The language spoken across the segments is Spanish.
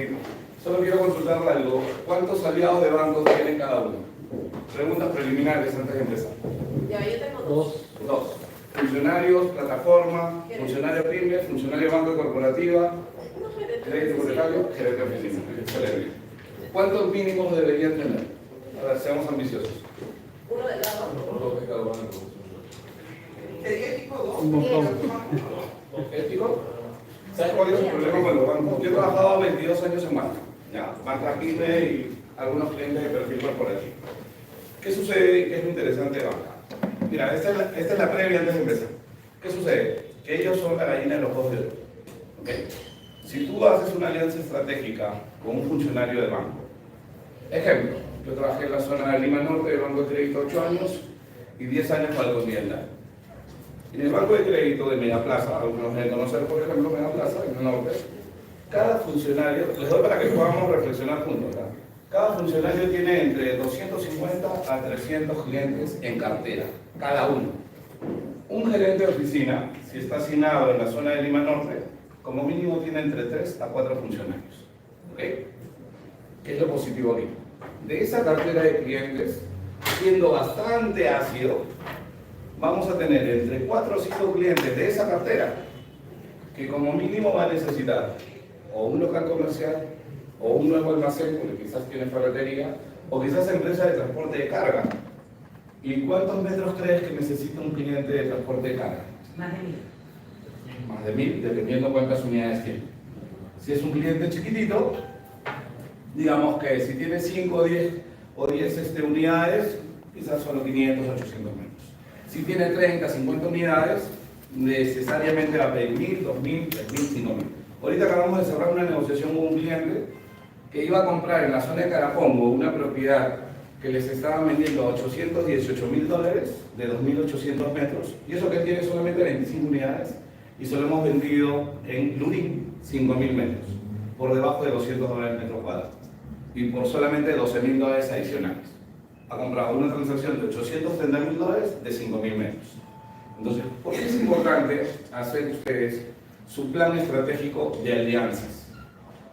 compartir. Solo quiero consultar algo. ¿Cuántos aliados de bancos tienen cada uno? Preguntas preliminares antes de empezar. Ya, yo tengo dos. Dos. Funcionarios, plataforma, funcionario PYME, funcionario banco y corporativa, crédito hipotecario, gerente de oficina. Excelente. ¿Cuántos mínimos deberían tener? A ver, seamos ambiciosos. Uno de lado. Dos de cada banco. ¿Sería tipo 2? Un montón. ¿Ético? ¿Sabes cuál es el problema con los bancos? Yo he trabajado 22 años en banca. Ya, banca PYME y algunos clientes de perfil corporativo. ¿Qué sucede y qué es lo interesante de banca? Mira, esta es la previa antes de empezar. ¿Qué sucede? Que ellos son la gallina de los ojos de oro. ¿Okay? Si tú haces una alianza estratégica con un funcionario de banco, ejemplo, yo trabajé en la zona de Lima Norte del Banco de Crédito 8 años y 10 años para el Continental. En el Banco de Crédito de Megaplaza, algunos deben conocer por ejemplo Megaplaza en el norte, cada funcionario, les doy para que podamos reflexionar juntos, ¿verdad? Cada funcionario tiene entre 250 a 300 clientes en cartera, cada uno. Un gerente de oficina, si está asignado en la zona de Lima Norte, como mínimo tiene entre 3 a 4 funcionarios. ¿Ok? ¿Qué es lo positivo aquí? De esa cartera de clientes, siendo bastante ácido, vamos a tener entre 4 o 5 clientes de esa cartera que como mínimo va a necesitar o un local comercial, o un nuevo almacén, porque quizás tiene ferretería, o quizás empresa de transporte de carga. ¿Y cuántos metros crees que necesita un cliente de transporte de carga? Más de 1000. Más de 1000, dependiendo cuántas unidades tiene. Si es un cliente chiquitito, digamos que si tiene 5 o 10 unidades, quizás solo 500 o 800 metros. Si tiene 30, 50 unidades, necesariamente va a pedir 1000, 2000, 3000, 5000. Ahorita acabamos de cerrar una negociación con un cliente que iba a comprar en la zona de Carapongo una propiedad que les estaban vendiendo a $818.000 de 2.800 metros, y eso que tiene solamente 25 unidades, y se lo hemos vendido en Lurín 5.000 metros, por debajo de $200 el metro cuadrado, y por solamente $12.000 adicionales. Ha comprado una transacción de $830.000 de 5.000 metros. Entonces, ¿por qué es importante hacer ustedes su plan estratégico de alianzas?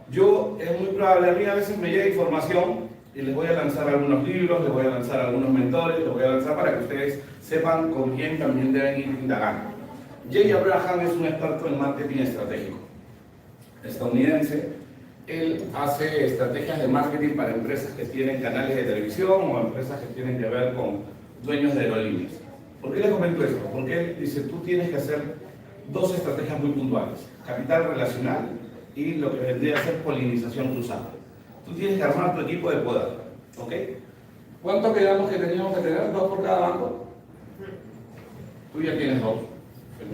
Es muy probable, a mí a veces me llega información y les voy a lanzar algunos libros, les voy a lanzar algunos mentores, les voy a lanzar para que ustedes sepan con quién también deben ir indagando. Jay Abraham es un experto en marketing estratégico, estadounidense. Él hace estrategias de marketing para empresas que tienen canales de televisión o empresas que tienen que ver con dueños de aerolíneas. ¿Por qué les comento esto? Porque él dice, tú tienes que hacer dos estrategias muy puntuales: capital relacional y lo que vendría a ser polinización cruzada. Tú tienes que armar tu equipo de poder, ¿ok? ¿Cuánto quedamos que teníamos que tener? ¿2 por cada banco? Tú ya tienes 2. En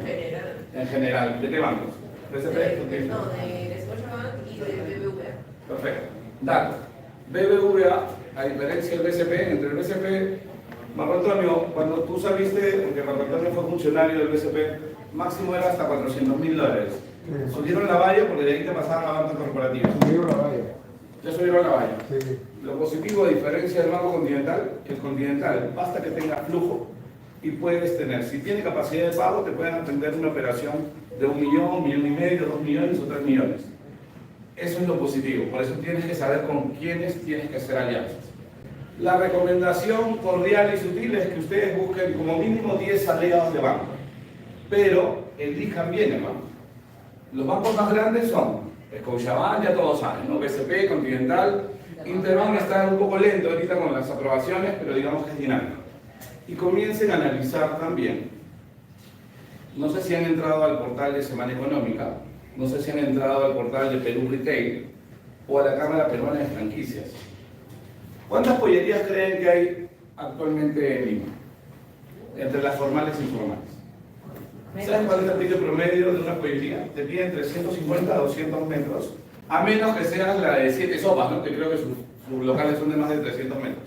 general. En general, ¿de qué bancos? ¿BCP? No, de Scotiabank y de BBVA. Perfecto. Datos. BBVA, a diferencia del BCP, entre el BCP, Marco Antonio, cuando tú saliste, porque Marco Antonio fue funcionario del BCP, máximo era hasta $400.000. Subieron la valla porque de ahí te pasaban a la banca corporativa. Subieron la valla. Ya subieron la valla. Sí. Lo positivo, a diferencia del Banco Continental, el Continental basta que tenga flujo y puedes tener, si tiene capacidad de pago, te pueden atender una operación de 1 millón, 1,5 millones, 2 millones o 3 millones. Eso es lo positivo, por eso tienes que saber con quiénes tienes que hacer alianzas. La recomendación cordial y sutil es que ustedes busquen como mínimo 10 aliados de banco, pero elijan bien el banco. Los bancos más grandes son Scotiabank, ya todos saben, ¿no? BCP, Continental. Interbank está un poco lento ahorita con las aprobaciones, pero digamos que es dinámico. Y comiencen a analizar también. No sé si han entrado al portal de Semana Económica, no sé si han entrado al portal de Perú Retail o a la Cámara Peruana de Franquicias. ¿Cuántas pollerías creen que hay actualmente en Lima? Entre las formales e informales. ¿Sabes cuál es el ticket promedio de una pollería? Te piden 350 a 200 metros, a menos que seas la de 7 sopas, ¿no? Que creo que sus locales son de más de 300 metros.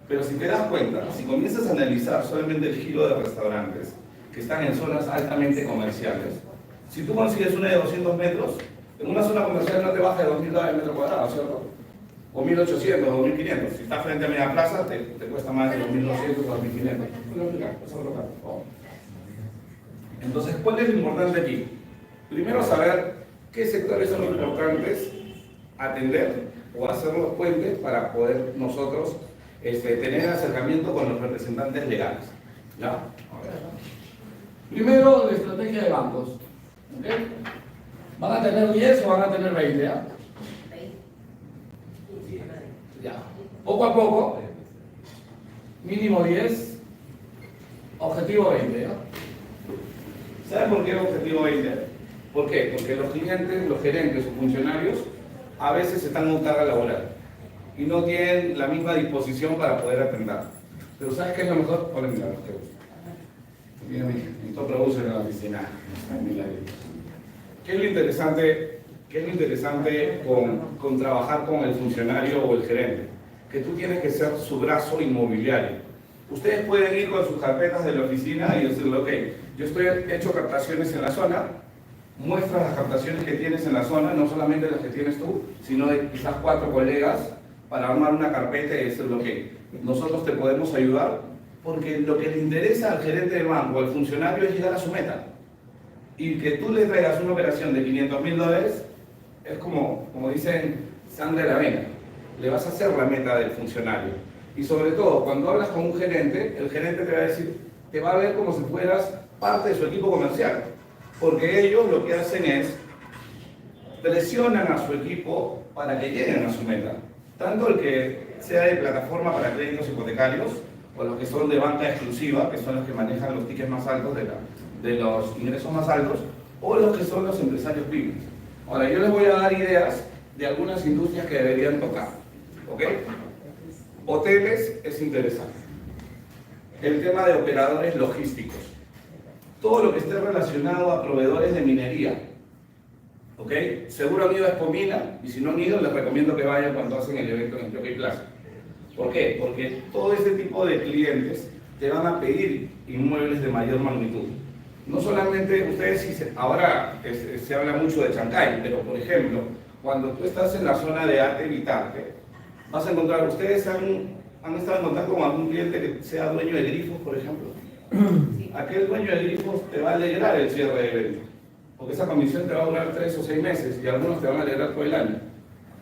Pero si te das cuenta, si comienzas a analizar solamente el giro de restaurantes que están en zonas altamente comerciales, si tú consigues una de 200 metros, en una zona comercial no te baja de $2.000 el metro cuadrado, ¿cierto? O 1.800 o 2.500. Si estás frente a media plaza, te cuesta más de 2.200 o 2.500. Entonces, ¿cuál es lo importante aquí? Primero, saber qué sectores son importantes atender o hacer los puentes para poder nosotros tener acercamiento con los representantes legales. ¿Ya? Primero, la estrategia de bancos. ¿Ok? ¿Van a tener 10 o van a tener 20? ¿Ya? Ya. Poco a poco, mínimo 10, objetivo 20. ¿Ya? ¿Saben por qué objetivo 20? ¿Por qué? Porque los clientes, los gerentes o funcionarios a veces están en un carga laboral y no tienen la misma disposición para poder atender. Pero ¿sabes qué es lo mejor? Hola, mira, los que gusta. Mira, esto produce en la oficina. ¿Qué es lo interesante? ¿Qué es lo interesante con trabajar con el funcionario o el gerente? Que tú tienes que ser su brazo inmobiliario. Ustedes pueden ir con sus carpetas de la oficina y decirle, ok, yo he hecho captaciones en la zona, muestras las captaciones que tienes en la zona, no solamente las que tienes tú, sino de quizás 4 colegas, para armar una carpeta y decirle, ok, nosotros te podemos ayudar, porque lo que le interesa al gerente del banco, al funcionario, es llegar a su meta. Y que tú le traigas una operación de $500.000 es como dicen, sangre de la vena. Le vas a hacer la meta del funcionario. Y sobre todo, cuando hablas con un gerente, el gerente te va a decir, te va a ver como si fueras parte de su equipo comercial. Porque ellos lo que hacen es, presionan a su equipo para que lleguen a su meta. Tanto el que sea de plataforma para créditos hipotecarios, o los que son de banca exclusiva, que son los que manejan los tickets más altos de los ingresos más altos, o los que son los empresarios pymes. Ahora, yo les voy a dar ideas de algunas industrias que deberían tocar. ¿Ok? Hoteles es interesante. El tema de operadores logísticos. Todo lo que esté relacionado a proveedores de minería. ¿Ok? Seguro han ido a Expomina, y si no han ido, les recomiendo que vayan cuando hacen el evento en el Jockey Plaza. ¿Por qué? Porque todo ese tipo de clientes te van a pedir inmuebles de mayor magnitud. No solamente ustedes, ahora se habla mucho de Chancay, pero por ejemplo, cuando tú estás en la zona de Arte Vitarte, vas a encontrar, ustedes han estado en contacto con algún cliente que sea dueño de grifos, por ejemplo. Sí. Aquel dueño de grifos te va a alegrar el cierre de evento, porque esa comisión te va a durar 3 o 6 meses y algunos te van a alegrar todo el año.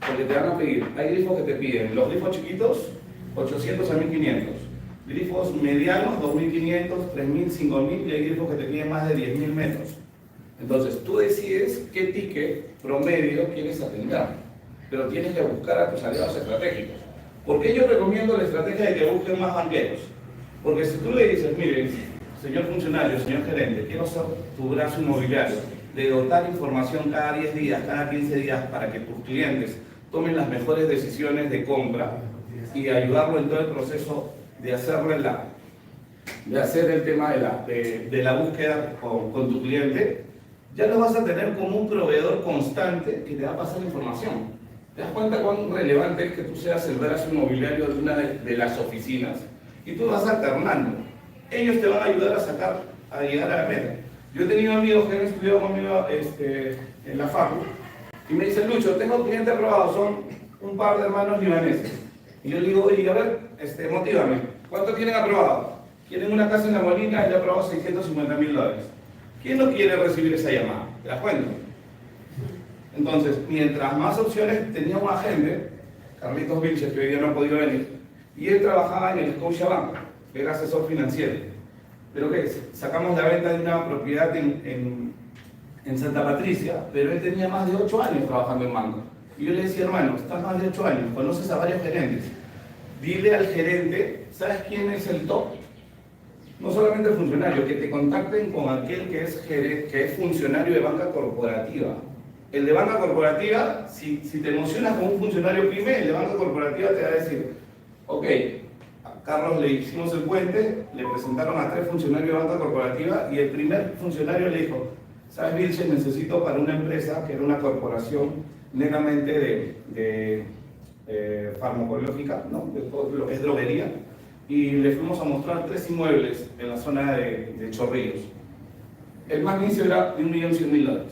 Porque te van a pedir, hay grifos que te piden, los grifos chiquitos, 800 a 1500. Grifos medianos, 2500, 3000, 5000 y hay grifos que te piden más de 10.000 metros. Entonces, tú decides qué ticket promedio quieres atender, pero tienes que buscar a tus aliados estratégicos. ¿Por qué yo recomiendo la estrategia de que busquen más banqueros? Porque si tú le dices, mire, señor funcionario, señor gerente, quiero ser tu brazo inmobiliario, de dotar información cada 10 días, cada 15 días, para que tus clientes tomen las mejores decisiones de compra y ayudarlo en todo el proceso de hacer el tema de la búsqueda con tu cliente, ya lo vas a tener como un proveedor constante que te va a pasar información. ¿Te das cuenta cuán relevante es que tú seas el brazo inmobiliario de una de las oficinas? Y tú vas alternando. Ellos te van a ayudar a llegar a la meta. Yo he tenido amigos que han estudiado conmigo en la facu y me dicen, Lucho, tengo cliente aprobado, son un par de hermanos libaneses. Y yo le digo, oye, a ver, motívame. ¿Cuánto tienen aprobado? Quieren una casa en La Molina y le he aprobado $650.000. ¿Quién no quiere recibir esa llamada? ¿Te das cuenta? Entonces, mientras más opciones, tenía un agente, Carlitos Vilches, que hoy día no ha podido venir, y él trabajaba en el Scotiabank, que era asesor financiero. Pero que sacamos la venta de una propiedad en Santa Patricia, pero él tenía más de 8 años trabajando en banco. Y yo le decía, hermano, estás más de 8 años, conoces a varios gerentes. Dile al gerente, ¿sabes quién es el top? No solamente el funcionario, que te contacten con aquel que es funcionario de banca corporativa. El de banca corporativa, si te emocionas con un funcionario pyme, el de banca corporativa te va a decir, ok, a Carlos le hicimos el puente, le presentaron a 3 funcionarios de banca corporativa y el primer funcionario le dijo, ¿sabes, Vilches? Necesito para una empresa que era una corporación netamente de farmacológica, ¿no? De todo lo que es droguería, y le fuimos a mostrar 3 inmuebles en la zona de Chorrillos. El más inicio era de $1.100.000.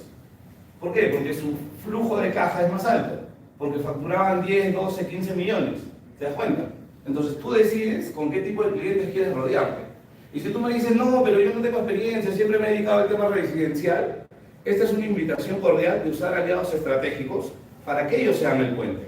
¿Por qué? Porque su flujo de caja es más alto, porque facturaban 10, 12, 15 millones. ¿Te das cuenta? Entonces tú decides con qué tipo de clientes quieres rodearte. Y si tú me dices, no, pero yo no tengo experiencia, siempre me he dedicado al tema residencial, esta es una invitación cordial de usar aliados estratégicos para que ellos sean el puente.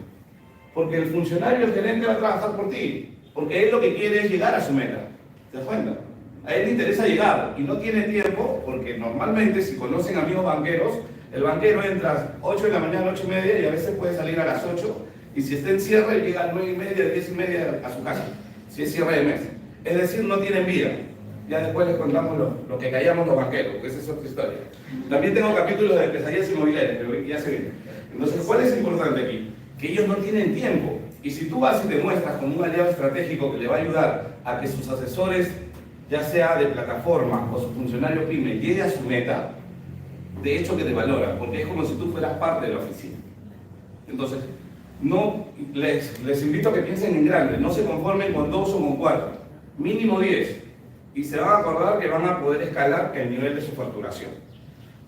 Porque el funcionario, el gerente va a trabajar por ti, porque él lo que quiere es llegar a su meta. ¿Te das cuenta? A él le interesa llegar y no tiene tiempo, porque normalmente si conocen amigos banqueros, el banquero entra a las 8 de la mañana, 8 y media, y a veces puede salir a las 8, y si está en cierre llega a 9 y media, 10 y media a su casa, si es cierre de mes. Es decir, no tienen vida. Ya después les contamos lo que callamos los banqueros, que esa es otra historia. También tengo capítulos de pesadillas inmobiliarias, pero ya se viene. Entonces, ¿cuál es importante aquí? Que ellos no tienen tiempo. Y si tú vas y te muestras como un aliado estratégico que le va a ayudar a que sus asesores, ya sea de plataforma o su funcionario PYME, llegue a su meta, de hecho que te valora, porque es como si tú fueras parte de la oficina. Entonces, no, les invito a que piensen en grande, no se conformen con 2 o con 4, mínimo 10. Y se van a acordar que van a poder escalar el nivel de su facturación.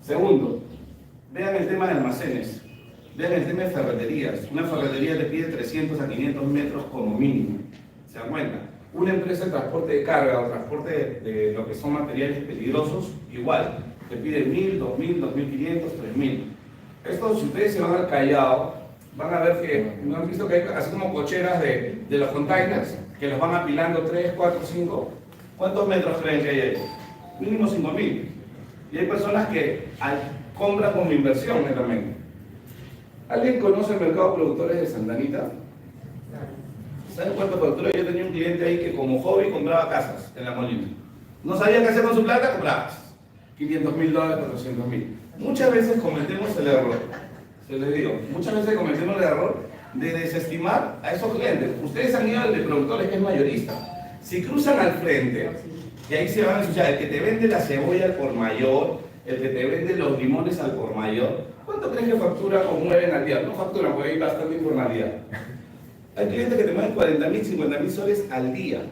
Segundo, vean el tema de almacenes, vean el tema de ferreterías. Una ferretería le pide 300 a 500 metros como mínimo. ¿Se dan cuenta? Una empresa de transporte de carga o transporte de lo que son materiales peligrosos, igual, le pide 1000, 2000, 2500, 3000. Esto, si ustedes se van al Callao, van a ver que, ¿no han visto que hay así como cocheras de los containers que los van apilando 3, 4, 5? ¿Cuántos metros creen que hay ahí? Mínimo 5000. Y hay personas que compran como inversión netamente. ¿Alguien conoce el mercado de productores de Santa Anita? ¿Saben cuánto productores? Yo tenía un cliente ahí que como hobby compraba casas en La Molina. No sabía qué hacer con su plata, compraba casas. $500,000, $400,000. Muchas veces cometemos el error, se les digo, muchas veces cometemos el error de desestimar a esos clientes. Ustedes han ido al de productores que es mayorista. Si cruzan al frente, y ahí se van a escuchar, el que te vende la cebolla al por mayor, el que te vende los limones al por mayor, ¿cuánto crees que factura o mueven al día? No facturan, porque hay bastante informalidad. Hay clientes que te mueven 40.000, 50.000 soles al día.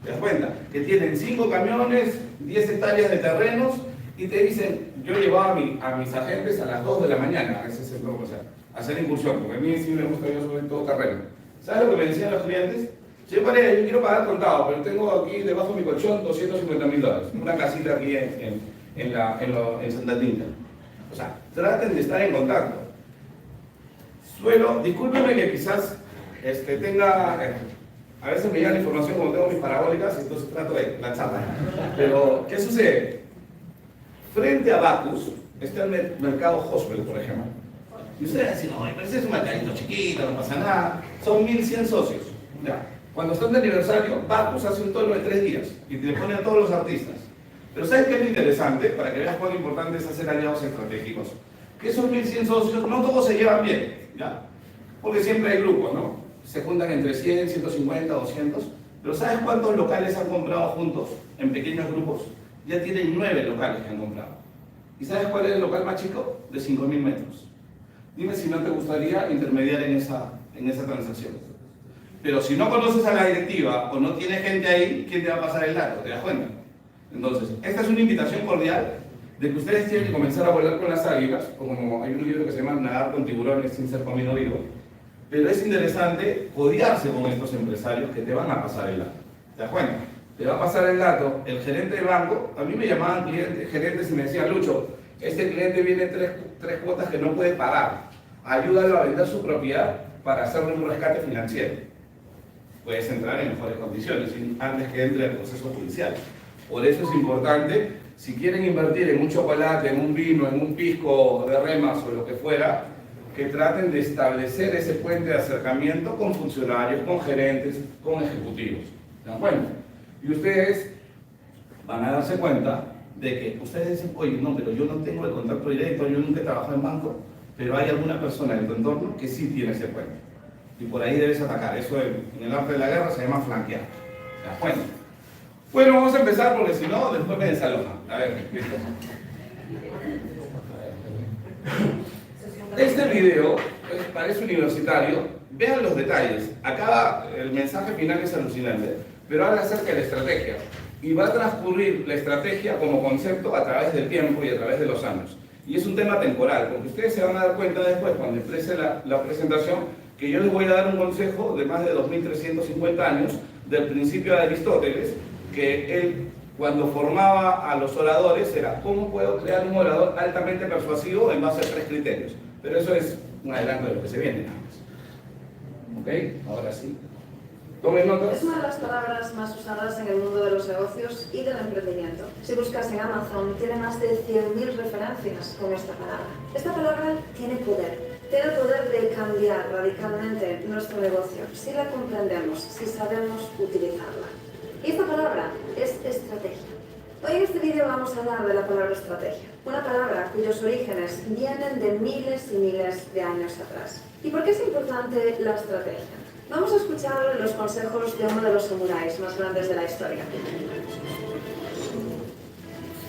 ¿Te das cuenta? Que tienen 5 camiones, 10 hectáreas de terrenos y te dicen, yo llevaba a mis agentes a las 2 de la mañana, ese es el problema, o sea, a hacer incursión, porque a mí sí me gusta, yo sobre todo terreno. ¿Sabes lo que me decían los clientes? Yo quiero pagar contado, pero tengo aquí debajo de mi colchón $250,000, una casita aquí en Santa Tinta. O sea, traten de estar en contacto. Discúlpeme que quizás tenga, a veces me llega la información como tengo mis parabólicas, entonces trato de lanzarla. Pero, ¿qué sucede? Frente a Bacus está el mercado Hosbel, por ejemplo. Y ustedes dicen, no, pero ese es un mercadito chiquito, no pasa nada. Son 1100 socios. Ya. Cuando están de aniversario, Bacus hace un tono de 3 días y te pone a todos los artistas. Pero ¿sabes qué es lo interesante? Para que veas cuán importante es hacer aliados estratégicos. Que esos 1100 socios, no todos se llevan bien, ¿ya? Porque siempre hay grupos, ¿no? Se juntan entre 100, 150, 200. Pero ¿sabes cuántos locales han comprado juntos en pequeños grupos? Ya tienen 9 locales que han comprado. ¿Y sabes cuál es el local más chico? De 5.000 metros. Dime si no te gustaría intermediar en esa transacción. Pero si no conoces a la directiva o no tienes gente ahí, ¿quién te va a pasar el dato? ¿Te das cuenta? Entonces, esta es una invitación cordial de que ustedes tienen que comenzar a volar con las águilas, o como hay un libro que se llama Nadar con tiburones sin ser comido vivo. Pero es interesante codearse con estos empresarios que te van a pasar el dato. ¿Te das cuenta? Te va a pasar el dato, el gerente del banco, a mí me llamaban gerentes y me decían, Lucho, este cliente viene 3 cuotas que no puede pagar, ayúdalo a vender su propiedad para hacerle un rescate financiero. Puedes entrar en mejores condiciones antes que entre el proceso judicial. Por eso es importante, si quieren invertir en un chocolate, en un vino, en un pisco de remas o lo que fuera, que traten de establecer ese puente de acercamiento con funcionarios, con gerentes, con ejecutivos. ¿Se dan cuenta? Y ustedes van a darse cuenta de que ustedes dicen, oye, no, pero yo no tengo el contacto directo, yo nunca he trabajado en banco, pero hay alguna persona en tu entorno que sí tiene ese puente. Y por ahí debes atacar. Eso en el arte de la guerra se llama flanquear. ¿Se das cuenta? Bueno, vamos a empezar porque si no, después me desalojan. A ver, listo. Este video parece universitario. Vean los detalles. Acá el mensaje final es alucinante, pero habla acerca de la estrategia. Y va a transcurrir la estrategia como concepto a través del tiempo y a través de los años. Y es un tema temporal, porque ustedes se van a dar cuenta después, cuando empiece la presentación, que yo les voy a dar un consejo de más de 2.350 años del principio de Aristóteles, que él, cuando formaba a los oradores, era cómo puedo crear un orador altamente persuasivo en base a 3 criterios. Pero eso es un adelanto de lo que se viene nada más. ¿Ok? Ahora sí. Tomen notas. Es una de las palabras más usadas en el mundo de los negocios y del emprendimiento. Si buscas en Amazon, tiene más de 100.000 referencias con esta palabra. Esta palabra tiene poder. Tiene el poder de cambiar radicalmente nuestro negocio si la comprendemos, si sabemos utilizarla. Y esta palabra es estrategia. Hoy en este vídeo vamos a hablar de la palabra estrategia, una palabra cuyos orígenes vienen de miles y miles de años atrás. ¿Y por qué es importante la estrategia? Vamos a escuchar los consejos de uno de los samuráis más grandes de la historia.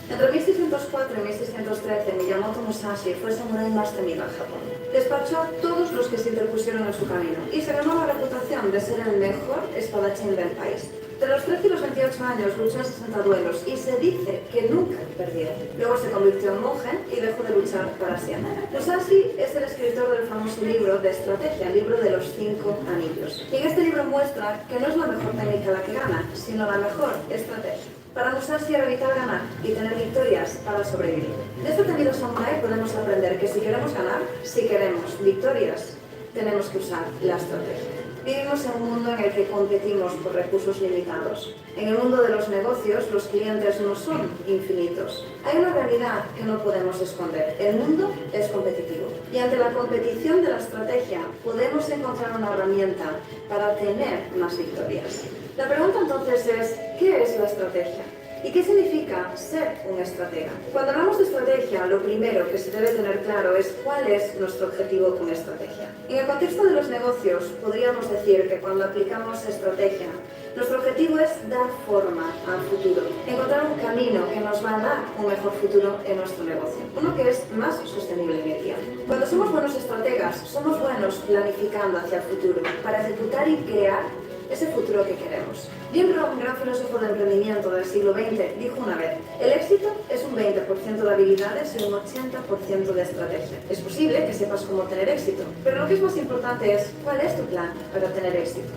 Entre 1604 y 1613, Miyamoto Musashi fue el samurái más temido en Japón. Despachó a todos los que se interpusieron en su camino y se ganó la reputación de ser el mejor espadachín del país. De los 13 y los 28 años luchó en 60 duelos y se dice que nunca perdió. Luego se convirtió en monje y dejó de luchar para siempre. Musashi es el escritor del famoso libro de estrategia, el libro de los 5 anillos. Y en este libro muestra que no es la mejor técnica la que gana, sino la mejor estrategia. Para Musashi era vital ganar y tener victorias para sobrevivir. De este temido samurái podemos aprender que si queremos ganar, si queremos victorias, tenemos que usar la estrategia. Vivimos en un mundo en el que competimos por recursos limitados. En el mundo de los negocios, los clientes no son infinitos. Hay una realidad que no podemos esconder. El mundo es competitivo. Y ante la competición de la estrategia, podemos encontrar una herramienta para tener más victorias. La pregunta entonces es, ¿qué es la estrategia? ¿Y qué significa ser un estratega? Cuando hablamos de estrategia, lo primero que se debe tener claro es cuál es nuestro objetivo con estrategia. En el contexto de los negocios, podríamos decir que cuando aplicamos estrategia, nuestro objetivo es dar forma al futuro, encontrar un camino que nos va a dar un mejor futuro en nuestro negocio, uno que es más sostenible en el tiempo. Cuando somos buenos estrategas, somos buenos planificando hacia el futuro, para ejecutar y crear ese futuro que queremos. Jim Rohn, un gran filósofo de emprendimiento del siglo XX, dijo una vez: el éxito es un 20% de habilidades y un 80% de estrategia. Es posible que sepas cómo tener éxito, pero lo que es más importante es cuál es tu plan para tener éxito.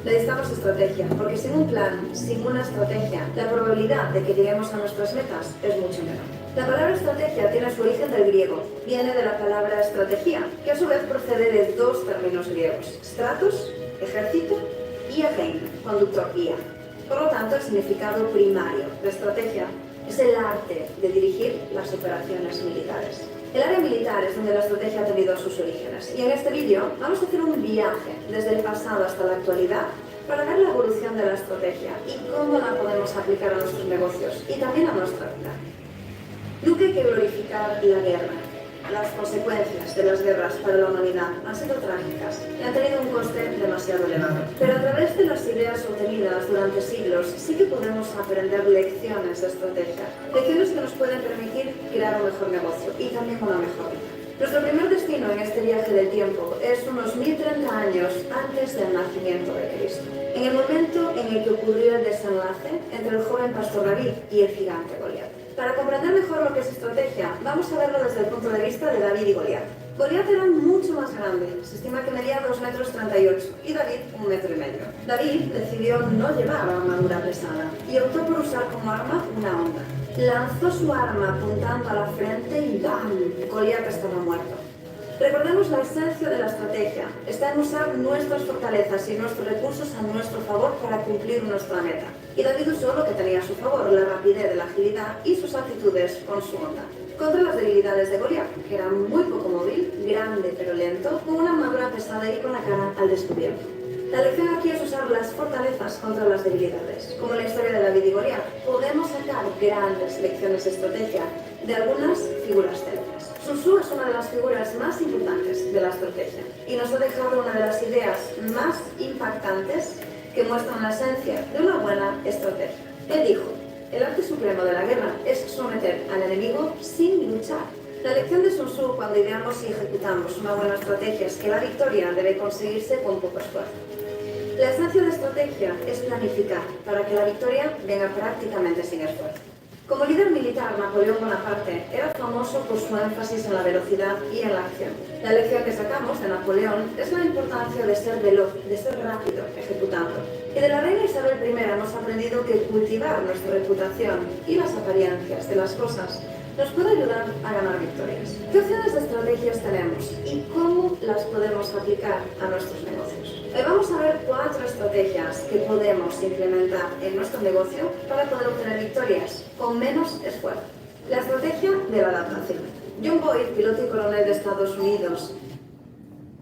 Necesitamos estrategia, porque sin un plan, sin una estrategia, la probabilidad de que lleguemos a nuestras metas es mucho menor. La palabra estrategia tiene su origen del griego, viene de la palabra estrategia, que a su vez procede de dos términos griegos: stratos, ejército, y agein, conductor guía. Por lo tanto, el significado primario de estrategia es el arte de dirigir las operaciones militares. El área militar es donde la estrategia ha tenido sus orígenes, y en este vídeo vamos a hacer un viaje desde el pasado hasta la actualidad para ver la evolución de la estrategia y cómo la podemos aplicar a nuestros negocios y también a nuestra vida. Nunca hay que glorificar la guerra. Las consecuencias de las guerras para la humanidad han sido trágicas y han tenido un coste demasiado elevado. Pero a través de las ideas obtenidas durante siglos sí que podemos aprender lecciones de estrategia, lecciones que nos pueden permitir crear un mejor negocio y también una mejor vida. Nuestro primer destino en este viaje del tiempo es unos 1030 años antes del nacimiento de Cristo, en el momento en el que ocurrió el desenlace entre el joven pastor David y el gigante Goliat. Para comprender mejor lo que es estrategia, vamos a verlo desde el punto de vista de David y Goliat. Goliat era mucho más grande, se estima que medía 2,38 m y David 1,5 m. David decidió no llevar armadura pesada y optó por usar como arma una honda. Lanzó su arma apuntando a la frente y ¡bam! Goliat estaba muerto. Recordemos la esencia de la estrategia. Está en usar nuestras fortalezas y nuestros recursos a nuestro favor para cumplir nuestra meta. Y David usó lo que tenía a su favor, la rapidez, la agilidad y sus actitudes con su honda, contra las debilidades de Goliat, que era muy poco móvil, grande pero lento, con una armadura pesada y con la cara al descubierto. La lección aquí es usar las fortalezas contra las debilidades. Como en la historia de David y Goliat, podemos sacar grandes lecciones de estrategia de algunas figuras célebres. Sun Tzu es una de las figuras más importantes de la estrategia y nos ha dejado una de las ideas más impactantes que muestran la esencia de una buena estrategia. Él dijo: el arte supremo de la guerra es someter al enemigo sin luchar. La lección de Sun Tzu cuando ideamos y ejecutamos una buena estrategia es que la victoria debe conseguirse con poco esfuerzo. La esencia de estrategia es planificar para que la victoria venga prácticamente sin esfuerzo. Como líder militar, Napoleón Bonaparte era famoso por su énfasis en la velocidad y en la acción. La lección que sacamos de Napoleón es la importancia de ser veloz, de ser rápido ejecutando. Y de la reina Isabel I hemos aprendido que cultivar nuestra reputación y las apariencias de las cosas nos puede ayudar a ganar victorias. ¿Qué opciones de estrategias tenemos y cómo las podemos aplicar a nuestros negocios? Hoy vamos a ver 4 estrategias que podemos implementar en nuestro negocio para poder obtener victorias con menos esfuerzo. La estrategia de la adaptación. John Boyd, piloto y coronel de Estados Unidos,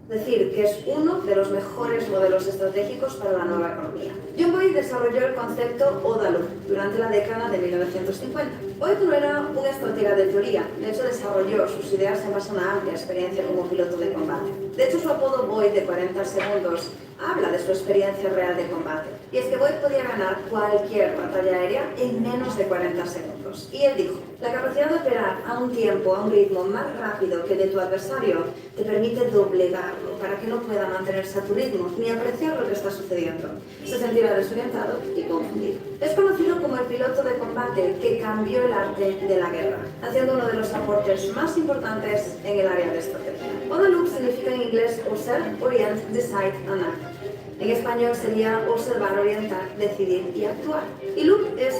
decir que es uno de los mejores modelos estratégicos para la nueva economía. John Boyd desarrolló el concepto ODA Loop durante la década de 1950. Boyd no era un estratega de teoría, de hecho desarrolló sus ideas en base a una amplia experiencia como piloto de combate. De hecho, su apodo Boyd de 40 segundos habla de su experiencia real de combate. Y es que Boyd podía ganar cualquier batalla aérea en menos de 40 segundos. Y él dijo, la capacidad de operar a un tiempo, a un ritmo más rápido que el de tu adversario, te permite doblegarlo para que no pueda mantenerse a tu ritmo ni apreciar lo que está sucediendo. Se sentirá desorientado y confundido. Es conocido como el piloto de combate que cambió el arte de la guerra, haciendo uno de los aportes más importantes en el área de estrategia. ODA Loop significa en inglés Observe, Orient, Decide and Act. En español sería observar, orientar, decidir y actuar. Y loop es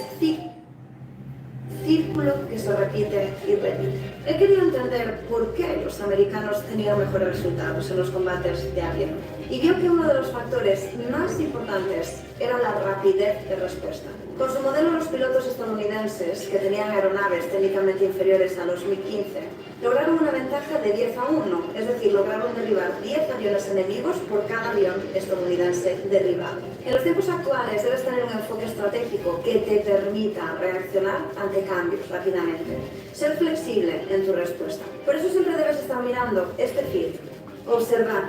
círculo que se repite y repite. He querido entender por qué los americanos tenían mejores resultados en los combates de avión y vio que uno de los factores más importantes era la rapidez de respuesta. Con su modelo, los pilotos estadounidenses, que tenían aeronaves técnicamente inferiores a los MiG-15, lograron una ventaja de 10 a 1, es decir, lograron derribar 10 aviones enemigos por cada avión estadounidense derribado. En los tiempos actuales debes tener un enfoque estratégico que te permita reaccionar ante cambios rápidamente, ser flexible en tu respuesta. Por eso siempre debes estar mirando este filtro, observar.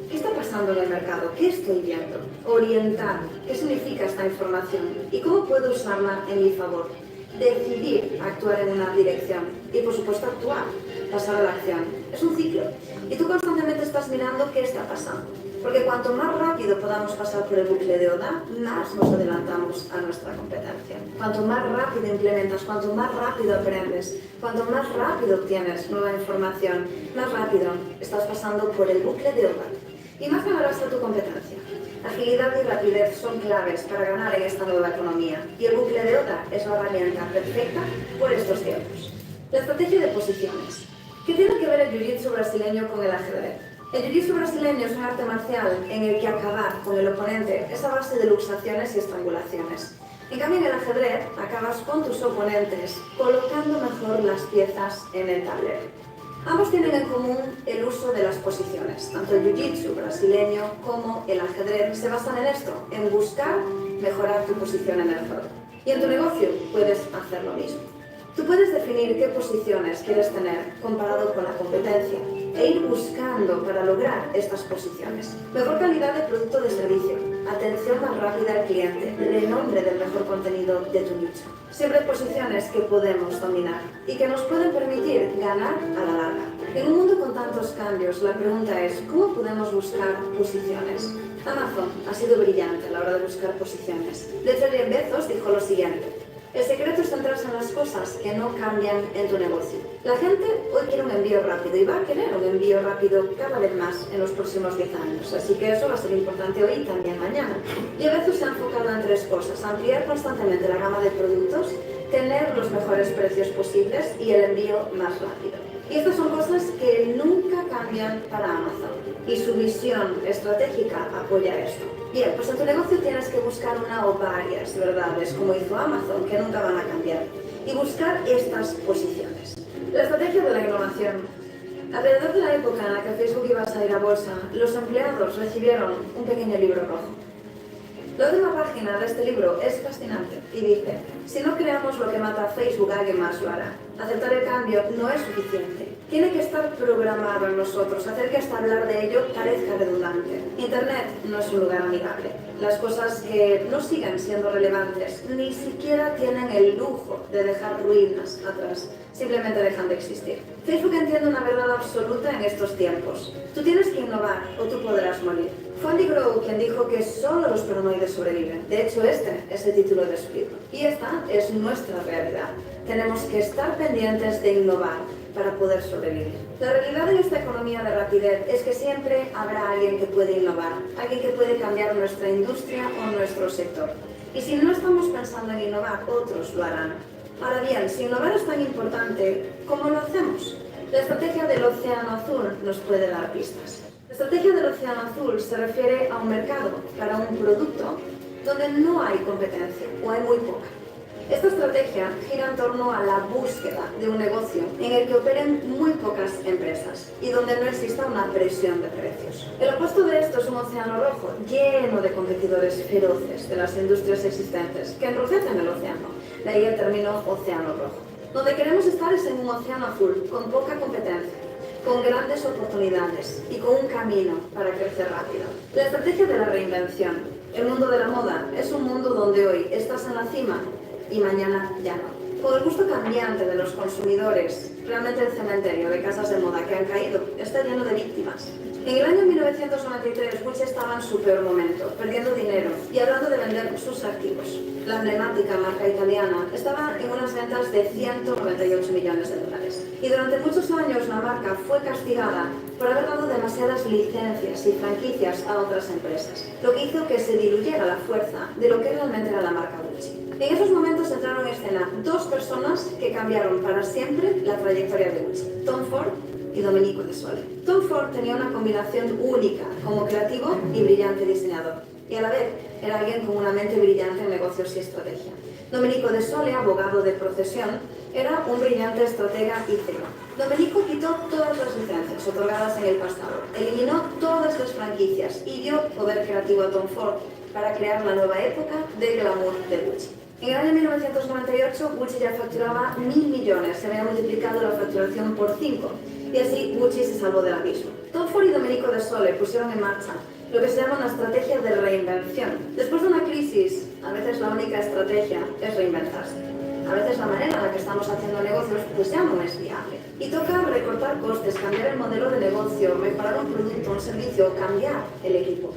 ¿Qué está pasando en el mercado? ¿Qué estoy viendo? Orientar. ¿Qué significa esta información? ¿Y cómo puedo usarla en mi favor? Decidir actuar en una dirección y, por supuesto, actuar, pasar a la acción. Es un ciclo. Y tú constantemente estás mirando qué está pasando. Porque cuanto más rápido podamos pasar por el bucle de ODA, más nos adelantamos a nuestra competencia. Cuanto más rápido implementas, cuanto más rápido aprendes, cuanto más rápido obtienes nueva información, más rápido estás pasando por el bucle de ODA. Y más ganarás a tu competencia. Agilidad y rapidez son claves para ganar en esta nueva economía. Y el bucle de ODA es la herramienta perfecta por estos tiempos. La estrategia de posiciones. ¿Qué tiene que ver el jiu-jitsu brasileño con el ajedrez? El jiu-jitsu brasileño es un arte marcial en el que acabar con el oponente es a base de luxaciones y estrangulaciones. En cambio, en el ajedrez acabas con tus oponentes colocando mejor las piezas en el tablero. Ambos tienen en común el uso de las posiciones. Tanto el jiu-jitsu brasileño como el ajedrez se basan en esto, en buscar mejorar tu posición en el juego. Y en tu negocio puedes hacer lo mismo. Tú puedes definir qué posiciones quieres tener comparado con la competencia e ir buscando para lograr estas posiciones. Mejor calidad de producto de servicio, atención más rápida al cliente, renombre del mejor contenido de tu nicho. Siempre posiciones que podemos dominar y que nos pueden permitir ganar a la larga. En un mundo con tantos cambios, la pregunta es ¿cómo podemos buscar posiciones? Amazon ha sido brillante a la hora de buscar posiciones. De hecho, Jeff Bezos dijo lo siguiente: el secreto es centrarse en las cosas que no cambian en tu negocio. La gente hoy quiere un envío rápido y va a querer un envío rápido cada vez más en los próximos 10 años. Así que eso va a ser importante hoy y también mañana. Y a veces se ha enfocado en 3 cosas: ampliar constantemente la gama de productos, tener los mejores precios posibles y el envío más rápido. Y estas son cosas que nunca cambian para Amazon. Y su visión estratégica apoya esto. Bien, pues en tu negocio tienes que buscar una o varias verdades, como hizo Amazon, que nunca van a cambiar, y buscar estas posiciones. La estrategia de la innovación. Alrededor de la época en la que Facebook iba a salir a bolsa, los empleados recibieron un pequeño libro rojo. La última página de este libro es fascinante y dice: si no creamos lo que mata a Facebook, alguien más lo hará. Aceptar el cambio no es suficiente. Tiene que estar programado en nosotros, hacer que hasta hablar de ello parezca redundante. Internet no es un lugar amigable. Las cosas que no siguen siendo relevantes ni siquiera tienen el lujo de dejar ruinas atrás. Simplemente dejan de existir. Facebook entiende una verdad absoluta en estos tiempos. Tú tienes que innovar o tú podrás morir. Fue Andy Grove quien dijo que solo los paranoides sobreviven. De hecho, este es el título de su libro. Y esta es nuestra realidad. Tenemos que estar pendientes de innovar para poder sobrevivir. La realidad en esta economía de rapidez es que siempre habrá alguien que puede innovar, alguien que puede cambiar nuestra industria o nuestro sector. Y si no estamos pensando en innovar, otros lo harán. Ahora bien, si innovar es tan importante, ¿cómo lo hacemos? La estrategia del Océano Azul nos puede dar pistas. La estrategia del Océano Azul se refiere a un mercado para un producto donde no hay competencia o hay muy poca. Esta estrategia gira en torno a la búsqueda de un negocio en el que operen muy pocas empresas y donde no exista una presión de precios. El opuesto de esto es un océano rojo lleno de competidores feroces de las industrias existentes que enrojecen el océano, de ahí el término océano rojo. Donde queremos estar es en un océano azul con poca competencia, con grandes oportunidades y con un camino para crecer rápido. La estrategia de la reinvención. El mundo de la moda es un mundo donde hoy estás en la cima y mañana ya no. Con el gusto cambiante de los consumidores, realmente el cementerio de casas de moda que han caído está lleno de víctimas. En el año 1993, Gucci estaba en su peor momento, perdiendo dinero y hablando de vender sus activos. La emblemática marca italiana estaba en unas ventas de 198 millones de dólares. Y durante muchos años la marca fue castigada por haber dado demasiadas licencias y franquicias a otras empresas, lo que hizo que se diluyera la fuerza de lo que realmente era la marca Gucci. En esos momentos entraron en escena dos personas que cambiaron para siempre la trayectoria de Gucci: Tom Ford y Domenico De Sole. Tom Ford tenía una combinación única como creativo y brillante diseñador, y a la vez era alguien con una mente brillante en negocios y estrategia. Domenico De Sole, abogado de profesión, era un brillante estratega y CEO. Domenico quitó todas las licencias otorgadas en el pasado, eliminó todas las franquicias y dio poder creativo a Tom Ford para crear la nueva época de glamour de Gucci. En el año 1998, Gucci ya facturaba 1.000 millones, se había multiplicado la facturación por 5, y así Gucci se salvó del abismo. Tom Ford y Domenico De Sole pusieron en marcha lo que se llama una estrategia de reinvención. Después de una crisis, a veces la única estrategia es reinventarse. A veces la manera en la que estamos haciendo negocios pues ya no es viable. Y toca recortar costes, cambiar el modelo de negocio, mejorar un producto, un servicio, cambiar el equipo.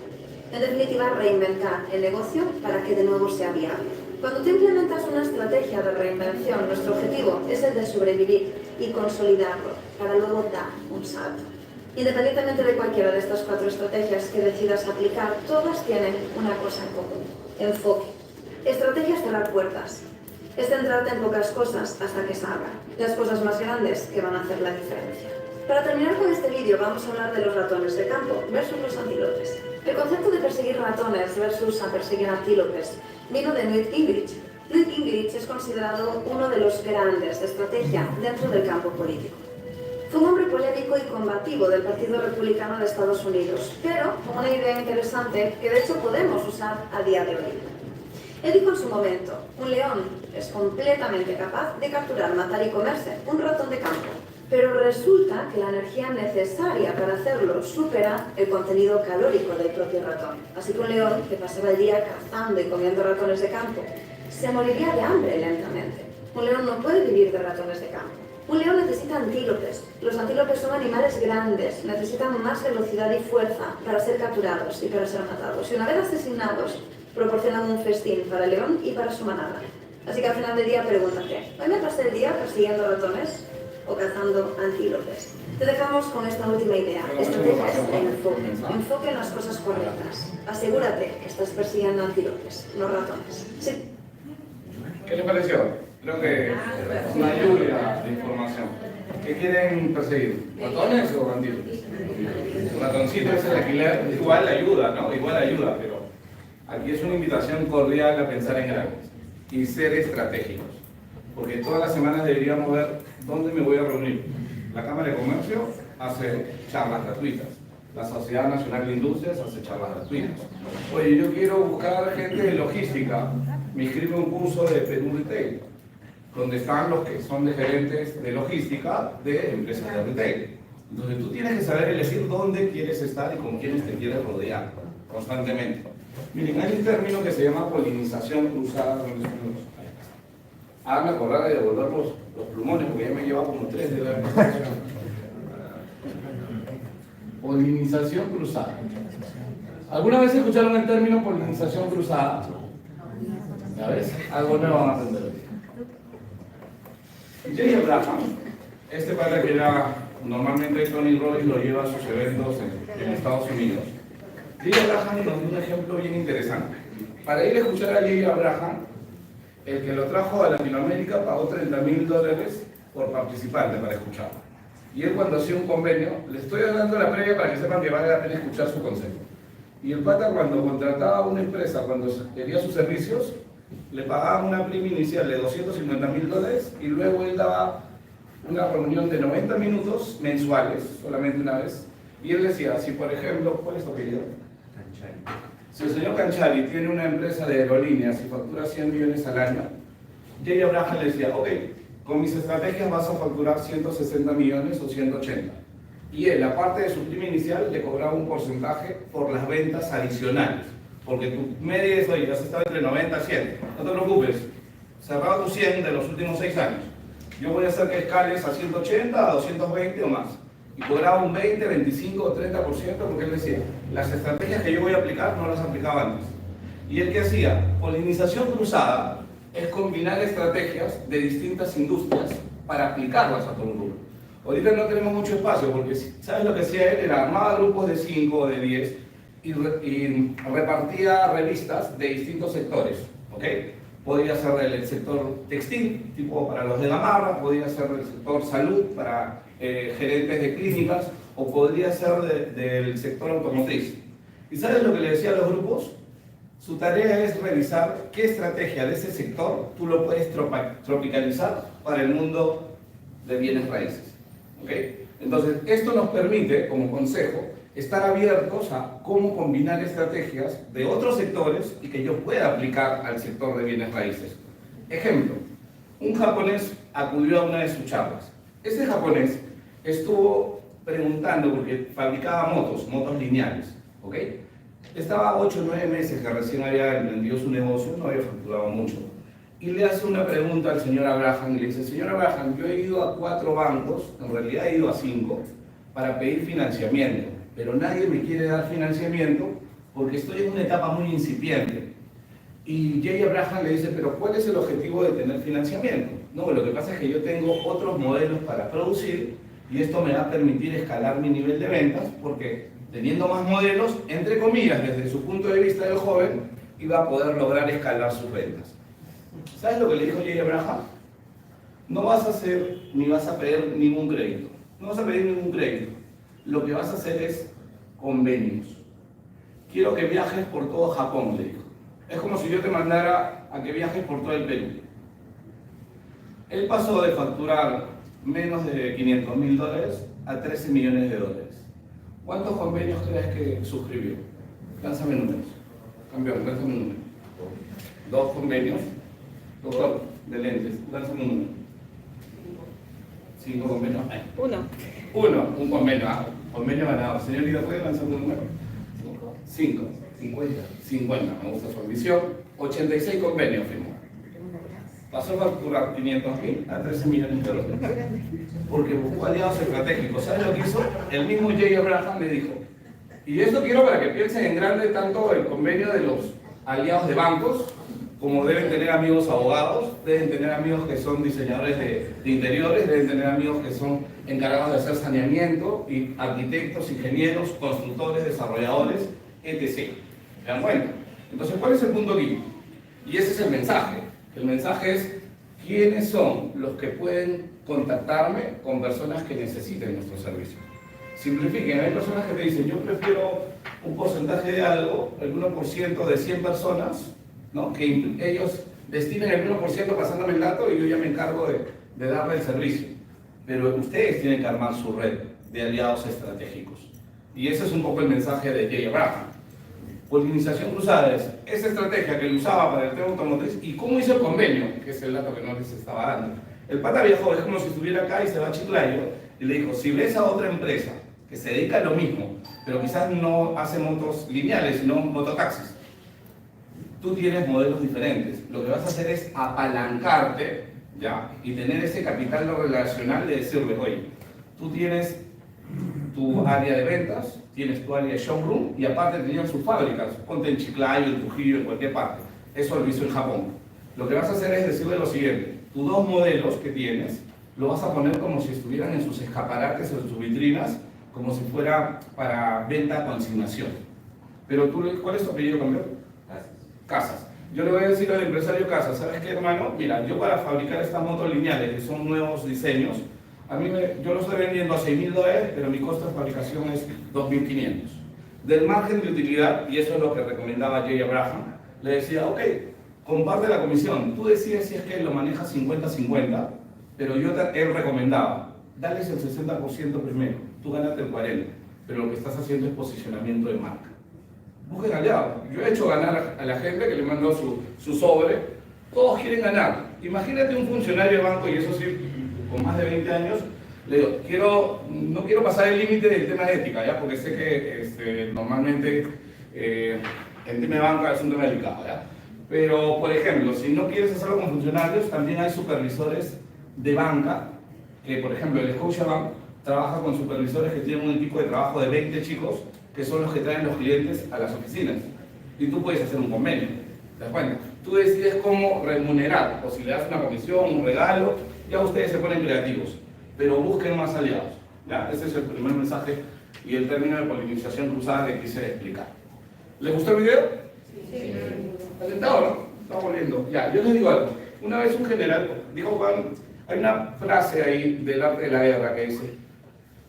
En definitiva, reinventar el negocio para que de nuevo sea viable. Cuando tú implementas una estrategia de reinvención, nuestro objetivo es el de sobrevivir y consolidarlo para luego dar un salto. Independientemente de cualquiera de estas 4 estrategias que decidas aplicar, todas tienen una cosa en común: enfoque. Estrategia es cerrar puertas. Es centrarte en pocas cosas hasta que salgan, las cosas más grandes que van a hacer la diferencia. Para terminar con este vídeo vamos a hablar de los ratones de campo versus los antílopes. El concepto de perseguir ratones versus a perseguir antílopes vino de Newt Gingrich. Newt Gingrich es considerado uno de los grandes de estrategia dentro del campo político. Fue un hombre polémico y combativo del Partido Republicano de Estados Unidos, pero con una idea interesante que de hecho podemos usar a día de hoy. Él dijo en su momento: un león es completamente capaz de capturar, matar y comerse un ratón de campo, pero resulta que la energía necesaria para hacerlo supera el contenido calórico del propio ratón. Así que un león que pasaba el día cazando y comiendo ratones de campo se moriría de hambre lentamente. Un león no puede vivir de ratones de campo. Un león necesita antílopes. Los antílopes son animales grandes, necesitan más velocidad y fuerza para ser capturados y para ser matados. Y una vez asesinados, proporcionan un festín para el león y para su manada. Así que al final del día pregúntate: ¿hoy me pasé el día persiguiendo ratones o cazando antílopes? Te dejamos con esta última idea. Estrategia es enfoque. Enfoque en las cosas correctas. Asegúrate que estás persiguiendo antílopes, no ratones. Sí. ¿Qué les pareció? Creo que una lluvia de información. ¿Qué quieren perseguir? ¿Ratones o antílopes? Un ratoncito es el alquiler, igual ayuda, ¿no? Igual ayuda, pero aquí es una invitación cordial a pensar en grandes y ser estratégicos. Porque todas las semanas deberíamos ver dónde me voy a reunir. La Cámara de Comercio hace charlas gratuitas. La Sociedad Nacional de Industrias hace charlas gratuitas. Oye, yo quiero buscar gente de logística. Me inscribo en un curso de Perú Retail, donde están los que son de gerentes de logística de empresas de retail. Entonces tú tienes que saber elegir dónde quieres estar y con quiénes te quieres rodear constantemente. Miren, hay un término que se llama polinización cruzada. Háganme acordar de devolver los plumones, porque ya me he llevado como 3 de la presentación. Polinización cruzada. ¿Alguna vez escucharon el término polinización cruzada? ¿Ya ves? Algo nuevo van a aprender hoy. Jay Abraham, este padre que era, normalmente Tony Robbins lo lleva a sus eventos en Estados Unidos. Jay Abraham nos dio un ejemplo bien interesante. Para ir a escuchar a Jay Abraham, El que lo trajo a Latinoamérica pagó $30.000 por participante para escucharlo. Y él cuando hacía un convenio, le estoy dando la previa para que sepan que vale la pena escuchar su consejo. Y el pata cuando contrataba a una empresa, cuando quería sus servicios, le pagaban una prima inicial de $250.000 y luego él daba una reunión de 90 minutos mensuales, solamente una vez. Y él decía, si por ejemplo, ¿cuál es tu apellido? Si el señor Canchari tiene una empresa de aerolíneas y factura 100 millones al año, Jay Abraham le decía, ok, con mis estrategias vas a facturar 160 millones o 180. Y él, aparte de su prima inicial, le cobraba un porcentaje por las ventas adicionales. Porque tu media es, oye, has estado entre 90 y 100. No te preocupes, cerraba tu 100 de los últimos 6 años. Yo voy a hacer que escales a 180, a 220 o más. Y cobraba un 20, 25 o 30% porque él decía, las estrategias que yo voy a aplicar no las aplicaba antes. Y él que hacía, polinización cruzada, es combinar estrategias de distintas industrias para aplicarlas a todo el mundo. Ahorita no tenemos mucho espacio porque, ¿sabes lo que hacía él? Era armaba grupos de 5 o de 10 y repartía revistas de distintos sectores, ¿ok? Podría ser del sector textil, tipo para los de Gamarra, podría ser del sector salud, para gerentes de clínicas, o podría ser del sector automotriz. ¿Y sabes lo que le decía a los grupos? Su tarea es revisar qué estrategia de ese sector tú lo puedes tropicalizar para el mundo de bienes raíces. ¿Ok? Entonces, esto nos permite, como consejo, estar abiertos a cómo combinar estrategias de otros sectores y que yo pueda aplicar al sector de bienes raíces. Ejemplo, un japonés acudió a una de sus charlas. Ese japonés estuvo preguntando, porque fabricaba motos lineales, ¿ok? Estaba 8 o 9 meses que recién había emprendido su negocio, no había facturado mucho. Y le hace una pregunta al señor Abraham y le dice, señor Abraham, yo he ido a 4 bancos, en realidad he ido a 5, para pedir financiamiento, pero nadie me quiere dar financiamiento porque estoy en una etapa muy incipiente. Y Jay Abraham le dice, pero ¿cuál es el objetivo de tener financiamiento? No, lo que pasa es que yo tengo otros modelos para producir y esto me va a permitir escalar mi nivel de ventas porque teniendo más modelos, entre comillas, desde su punto de vista del joven, iba a poder lograr escalar sus ventas. ¿Sabes lo que le dijo Jay Abraham? No vas a hacer ni vas a pedir ningún crédito. No vas a pedir ningún crédito. Lo que vas a hacer es convenios. Quiero que viajes por todo Japón, le dijo. Es como si yo te mandara a que viajes por todo el Perú. Él pasó de facturar menos de $500.000 a $13 millones. ¿Cuántos convenios crees que suscribió? Lánzame números. Campeón, lánzame un número. 2 convenios. Doctor de lentes, lánzame un número. 5 convenios. 1, un convenio. Convenio ganado. Señorita, ¿puede lanzar un número? 5. 50, me gusta su ambición. 86 convenios firmó. Pasó a facturar 500.000 a $13 millones. Porque buscó aliados estratégicos. ¿Sabes lo que hizo? El mismo Jay Abraham le dijo. Y esto quiero para que piensen en grande tanto el convenio de los aliados de bancos, como deben tener amigos abogados, deben tener amigos que son diseñadores de interiores, deben tener amigos que son encargados de hacer saneamiento, y arquitectos, ingenieros, constructores, desarrolladores, etc. ¿Se dan cuenta? Entonces, ¿cuál es el punto aquí? Y ese es el mensaje. El mensaje es, ¿quiénes son los que pueden contactarme con personas que necesiten nuestro servicio? Simplifiquen, hay personas que te dicen, yo prefiero un porcentaje de algo, el 1% de 100 personas, ¿no? Que ellos destinen el 1% pasándome el dato y yo ya me encargo de darle el servicio. Pero ustedes tienen que armar su red de aliados estratégicos. Y ese es un poco el mensaje de Jay Abraham. Polinización cruzada es esa estrategia que él usaba para el tema automotriz y cómo hizo el convenio, que es el dato que no les estaba dando. El pata viajó, es como si estuviera acá y se va a Chiclayo y le dijo, si ves a otra empresa que se dedica a lo mismo, pero quizás no hace motos lineales, sino mototaxis, tú tienes modelos diferentes. Lo que vas a hacer es apalancarte, ¿ya? Y tener ese capital relacional de decirle, oye, tú tienes tu área de ventas, tienes tu área de showroom y aparte tenían sus fábricas, ponte en Chiclayo, en Trujillo, en cualquier parte. Eso lo hizo en Japón. Lo que vas a hacer es decirle lo siguiente, tus 2 modelos que tienes, lo vas a poner como si estuvieran en sus escaparates o en sus vitrinas, como si fuera para venta a consignación. Pero tú, ¿cuál es tu apellido, campeón? Casas. Yo le voy a decir al empresario Casa, ¿sabes qué, hermano? Mira, yo para fabricar estas motos lineales, que son nuevos diseños, yo lo estoy vendiendo a $6.000, pero mi costo de fabricación es $2.500. Del margen de utilidad, y eso es lo que recomendaba Jay Abraham, le decía, ok, comparte la comisión, tú decides si es que lo manejas 50-50, pero él recomendaba, dales el 60% primero, tú gánate el 40%, pero lo que estás haciendo es posicionamiento de marca. Busquen aliados. Yo he hecho ganar a la gente que le mandó su sobre, todos quieren ganar. Imagínate un funcionario de banco, y eso sí, con más de 20 años, le digo, no quiero pasar el límite del tema de ética, ¿ya? Porque sé que normalmente el tema de banca es un tema delicado, ¿ya? Pero, por ejemplo, si no quieres hacerlo con funcionarios, también hay supervisores de banca, que por ejemplo el Scotiabank trabaja con supervisores que tienen un equipo de trabajo de 20 chicos, que son los que traen los clientes a las oficinas. Y tú puedes hacer un convenio, ¿te das cuenta? Tú decides cómo remunerar, o si le das una comisión, un regalo, ya ustedes se ponen creativos, pero busquen más aliados. ¿Ya? Ese es el primer mensaje y el término de polinización cruzada que quise explicar. ¿Les gustó el video? Sí. ¿Alentado, no? Estamos volviendo. Ya, yo les digo algo. Una vez un general dijo, Juan, hay una frase ahí del arte de la guerra que dice,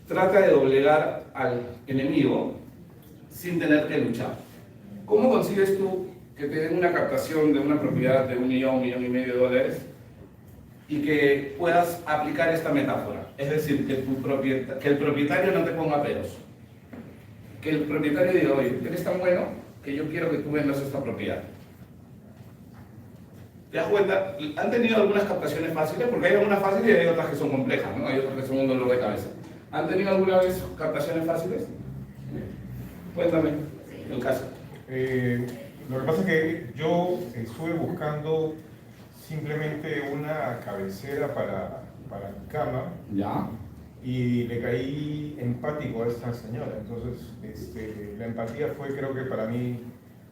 trata de doblegar al enemigo sin tener que luchar. ¿Cómo consigues tú que te den una captación de una propiedad de $1 millón, $1,5 millones y que puedas aplicar esta metáfora? Es decir, que el propietario no te ponga peros. Que el propietario diga, oye, eres tan bueno que yo quiero que tú vendas esta propiedad. ¿Te das cuenta? Han tenido algunas captaciones fáciles, porque hay algunas fáciles y hay otras que son complejas, ¿no? Hay otras que son un dolor de cabeza. ¿Han tenido alguna vez captaciones fáciles? Cuéntame el caso. Lo que pasa es que yo estuve buscando simplemente una cabecera para mi cama. Ya. Y le caí empático a esta señora. Entonces, la empatía fue, creo que para mí,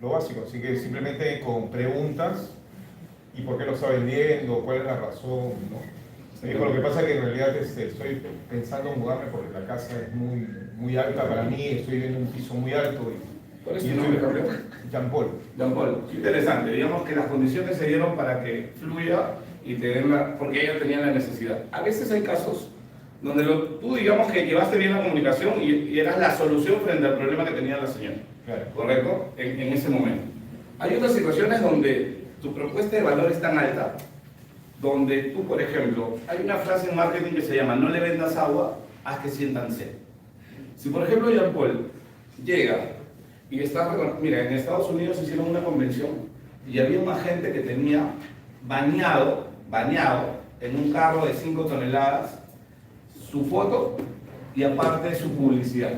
lo básico. Así que simplemente con preguntas, ¿y por qué lo está vendiendo? ¿Cuál es la razón? ¿No? Me dijo, lo que pasa es que en realidad estoy pensando en mudarme porque la casa es muy alta para mí, estoy viviendo en un piso muy alto. ¿Cuál es tu nombre, campeón? Jean Paul. Jean Paul, qué interesante. Digamos que las condiciones se dieron para que fluya y te den porque ella tenía la necesidad. A veces hay casos donde tú digamos que llevaste bien la comunicación y eras la solución frente al problema que tenía la señora. Claro. ¿Correcto? En ese momento. Hay otras situaciones donde tu propuesta de valor es tan alta, donde tú, por ejemplo, hay una frase en marketing que se llama no le vendas agua, haz que sientan sed. Si por ejemplo Jean Paul llega y está, mira, en Estados Unidos hicieron una convención y había una gente que tenía bañado en un carro de 5 toneladas su foto y aparte su publicidad.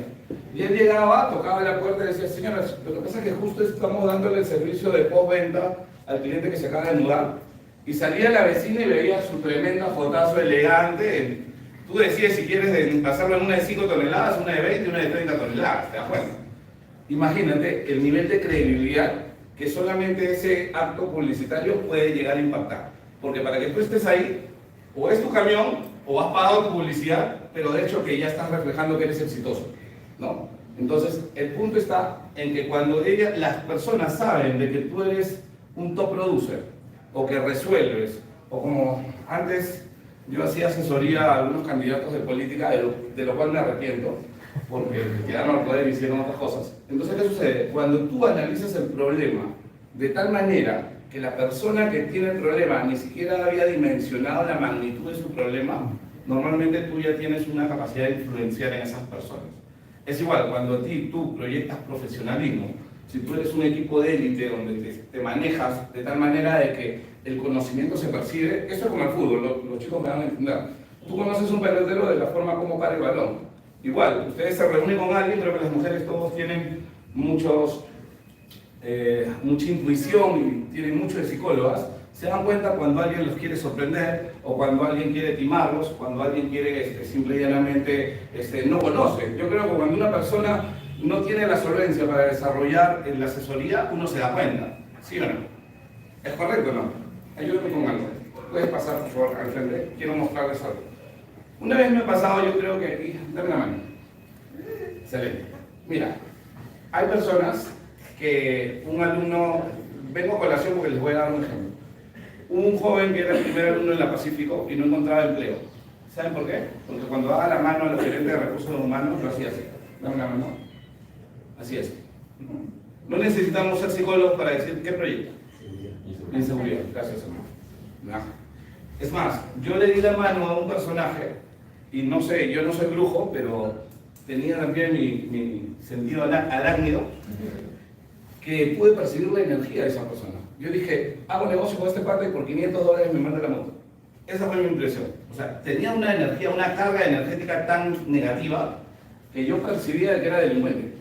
Y él llegaba, tocaba la puerta y decía, señoras, lo que pasa es que justo estamos dándole el servicio de postventa al cliente que se acaba de mudar. Y salía la vecina y veía su tremenda fotazo elegante. Tú decides si quieres hacerlo en una de 5 toneladas, una de 20 y una de 30 toneladas, ¿te das cuenta? Imagínate el nivel de credibilidad que solamente ese acto publicitario puede llegar a impactar. Porque para que tú estés ahí, o es tu camión, o has pagado tu publicidad, pero de hecho que ya estás reflejando que eres exitoso, ¿no? Entonces, el punto está en que cuando las personas saben de que tú eres un top producer, o que resuelves, o como antes yo hacía asesoría a algunos candidatos de política, de lo cual me arrepiento, porque quedaron al poder y hicieron otras cosas. Entonces, ¿qué sucede? Cuando tú analizas el problema de tal manera que la persona que tiene el problema ni siquiera había dimensionado la magnitud de su problema, normalmente tú ya tienes una capacidad de influenciar en esas personas. Es igual, cuando tú proyectas profesionalismo, si tú eres un equipo de élite donde te manejas de tal manera de que el conocimiento se percibe, eso es como el fútbol, los chicos me van a entender. Tú conoces un pelotero de la forma como para el balón. Igual, ustedes se reúnen con alguien, creo que las mujeres todos tienen mucha intuición y tienen mucho de psicólogas, se dan cuenta cuando alguien los quiere sorprender o cuando alguien quiere timarlos, cuando alguien quiere simple y llanamente no conoce. Yo creo que cuando una persona no tiene la solvencia para desarrollar en la asesoría, uno se da cuenta, ¿sí o no? ¿Es correcto o no? Ayúdame con algo. Puedes pasar, por favor, al frente. Quiero mostrarles algo. Una vez me ha pasado, yo creo que... Dame la mano. Excelente. Mira, hay personas que un alumno vengo a colación porque les voy a dar un ejemplo. Hubo un joven que era el primer alumno en la Pacífico y no encontraba empleo. ¿Saben por qué? Porque cuando daba la mano a los gerentes de recursos humanos, lo hacía así. Dame la mano. Así es. No necesitamos ser psicólogos para decir qué proyecto. Inseguridad. Gracias, hermano. Es más, yo le di la mano a un personaje y no sé, yo no soy brujo, pero tenía también mi sentido arácnido, que pude percibir la energía de esa persona. Yo dije, hago negocio con este parte y por $500 me manda la moto. Esa fue mi impresión. O sea, tenía una energía, una carga energética tan negativa que yo percibía que era delincuente.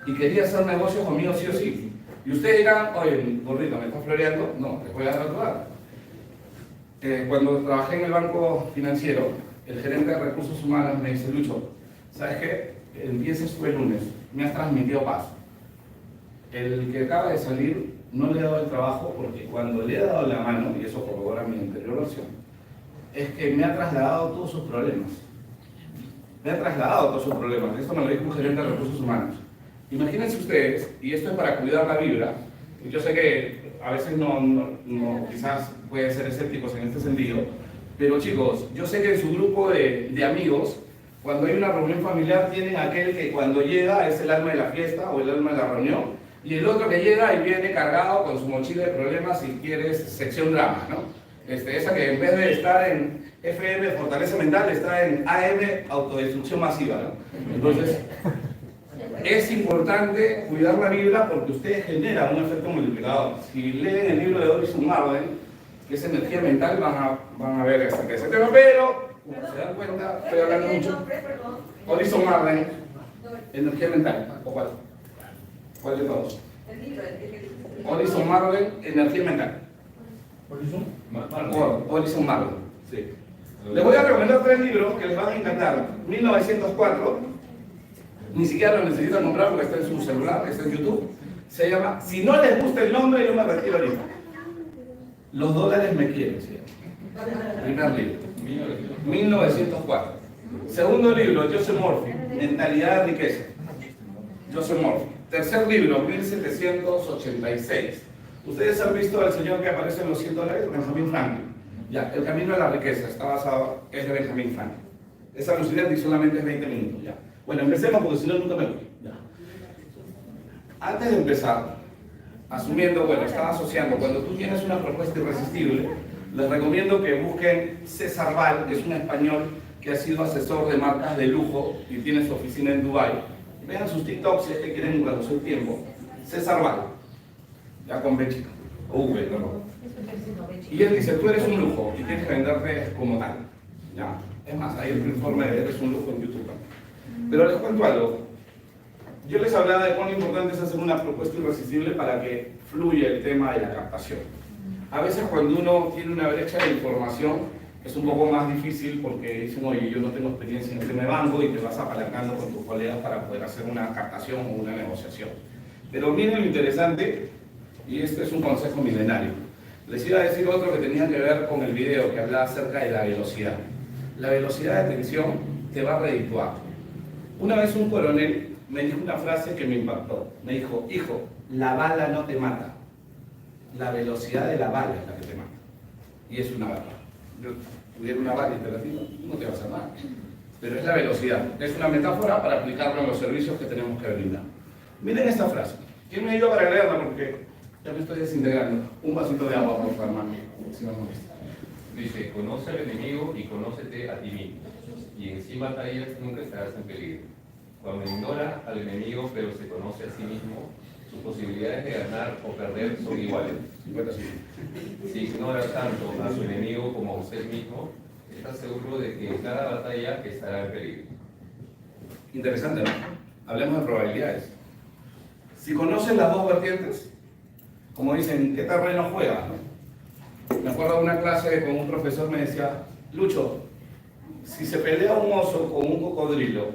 Y quería hacer negocio conmigo sí o sí. Y ustedes dirán, oye, gordito, ¿me estás floreando? No, les voy a dar otro lado. Cuando trabajé en el banco financiero, el gerente de recursos humanos me dice, Lucho, ¿sabes qué? Empieces tú el lunes, me has transmitido paz. El que acaba de salir no le he dado el trabajo porque cuando le he dado la mano, y eso corrobora mi anterior versión, es que me ha trasladado todos sus problemas. Me ha trasladado todos sus problemas. Esto me lo dijo un gerente de recursos humanos. Imagínense ustedes, y esto es para cuidar la vibra, yo sé que a veces quizás pueden ser escépticos en este sentido, pero chicos, yo sé que en su grupo de amigos, cuando hay una reunión familiar, tienen aquel que cuando llega es el alma de la fiesta o el alma de la reunión, y el otro que llega y viene cargado con su mochila de problemas y quieres sección drama, ¿no? Esa que en vez de estar en FM, fortaleza mental, está en AM, autodestrucción masiva, ¿no? Entonces, es importante cuidar la vibra porque ustedes generan un efecto multiplicador. Si leen el libro de Doris Marden, que es energía mental, van a ver ese tema, pero, como se dan cuenta, estoy hablando mucho. Doris Marden, energía mental, ¿o cuál? ¿Cuál de todos? El libro, Horizon Marden, energía mental. Horizon Marden, sí. Les voy a recomendar 3 libros que les van a encantar. 1904, ni siquiera lo necesitan comprar porque está en su celular, está en YouTube. Se llama, si no les gusta el nombre, yo me retiro ahorita. Los dólares me quieren, se llama. Primer libro, 1904. Segundo libro, Joseph Murphy, Mentalidad de Riqueza. Joseph Murphy. Tercer libro, 1786. Ustedes han visto al señor que aparece en los $100, Benjamin Franklin. Ya, El camino a la riqueza, está basado, es de Benjamin Franklin. Es alucinante y solamente es 20 minutos, ya. Bueno, empecemos porque si no nunca me voy. Ya. Antes de empezar, asumiendo, bueno, estaba asociando, cuando tú tienes una propuesta irresistible, les recomiendo que busquen César Val, que es un español que ha sido asesor de marcas de lujo y tiene su oficina en Dubái. Vean sus TikToks si es que quieren reducir tiempo. César Val, ya con B chica, o V, ¿no? Y él dice, tú eres un lujo y tienes que venderte como tal. Ya. Es más, hay el informe de Eres un lujo en YouTube. Pero les cuento algo. Yo les hablaba de cuán importante es hacer una propuesta irresistible para que fluya el tema de la captación. A veces cuando uno tiene una brecha de información es un poco más difícil porque dicen, oye, yo no tengo experiencia en el tema de banco y te vas apalancando con tus colegas para poder hacer una captación o una negociación. Pero miren lo interesante, y este es un consejo milenario. Les iba a decir otro que tenía que ver con el video que hablaba acerca de la velocidad. La velocidad de atención te va a redituar. Una vez un coronel me dijo una frase que me impactó. Me dijo, hijo, la bala no te mata. La velocidad de la bala es la que te mata. Y es una verdad. Yo tuviera una bala imperativa, no te va a hacer nada. Pero es la velocidad. Es una metáfora para aplicarlo en los servicios que tenemos que brindar. Miren esta frase. ¿Quién me ayuda para leerla? Porque ya me estoy desintegrando. Un vasito de agua, por favor, hermano. Si no molesta. Dice, conoce al enemigo y conócete a ti mismo. Y en sí batallas nunca estarás en peligro. Cuando ignora al enemigo pero se conoce a sí mismo, sus posibilidades de ganar o perder son iguales. Si ignora tanto a su enemigo como a usted mismo, está seguro de que en cada batalla estará en peligro. Interesante, ¿no? Hablemos de probabilidades. Si conoces las dos vertientes, como dicen, ¿qué terreno juegas? ¿No? Me acuerdo de una clase con un profesor me decía, Lucho, si se pelea un oso con un cocodrilo,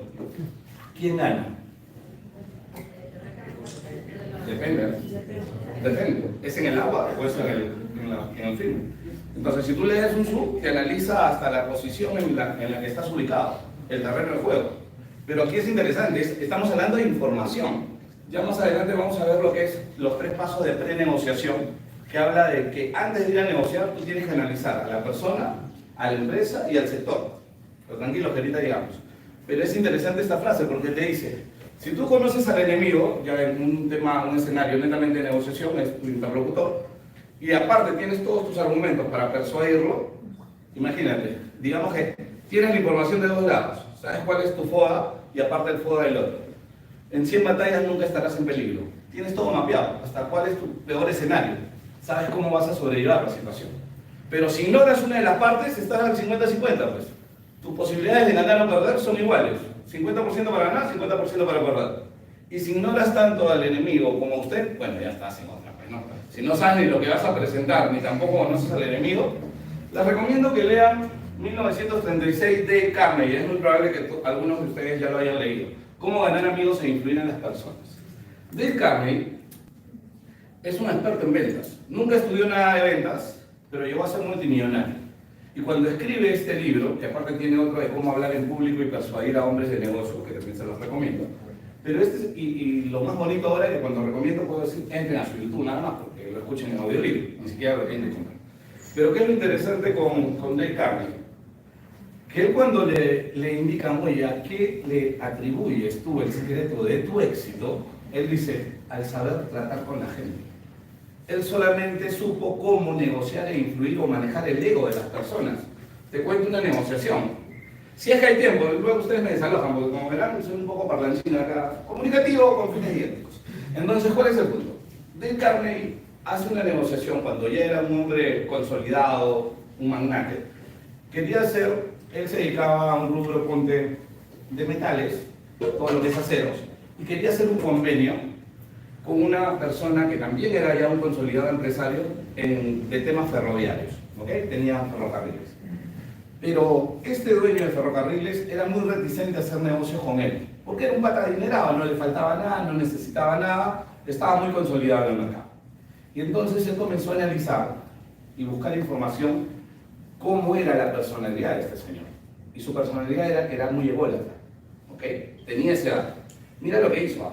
¿quién gana? Depende. Depende. ¿Es en el agua o es en el film? Entonces, si tú lees un sub, te analiza hasta la posición en la que estás ubicado, el terreno del juego. Pero aquí es interesante, estamos hablando de información. Ya más adelante vamos a ver lo que es los 3 pasos de pre-negociación, que habla de que antes de ir a negociar tú tienes que analizar a la persona, a la empresa y al sector. Pero tranquilo, que ahorita llegamos. Pero es interesante esta frase porque te dice, si tú conoces al enemigo, ya en un escenario netamente de negociación, es tu interlocutor, y aparte tienes todos tus argumentos para persuadirlo, imagínate, digamos que tienes la información de 2 lados, sabes cuál es tu FODA y aparte el FODA del otro. En 100 batallas nunca estarás en peligro. Tienes todo mapeado, hasta cuál es tu peor escenario. Sabes cómo vas a sobrellevar la situación. Pero si ignoras una de las partes, estás al 50-50, pues. Tus posibilidades de ganar o perder son iguales. 50% para ganar, 50% para perder. Y si ignoras tanto al enemigo como a usted, bueno, ya estás en otra, pues, ¿no? Si no sabes ni lo que vas a presentar, ni tampoco conoces al enemigo, les recomiendo que lean 1936 de Carnegie. Es muy probable que algunos de ustedes ya lo hayan leído. Cómo ganar amigos e influir en las personas. Dale Carnegie es un experto en ventas. Nunca estudió nada de ventas, pero llegó a ser multimillonario. Y cuando escribe este libro, que aparte tiene otro de cómo hablar en público y persuadir a hombres de negocio, que también se los recomiendo. Pero y lo más bonito ahora es que cuando recomiendo puedo decir, entren a su YouTube nada más, porque lo escuchen en audiolibro, ni siquiera lo tienen que comprar. Pero ¿qué es lo interesante con Dale Carnegie? Que él cuando le indican, oye, ¿a qué le atribuyes tú el secreto de tu éxito? Él dice, al saber tratar con la gente. Él solamente supo cómo negociar e influir o manejar el ego de las personas. Te cuento una negociación. Si es que hay tiempo, luego ustedes me desalojan, porque como verán, soy un poco parlanchino acá, comunicativo con fines didácticos. Entonces, ¿cuál es el punto? Dale Carnegie hace una negociación cuando ya era un hombre consolidado, un magnate. Quería hacer, él se dedicaba a un rubro ponte de metales, todo lo que es aceros, y quería hacer un convenio con una persona que también era ya un consolidado empresario de temas ferroviarios, ¿ok? Tenía ferrocarriles. Pero este dueño de ferrocarriles era muy reticente a hacer negocios con él, porque era un pata adinerado, no le faltaba nada, no necesitaba nada, estaba muy consolidado en el mercado. Y entonces él comenzó a analizar y buscar información cómo era la personalidad de este señor. Y su personalidad era que era muy ególatra, ¿ok? Tenía ese dato. Mira lo que hizo.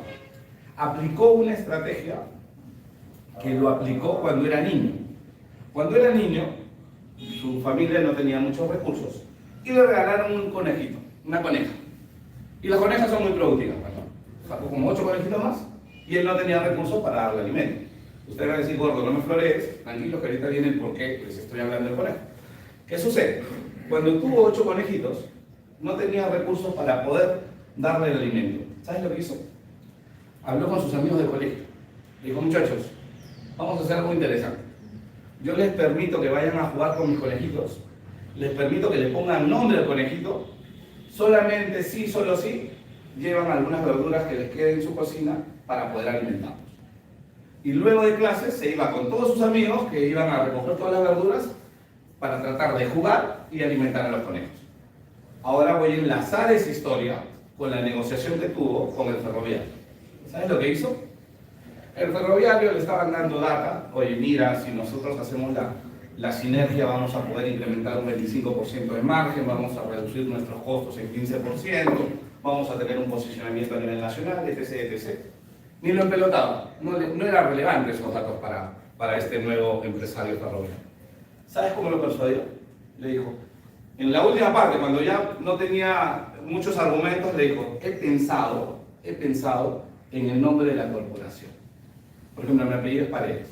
Aplicó una estrategia que lo aplicó cuando era niño. Cuando era niño, su familia no tenía muchos recursos y le regalaron un conejito, una coneja. Y las conejas son muy productivas, ¿no? Sacó como 8 conejitos más y él no tenía recursos para darle alimento. Ustedes van a decir, gordo, no me florees, tranquilos que ahorita viene el por qué les estoy hablando del conejo. ¿Qué sucede? Cuando tuvo 8 conejitos, no tenía recursos para poder darle el alimento. ¿Sabes lo que hizo? Habló con sus amigos del colegio. Le dijo, muchachos, vamos a hacer algo interesante. Yo les permito que vayan a jugar con mis conejitos, les permito que le pongan nombre al conejito, solamente sí, solo sí, llevan algunas verduras que les queden en su cocina para poder alimentarlos. Y luego de clases se iba con todos sus amigos que iban a recoger todas las verduras para tratar de jugar y alimentar a los conejos. Ahora voy a enlazar esa historia con la negociación que tuvo con el ferroviario. ¿Sabes lo que hizo? El ferroviario le estaban dando data, oye, mira, si nosotros hacemos la sinergia vamos a poder incrementar un 25% de margen, vamos a reducir nuestros costos en 15%, vamos a tener un posicionamiento a nivel nacional, etc., etc. Ni lo empelotaba, no era relevante esos datos para este nuevo empresario ferroviario. ¿Sabes cómo lo persuadió? Le dijo, en la última parte, cuando ya no tenía muchos argumentos, le dijo, he pensado en el nombre de la corporación. Por ejemplo, mi apellido es Paredes.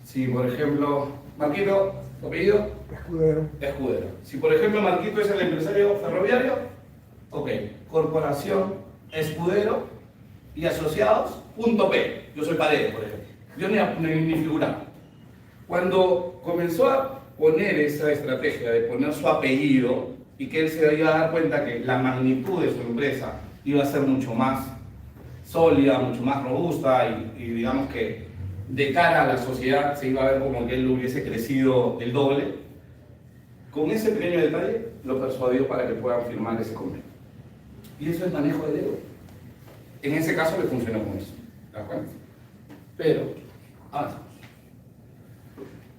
Si, por ejemplo, Marquito, ¿tu apellido? Escudero. Escudero. Si, por ejemplo, Marquito es el empresario ferroviario, ok, corporación, Escudero y asociados, punto P. Yo soy Paredes, por ejemplo. Yo ni figuraba. Cuando comenzó a poner esa estrategia de poner su apellido y que él se iba a dar cuenta que la magnitud de su empresa iba a ser mucho más sólida, mucho más robusta y digamos que de cara a la sociedad se iba a ver como que él hubiese crecido el doble, con ese pequeño detalle lo persuadió para que puedan firmar ese convenio. Y eso es manejo del ego. En ese caso le funcionó con eso, ¿te das cuenta? Pero, avanzamos.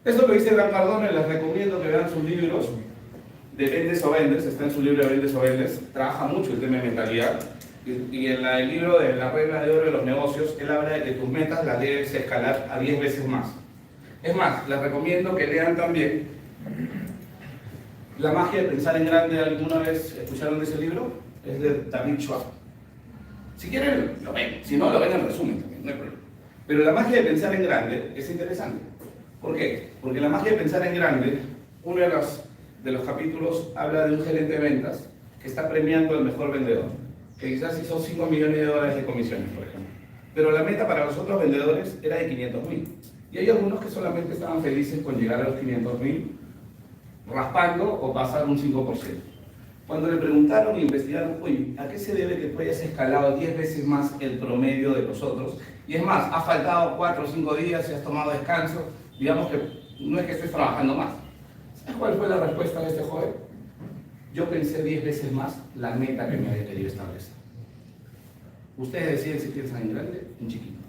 Esto lo dice Gran Cardone, les recomiendo que vean sus libros de Vendes o Vendes, está en su libro de Vendes o Vendes, trabaja mucho el tema de mentalidad. Y en el libro de la regla de oro de los negocios, él habla de que tus metas las debes escalar a 10 veces más. Es más, les recomiendo que lean también La magia de pensar en grande. ¿Alguna vez escucharon de ese libro? Es de David Schwab. Si quieren, lo ven. Si no, lo ven en resumen también, no hay problema. Pero la magia de pensar en grande es interesante. ¿Por qué? Porque la magia de pensar en grande, uno de los capítulos habla de un gerente de ventas que está premiando al mejor vendedor, que quizás hizo 5 millones de dólares de comisiones, por ejemplo. Pero la meta para los otros vendedores era de 500.000. Y hay algunos que solamente estaban felices con llegar a los 500.000, raspando o pasar un 5%. Cuando le preguntaron e investigaron, oye, ¿a qué se debe que tú hayas escalado 10 veces más el promedio de los otros? Y es más, has faltado 4 o 5 días y has tomado descanso, digamos que no es que estés trabajando más. ¿Sabes cuál fue la respuesta de este joven? Yo pensé 10 veces más la meta que me había querido establecer. Ustedes deciden si piensan en grande o en chiquito.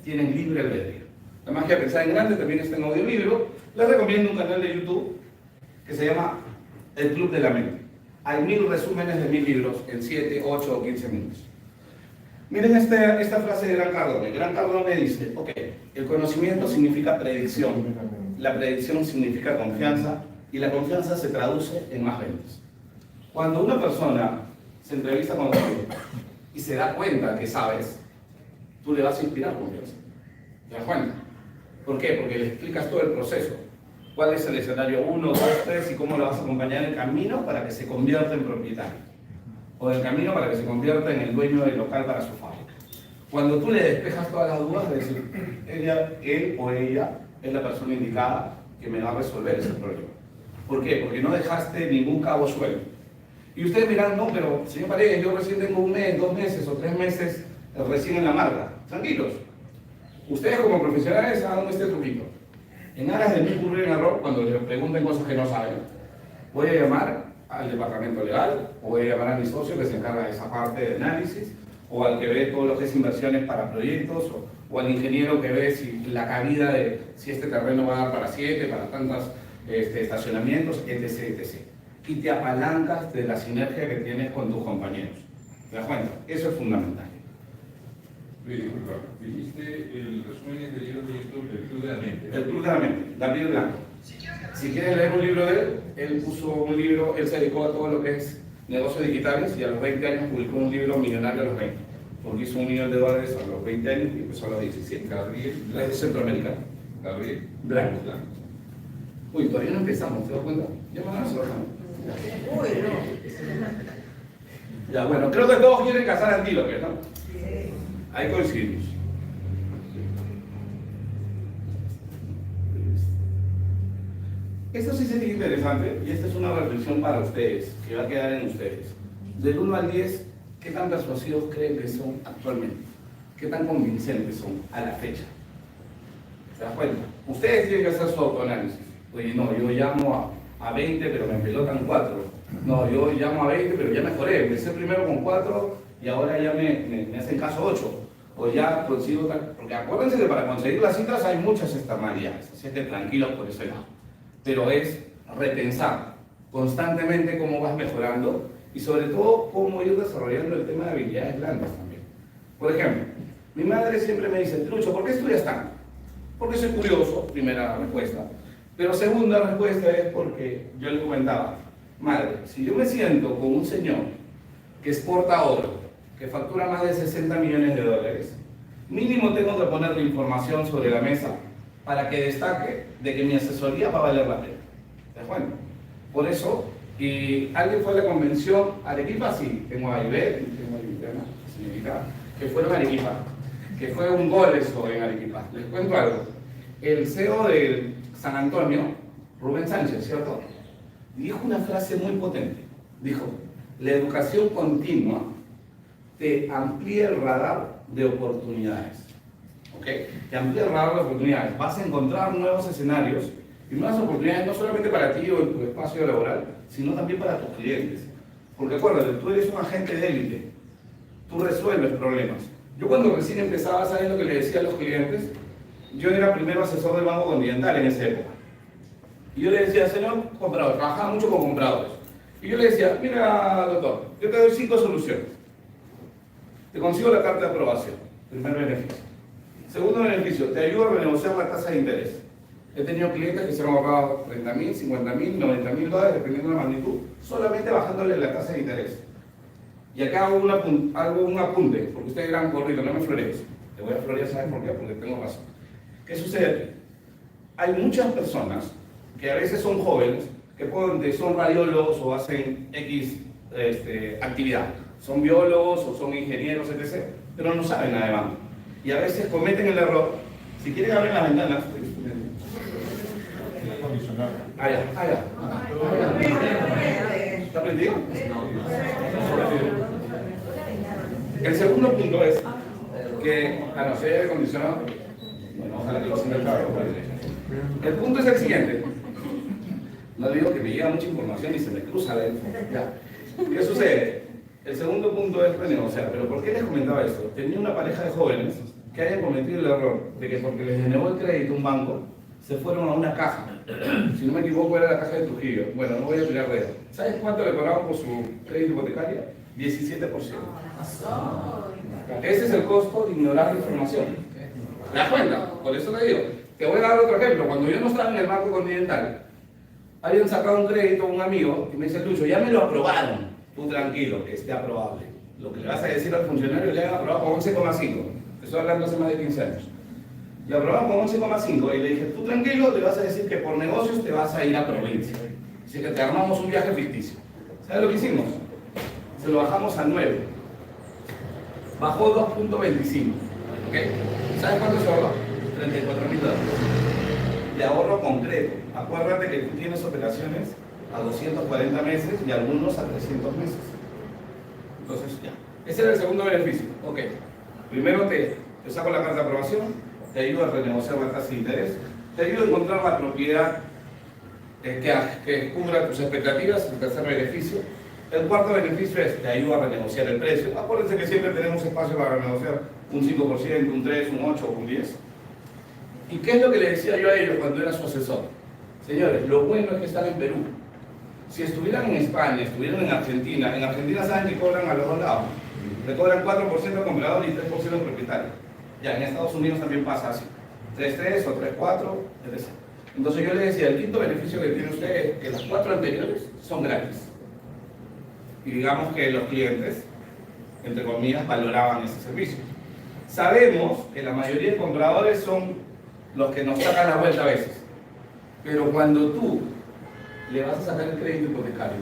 Tienen libre albedrío. La magia de pensar en grande también está en audiolibro. Les recomiendo un canal de YouTube que se llama El Club de la Mente. Hay 1000 resúmenes de 1000 libros en 7, 8 o 15 minutos. Miren esta frase de Grant Cardone. Grant Cardone dice, ok, el conocimiento significa predicción, la predicción significa confianza y la confianza se traduce en más ventas. Cuando una persona se entrevista contigo y se da cuenta que sabes, tú le vas a inspirar confianza. ¿Te das cuenta? ¿Por qué? Porque le explicas todo el proceso. ¿Cuál es el escenario 1, 2, 3 y cómo lo vas a acompañar en el camino para que se convierta en propietario? O en el camino para que se convierta en el dueño del local para su fábrica. Cuando tú le despejas todas las dudas, de decir, él o ella es la persona indicada que me va a resolver ese problema. ¿Por qué? Porque no dejaste ningún cabo suelto. Y ustedes dirán, no, pero señor Paredes, yo recién tengo 1 mes, 2 meses o 3 meses recién en la marca. Tranquilos. Ustedes como profesionales hagan este truquito. En aras de no incurrir en error, cuando les pregunten cosas que no saben, voy a llamar al departamento legal, o voy a llamar a mi socio que se encarga de esa parte de análisis, o al que ve todo lo que es inversiones para proyectos, o al ingeniero que ve si la cabida de si este terreno va a dar para 7, para tantos estacionamientos, etc, etc. Y te apalancas de la sinergia que tienes con tus compañeros. ¿Te das cuenta? Eso es fundamental. Disculpa, dijiste el resumen del libro de YouTube, El Club de la Mente. El Club de la Mente, Gabriel Blanco. Si quieren leer un libro de él, él puso un libro, él se dedicó a todo lo que es negocios digitales y a los 20 años publicó un libro millonario a los 20. Porque hizo $1 millón a los 20 años y empezó a los 17. Gabriel Es Blanco. centroamericano. Gabriel Blanco. Uy, todavía no empezamos, ¿te das cuenta? Ya me van a hacer. Uy, no. Ya, bueno, creo que todos quieren cazar antílopes, ¿no? Ahí coincidimos. Esto sí sería interesante y esta es una reflexión para ustedes, que va a quedar en ustedes. Del 1 al 10, ¿qué tan persuasivos creen que son actualmente? ¿Qué tan convincentes son a la fecha? ¿Se das cuenta? Ustedes tienen que hacer su autoanálisis. Oye, no, yo llamo a 20 pero me pelotan 4. No, yo llamo a 20 pero ya mejoré. Empecé primero con 4 y ahora ya me hacen caso 8. O ya consigo tal. Porque acuérdense que para conseguir las citas hay muchas externalidades. Así que tranquilos por ese lado. Pero es repensar constantemente cómo vas mejorando y sobre todo cómo ir desarrollando el tema de habilidades blandas también. Por ejemplo, mi madre siempre me dice, Lucho, ¿por qué estudias tanto? Porque soy curioso, primera respuesta. Pero segunda respuesta es porque yo le comentaba, madre, si yo me siento con un señor que exporta oro, que factura más de 60 millones de dólares, mínimo tengo que ponerle información sobre la mesa para que destaque de que mi asesoría va a valer la pena. ¿Te das cuenta? Por eso, y alguien fue a la convención Arequipa, sí, tengo a Ivette, tengo a Liliana, señorita, que fueron a Arequipa, que fue un gol eso en Arequipa. Les cuento algo. El CEO de San Antonio, Rubén Sánchez, ¿cierto? Dijo una frase muy potente. Dijo, la educación continua te amplía el radar de oportunidades. ¿Ok? Te amplía el radar de oportunidades. Vas a encontrar nuevos escenarios y nuevas oportunidades no solamente para ti o en tu espacio laboral, sino también para tus clientes. Porque acuérdate, tú eres un agente de élite. Tú resuelves problemas. Yo cuando recién empezaba, ¿sabes lo que le decía a los clientes? Yo era primero asesor del Banco Continental en esa época. Y yo le decía, señor comprador, trabajaba mucho con compradores. Y yo le decía, mira doctor, yo te doy 5 soluciones. Te consigo la carta de aprobación, primer beneficio. Segundo beneficio, te ayuda a renegociar la tasa de interés. He tenido clientes que se han ahorrado 30.000, 50.000, 90.000 dólares, dependiendo de la magnitud, solamente bajándole la tasa de interés. Y acá hago un apunte, porque ustedes dirán, corrido, no me florees. Te voy a florear, ¿sabes por qué? Porque tengo razón. ¿Qué sucede aquí? Hay muchas personas que a veces son jóvenes, que son radiólogos o hacen X actividad. Son biólogos o son ingenieros, etc. Pero no saben nada de banco. Y a veces cometen el error. Si quieren abrir las ventanas. ¿Está prendido? El segundo punto es que, no sé, aire acondicionado. Bueno, ojalá que lo sienta el carro. El punto es el siguiente. No digo que me llega mucha información y se me cruza dentro. Ya. ¿Qué sucede? El segundo punto es renegociar. ¿Pero por qué les comentaba esto? Tenía una pareja de jóvenes que hayan cometido el error de que porque les denegó el crédito un banco, se fueron a una caja. Si no me equivoco, era la caja de Trujillo. Bueno, no voy a tirar de eso. ¿Sabes cuánto le cobraban por su crédito hipotecario? 17%. Ese es el costo de ignorar la información. ¿Te das cuenta? Por eso te digo. Te voy a dar otro ejemplo. Cuando yo no estaba en el Banco Continental, habían sacado un crédito a un amigo y me dice, Lucho, ya me lo aprobaron. Tú tranquilo, que esté aprobable. Lo que le vas a decir al funcionario le han aprobado con 11,5. Estoy hablando hace más de 15 años. Le aprobaron con 11,5 y le dije, tú tranquilo, le vas a decir que por negocios te vas a ir a provincia. Así que te armamos un viaje ficticio. ¿Sabes lo que hicimos? Se lo bajamos a 9. Bajó 2.25. ¿Ok? ¿Sabes cuánto se ahorró? 34.000 dólares. De ahorro concreto. Acuérdate que tú tienes operaciones a 240 meses y algunos a 300 meses. Entonces, ya. Ese era el segundo beneficio. Ok. Primero te saco la carta de aprobación, te ayuda a renegociar la tasa de interés, te ayuda a encontrar la propiedad que cubra tus expectativas, el tercer beneficio. El cuarto beneficio es te ayuda a renegociar el precio. Acuérdense que siempre tenemos espacio para renegociar un 5%, un 3%, un 8% o un 10%. ¿Y qué es lo que le decía yo a ellos cuando era su asesor? Señores, lo bueno es que están en Perú. Si estuvieran en España, estuvieran en Argentina saben que cobran a los dos lados. Le cobran 4% al comprador y 3% al propietario. Ya, en Estados Unidos también pasa así. 3.3 o 3.4, etc. Entonces yo les decía, el quinto beneficio que tiene usted es que las 4 anteriores son gratis. Y digamos que los clientes, entre comillas, valoraban ese servicio. Sabemos que la mayoría de compradores son los que nos sacan la vuelta a veces. Pero cuando tú le vas a sacar el crédito hipotecario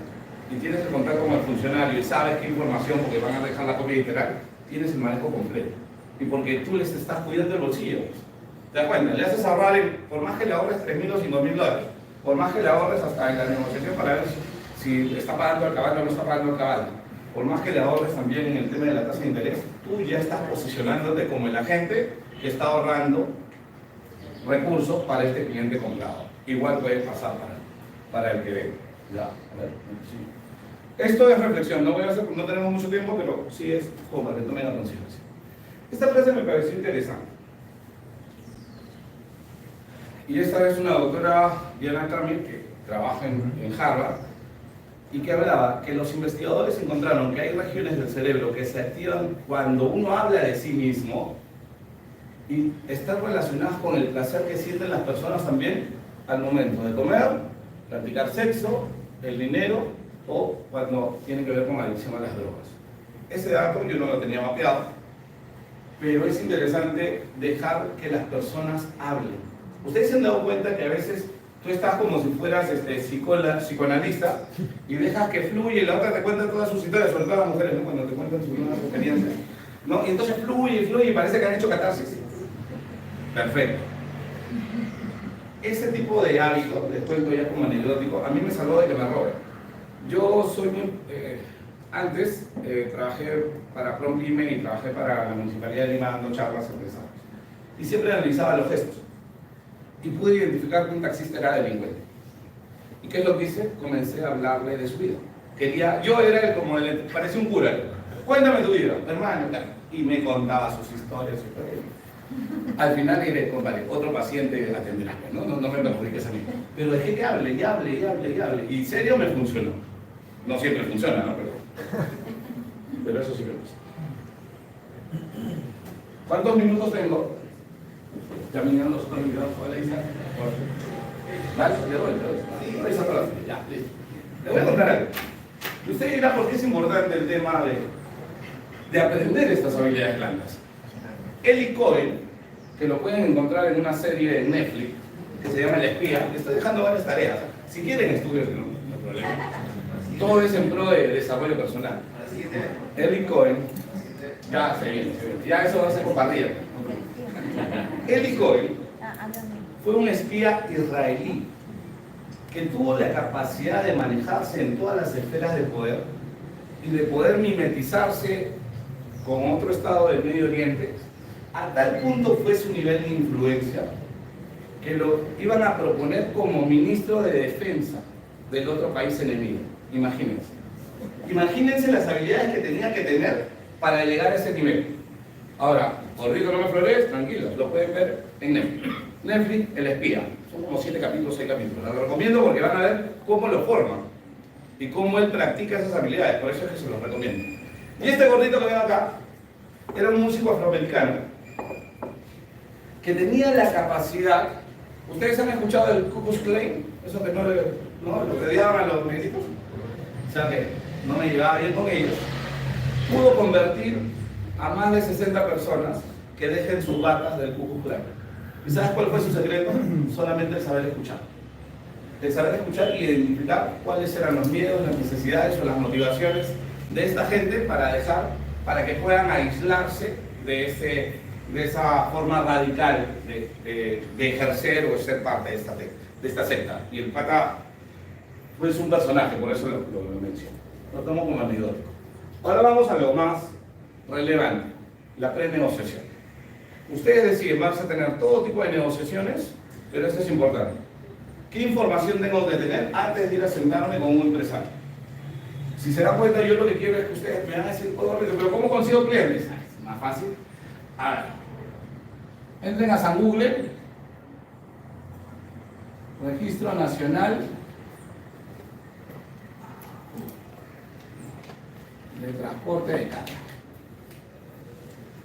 y tienes el contrato con el funcionario y sabes qué información, porque van a dejar la copia literal, tienes el manejo completo. Y porque tú les estás cuidando el bolsillo. ¿Te das cuenta? Le haces ahorrar, por más que le ahorres 3.000 o 5.000 dólares, por más que le ahorres hasta en la negociación para ver si está pagando el caballo o no está pagando el caballo, por más que le ahorres también en el tema de la tasa de interés, tú ya estás posicionándote como el agente que está ahorrando recursos para este cliente comprador. Igual puede pasar para el que vende. Ya, a ver, sí. Esto es reflexión, no tenemos mucho tiempo, pero sí es como para que tomen la conciencia. Esta frase me pareció interesante. Y esta es una doctora, Diana Trammell, que trabaja en Harvard, y que hablaba que los investigadores encontraron que hay regiones del cerebro que se activan cuando uno habla de sí mismo y están relacionadas con el placer que sienten las personas también al momento de comer, practicar sexo, el dinero o cuando tiene que ver con la adicción a las drogas. Ese dato yo no lo tenía mapeado, pero es interesante dejar que las personas hablen. Ustedes se han dado cuenta que a veces tú estás como si fueras psicoanalista y dejas que fluye y la otra te cuenta todas sus historias, sobre todo las mujeres, ¿no? Cuando te cuentan sus nuevas experiencias, ¿no? Y entonces fluye y parece que han hecho catarsis. Perfecto. Ese tipo de hábito, les cuento ya como anecdótico, a mí me salvó de que me roben. Yo soy muy... antes trabajé para Prom Pyme y trabajé para la Municipalidad de Lima dando charlas a empresarios. Y siempre analizaba los gestos. Y pude identificar que un taxista era delincuente. ¿Y qué es lo que hice? Comencé a hablarle de su vida. Yo era como parecía un cura. Cuéntame tu vida, hermano. Y me contaba sus historias. Al final diré, compadre, otro paciente atenderá, no me perjudiques a mí. Pero dejé que hable, y hable. Y en serio me funcionó. No siempre funciona, ¿no? Pero eso sí me gusta. ¿Cuántos minutos tengo? Ya mirando los olvidados por la isla. Vale, ya doy. Ahí saco la fila, ya, listo. Le voy a contar algo. Y usted dirá por qué es importante el tema de aprender estas habilidades blandas. Eli Cohen, que lo pueden encontrar en una serie de Netflix que se llama El Espía, le estoy dejando varias tareas. Si quieren, estudios, no hay problema. Todo es en pro de desarrollo personal. Eli Cohen, ya se viene, ya eso va a ser compartido. Eli Cohen fue un espía israelí que tuvo la capacidad de manejarse en todas las esferas de poder y de poder mimetizarse con otro estado del Medio Oriente. A tal punto fue su nivel de influencia que lo iban a proponer como ministro de defensa del otro país enemigo. Imagínense. Imagínense las habilidades que tenía que tener para llegar a ese nivel. Ahora, por rico no me flores, tranquilos, lo pueden ver en Netflix. Netflix, El Espía. Son como 7 capítulos, 6 capítulos. Lo recomiendo porque van a ver cómo lo forman y cómo él practica esas habilidades. Por eso es que se los recomiendo. Y este gordito que ven acá era un músico afroamericano que tenía la capacidad. ¿Ustedes han escuchado del Ku Klux Klan? Eso que no lo que odiaban a los negritos. O sea que no me llevaba bien con ellos. Pudo convertir a más de 60 personas que dejen sus batas del Ku Klux Klan. ¿Y sabes cuál fue su secreto? Solamente el saber escuchar. El saber escuchar y identificar cuáles eran los miedos, las necesidades o las motivaciones de esta gente para que puedan aislarse de esa forma radical de ejercer o ser parte de esta secta. Y el pata pues un personaje, por eso lo menciono. Lo tomo como anecdótico. Ahora vamos a lo más relevante, la pre-negociación. Ustedes deciden, vas a tener todo tipo de negociaciones, pero esto es importante. ¿Qué información tengo que tener antes de ir a sentarme con un empresario? Si se dan cuenta, yo lo que quiero es que ustedes me van a decir, pero ¿cómo consigo clientes? Es más fácil. A ver, entren a San Google, Registro Nacional de Transporte de Carga.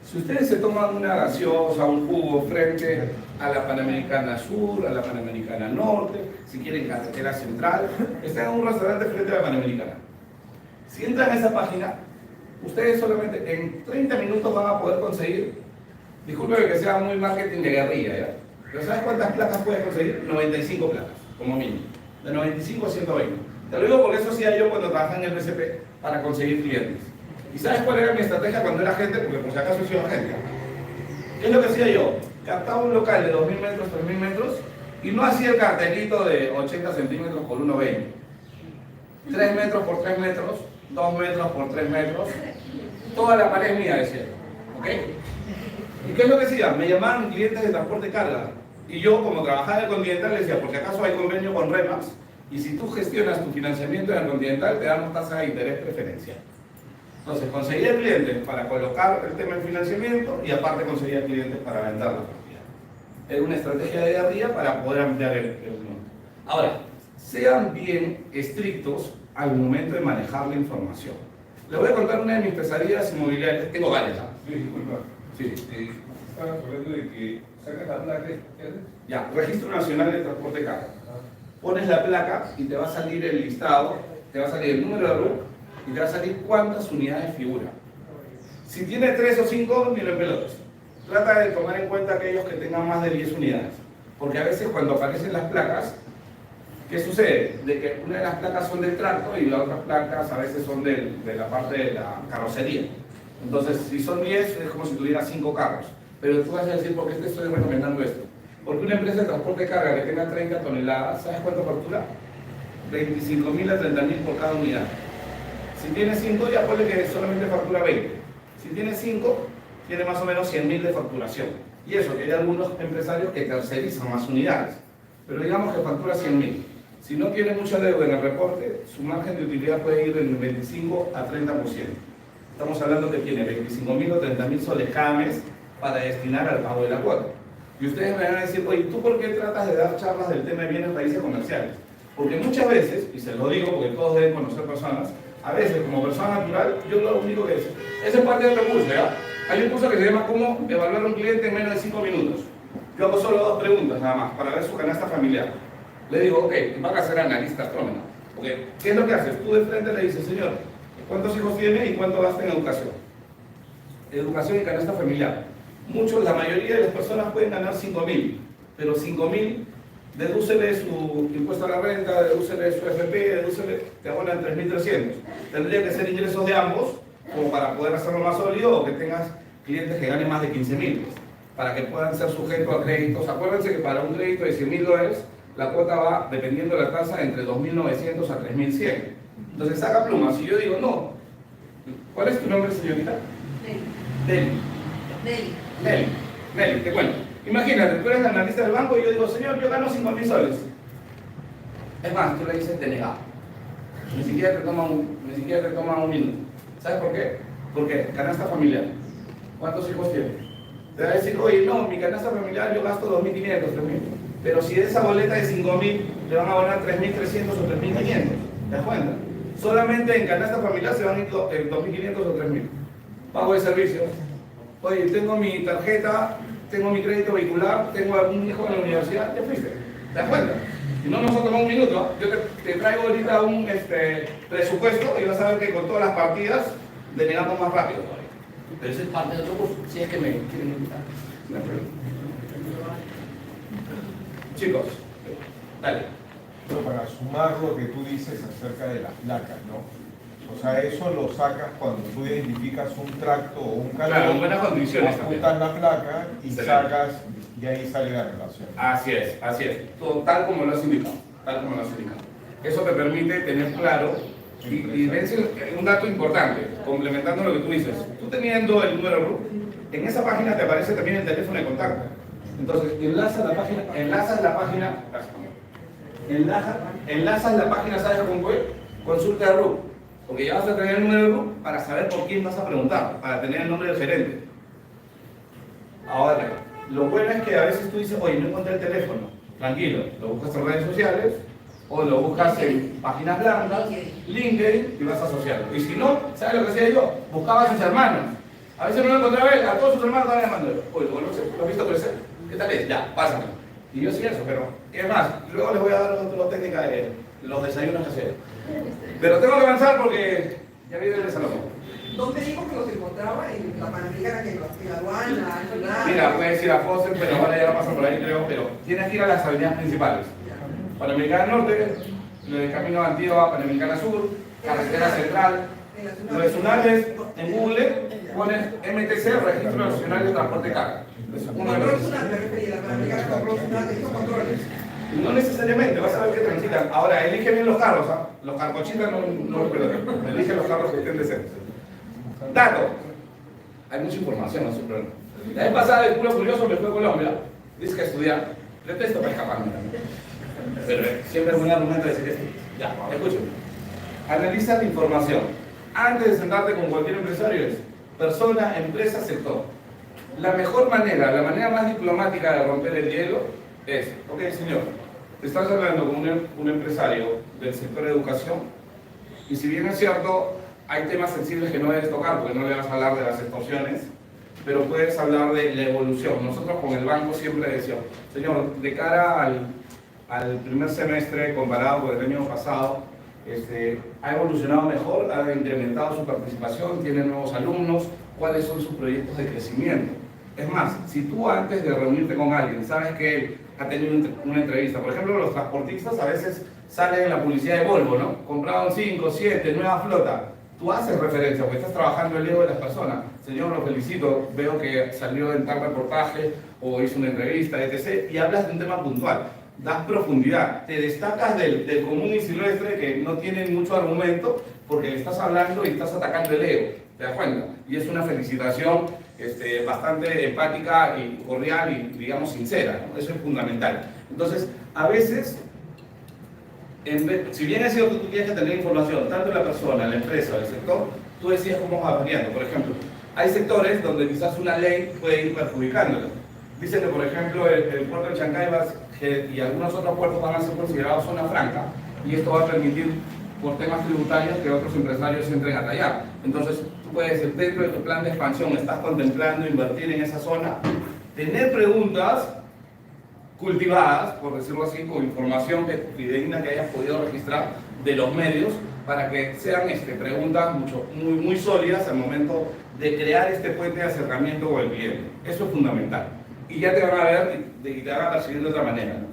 Si ustedes se toman una gaseosa, un jugo frente a la Panamericana Sur, a la Panamericana Norte, si quieren carretera central, están en un restaurante frente a la Panamericana. Si entran a esa página, ustedes solamente en 30 minutos van a poder conseguir, disculpen que sea muy marketing de guerrilla, ¿ya? Pero ¿sabes cuántas placas puedes conseguir? 95 placas, como mínimo. De 95 a 120. Te lo digo porque eso hacía yo cuando trabajaba en el BCP para conseguir clientes. ¿Y sabes cuál era mi estrategia cuando era agente? Porque por si acaso he sido agente. ¿Qué es lo que hacía yo? Captaba un local de 2.000 metros, 3.000 metros y no hacía el cartelito de 80 centímetros por 1,20. 3 metros por 3 metros, 2 metros por 3 metros. Toda la pared mía, decía. ¿Ok? ¿Y qué es lo que decía? Me llamaban clientes de transporte de carga. Y yo, como trabajaba en el Continental, le decía, porque acaso hay convenio con Remax, y si tú gestionas tu financiamiento en el Continental, te damos tasa de interés preferencial. Entonces, conseguía clientes para colocar el tema del financiamiento y aparte conseguía clientes para vender la propiedad. Era una estrategia de guerrilla para poder ampliar el monto. Ahora, sean bien estrictos al momento de manejar la información. Les voy a contar una de mis pesadillas inmobiliarias. Tengo varias. Sí, disculpa. Sí. Estabas hablando de que sacas la placa, ¿qué haces? Ya, Registro Nacional de Transporte de Carga. Pones la placa y te va a salir el listado, te va a salir el número de RUC y te va a salir cuántas unidades figura. Si tiene 3 o 5, ni lo pelotas. Trata de tomar en cuenta aquellos que tengan más de 10 unidades. Porque a veces cuando aparecen las placas, ¿qué sucede? De que una de las placas son del tracto y las otras placas a veces son de la parte de la carrocería. Entonces, si son 10, es como si tuviera 5 carros. Pero tú vas a decir, ¿por qué te estoy recomendando esto? Porque una empresa de transporte de carga que tenga 30 toneladas, ¿sabes cuánto factura? 25.000 a 30.000 por cada unidad. Si tiene 5, ya ponle que solamente factura 20. Si tiene 5, tiene más o menos 100.000 de facturación. Y eso, que hay algunos empresarios que tercerizan más unidades. Pero digamos que factura 100.000. Si no tiene mucha deuda en el reporte, su margen de utilidad puede ir del 25 a 30%. Estamos hablando que tiene 25.000 o 30.000 soles cada mes para destinar al pago de la cuota. Y ustedes me van a decir, oye, ¿tú por qué tratas de dar charlas del tema de bienes raíces comerciales? Porque muchas veces, y se lo digo porque todos deben conocer personas, a veces como persona natural, yo lo único que es, esa es parte del recurso, ¿ya? Hay un curso que se llama ¿Cómo evaluar a un cliente en menos de 5 minutos? Yo hago solo 2 preguntas nada más para ver su canasta familiar. Le digo, ok, van a ser analistas, tómenlo. Okay. ¿Qué es lo que haces? Tú de frente le dices, señor, ¿cuántos hijos tiene y cuánto gasta en educación? Educación y canasta familiar. Muchos, la mayoría de las personas pueden ganar 5.000, pero 5.000, dedúcele su impuesto a la renta, dedúcele su FP, dedúcele, te abonan 3.300. Tendría que ser ingresos de ambos, como para poder hacerlo más sólido, o que tengas clientes que ganen más de 15.000, para que puedan ser sujetos a créditos. Acuérdense que para un crédito de $100.000, la cuota va, dependiendo de la tasa, entre 2.900 a 3.100. Entonces saca pluma. Si yo digo, no, ¿cuál es tu nombre, señorita? Nelly. Nelly, te cuento. Imagínate, tú eres la analista del banco y yo digo, señor, yo gano 5.000 soles. Es más, tú le dices denegado. Ni siquiera te toma un minuto. ¿Sabes por qué? Porque canasta familiar. ¿Cuántos hijos tienes? Te va a decir, oye, no, mi canasta familiar yo gasto 2.500, 3.000. Pero si esa boleta de 5.000 le van a abonar 3.300 o 3.500, ¿te das cuenta? Solamente en canasta familiar se van a ir 2.500 o 3.000. Pago de servicios. Oye, tengo mi tarjeta, tengo mi crédito vehicular, tengo algún hijo en la universidad, ya fuiste. ¿Te das cuenta? Si no nos toma un minuto, ¿eh? Yo te traigo ahorita un presupuesto y vas a ver que con todas las partidas denegamos más rápido. Pero eso es parte de otro curso, si es que me quieren invitar. No hay problema. Chicos, dale. Pero para sumar lo que tú dices acerca de las placas, ¿no? O sea, eso lo sacas cuando tú identificas un tracto o un canal. Claro, en buenas condiciones. Apuntas la placa y sacas, y ahí sale la relación. Así es, todo tal como lo has indicado, Eso te permite tener claro, y ves un dato importante, complementando lo que tú dices. Tú teniendo el número RUC, en esa página te aparece también el teléfono de contacto. Entonces, enlazas la página, ¿sabes cómo fue? Consulta de RUC. Porque ya vas a tener el número de RUC para saber por quién vas a preguntar, para tener el nombre del gerente. Ahora, lo bueno es que a veces tú dices, oye, no encontré el teléfono. Tranquilo, lo buscas en redes sociales o lo buscas en páginas blancas, LinkedIn, y vas a asociarlo. Y si no, ¿sabes lo que hacía yo? Buscaba a sus hermanos. A veces no lo encontraba él, a todos sus hermanos estaban llamando. Oye, ¿lo conoces? ¿Lo has visto crecer? ¿Qué tal es? Ya, pásame. Y yo hacía eso, pero es más, luego les voy a dar otra técnica de los desayunos caseros. Pero tengo que avanzar porque ya viene el salón. ¿Dónde dijo que los encontraba? En la Panamericana, que la aduana, Mira, puedes ir a Foster, pero ahora ya no pasa por ahí, creo, pero tienes que ir a las avenidas principales. Panamericana Norte, el Camino de Antigua, Panamericana Sur, Carretera Central. Lo de Sunales, en Google, pones MTC, Registro Nacional de Transporte de Carga. Es uno de los... No necesariamente, vas a ver que transitan. Ahora, elige bien los carros, ¿ah? Los carcochitas no los perdonen. Elige los carros que estén decentes. Dato. Hay mucha información, no es un problema. La vez pasada, el culo curioso me fue a Colombia. Dice que estudiar. Detesto para escaparme también. Pero siempre es un argumento decir esto. Ya, escúchame. Analiza la información. Antes de sentarte con cualquier empresario es persona, empresa, sector. La mejor manera, la manera más diplomática de romper el hielo es, ok señor, estás hablando con un empresario del sector de educación y si bien es cierto, hay temas sensibles que no debes tocar porque no le vas a hablar de las extorsiones, pero puedes hablar de la evolución. Nosotros con el banco siempre decíamos, señor, de cara al primer semestre comparado con el año pasado, ha evolucionado mejor, ha incrementado su participación, tiene nuevos alumnos, cuáles son sus proyectos de crecimiento. Es más, si tú antes de reunirte con alguien sabes que él ha tenido una entrevista, por ejemplo, los transportistas a veces salen en la publicidad de Volvo, ¿no? Compraron 5, 7, nueva flota. Tú haces referencia porque estás trabajando el ego de las personas. Señor, lo felicito, veo que salió en tal reportaje o hizo una entrevista, etc. Y hablas de un tema puntual. Das profundidad, te destacas del común y silvestre que no tiene mucho argumento porque le estás hablando y estás atacando el ego, ¿te das cuenta? Y es una felicitación bastante empática y cordial y, digamos, sincera, ¿no? Eso es fundamental. Entonces, a veces, si bien es cierto que tú tienes que tener información, tanto de la persona, la empresa, el sector, tú decides cómo va variando. Por ejemplo, hay sectores donde quizás una ley puede ir perjudicándolo. Dicen que, por ejemplo, el puerto de Chancay y algunos otros puertos van a ser considerados zona franca y esto va a permitir, por temas tributarios, que otros empresarios entren a tallar. Entonces, puedes, dentro de tu plan de expansión, estás contemplando invertir en esa zona, tener preguntas cultivadas, por decirlo así, con información fidedigna que hayas podido registrar de los medios, para que sean preguntas muy sólidas al momento de crear este puente de acercamiento con el cliente. Eso es fundamental. Y ya te van a ver y te van a percibir de otra manera, ¿no?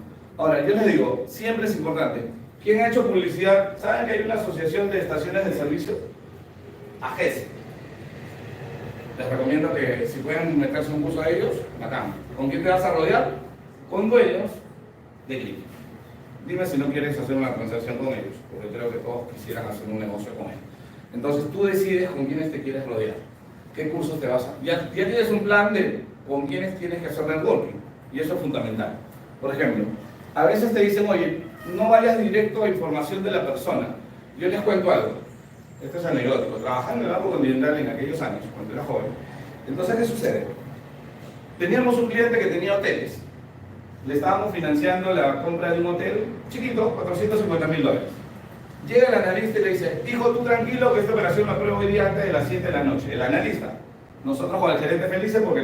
Ahora, yo les digo, siempre es importante. ¿Quién ha hecho publicidad? ¿Saben que hay una asociación de estaciones de servicio? AGES. Les recomiendo que si pueden meterse un curso a ellos, bacán. ¿Con quién te vas a rodear? Con dueños de clientes. Dime si no quieres hacer una transacción con ellos, porque creo que todos quisieran hacer un negocio con ellos. Entonces tú decides con quiénes te quieres rodear, qué cursos te vas a... Ya tienes un plan de con quiénes tienes que hacer networking, y eso es fundamental. Por ejemplo, a veces te dicen, oye, no vayas directo a información de la persona. Yo les cuento algo, esto es anecdótico. Trabajando en el Banco Continental en aquellos años, cuando era joven. Entonces, ¿qué sucede? Teníamos un cliente que tenía hoteles. Le estábamos financiando la compra de un hotel chiquito, $450.000. Llega el analista y le dice, hijo, tú tranquilo que esta operación la apruebo hoy día antes de las 7 de la noche. El analista. Nosotros con el gerente felices porque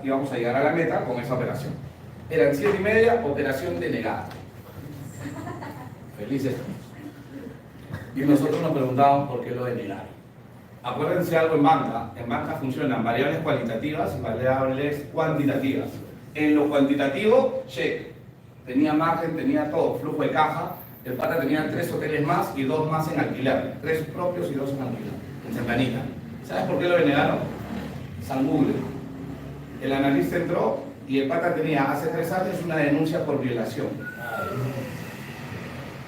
íbamos a llegar a la meta con esa operación. Eran 7:30, operación denegada. Felices. Y nosotros nos preguntábamos por qué lo denegaron. Acuérdense algo en banca funcionan variables cualitativas y variables cuantitativas. En lo cuantitativo, check. Tenía margen, tenía todo, flujo de caja. El pata tenía 3 hoteles más y 2 más en alquiler. 3 propios y 2 en alquiler, en Santanita. ¿Sabes por qué lo denegaron? San Google. El analista entró y el pata tenía hace 3 años una denuncia por violación.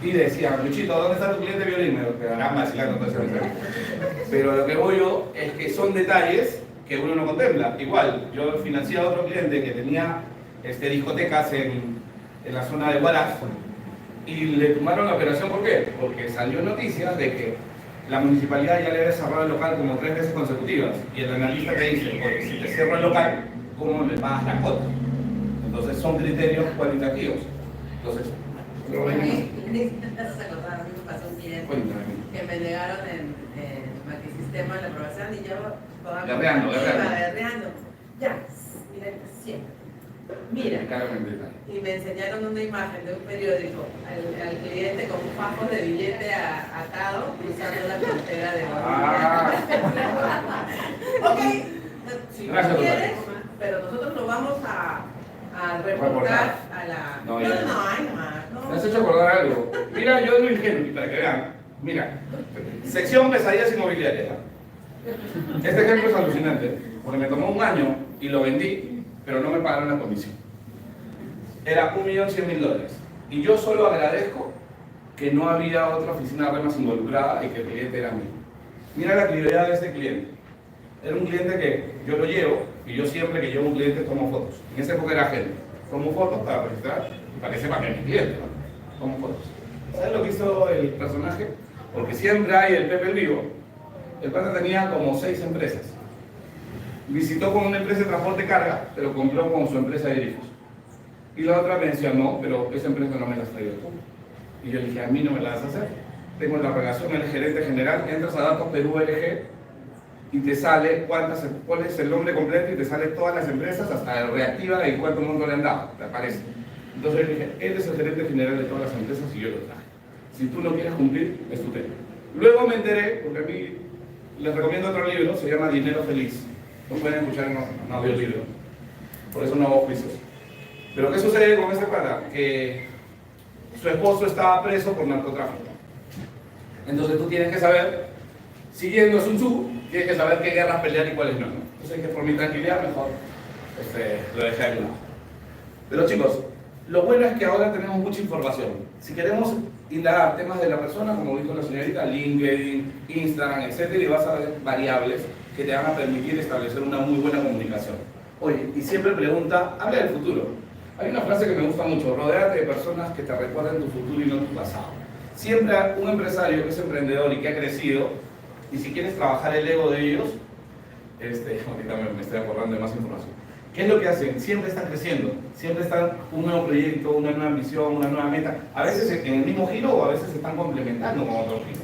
Y decía, Luchito, ¿dónde está tu cliente violín? Me quedarán vacilando todo ese mensaje. Pero lo que voy yo es que son detalles que uno no contempla. Igual, yo financié a otro cliente que tenía discotecas en la zona de Huaraz y le tomaron la operación. ¿Por qué? Porque salió noticias de que la municipalidad ya le había cerrado el local como 3 veces consecutivas. Y el analista te dice, porque si te cierro el local, ¿cómo me pagas la cuota? Entonces son criterios cualitativos. Entonces, Me pasó un cliente que me negaron en Multisistema la aprobación y yo toda berreando. Ya, mira, siempre. Mira, y me enseñaron una imagen de un periódico al cliente con un fajo de billete atado cruzando la frontera de Ok, si Gracias, no quieres, pero nosotros lo vamos a reportar a la... No, me has hecho acordar algo. Mira, yo lo ingenuo, para que vean. Mira, sección pesadillas inmobiliarias. Este ejemplo es alucinante, porque me tomó un año y lo vendí, pero no me pagaron la comisión. Era $1.100.000. Y yo solo agradezco que no había otra oficina de remas involucrada y que el cliente era mío. Mira la credibilidad de este cliente. Era un cliente que yo lo llevo, y yo siempre que llevo un cliente tomo fotos. En esa época era gente. Tomo fotos para registrar y para que sepa que es mi cliente, ¿no? Tomo fotos. ¿Sabes lo que hizo el personaje? Porque siempre hay el Pepe el Vivo. El pata tenía como 6 empresas. Visitó con una empresa de transporte de carga, pero compró con su empresa de grifos. Y la otra me decía, no, pero esa empresa no me la has traído tú. Y yo le dije, a mí no me la vas a hacer. Tengo la relación con el gerente general, entras a Datos Perú LG y te sale pones el nombre completo y te sale todas las empresas hasta el reactiva y cuánto mundo le han dado, te aparece. Entonces yo le dije, él es el gerente general de todas las empresas y yo lo traje. Si tú no quieres cumplir, es tu tema. Luego me enteré, porque a mí les recomiendo otro libro, se llama Dinero Feliz. Lo pueden escuchar en un audiolibro. Por eso no hago juicios. Pero ¿qué sucede con ese pata? Que su esposo estaba preso por narcotráfico. Entonces tú tienes que saber, siguiendo Sun Tzu, tienes que saber qué guerras pelear y cuáles no. Entonces que por mi tranquilidad mejor lo dejé a un lado. Pero chicos, lo bueno es que ahora tenemos mucha información. Si queremos indagar temas de la persona, como dijo la señorita, LinkedIn, Instagram, etc., y vas a ver variables que te van a permitir establecer una muy buena comunicación. Oye, y siempre pregunta, habla del futuro. Hay una frase que me gusta mucho, rodéate de personas que te recuerden tu futuro y no tu pasado. Siempre un empresario que es emprendedor y que ha crecido, y si quieres trabajar el ego de ellos, ahorita me estoy acordando de más información. ¿Qué es lo que hacen? Siempre están creciendo, siempre están un nuevo proyecto, una nueva ambición, una nueva meta. A veces en el mismo giro o a veces se están complementando con otro giro.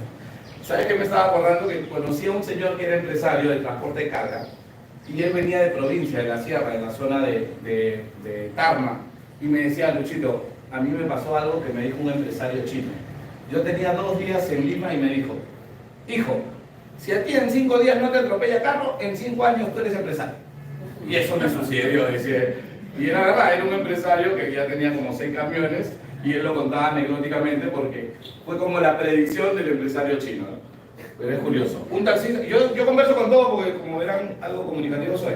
¿Sabes qué me estaba acordando? Que conocí a un señor que era empresario de transporte de carga y él venía de provincia, de la sierra, de la zona de Tarma, y me decía, Luchito, a mí me pasó algo que me dijo un empresario chino. Yo tenía 2 días en Lima y me dijo, hijo, si a ti en 5 días no te atropella carro, en 5 años tú eres empresario. Y eso me sucedió, decía. Y era verdad, era un empresario que ya tenía como 6 camiones y él lo contaba anecdóticamente porque fue como la predicción del empresario chino, ¿no? Pero es curioso. Un taxista, yo converso con todo porque como verán, algo comunicativo soy.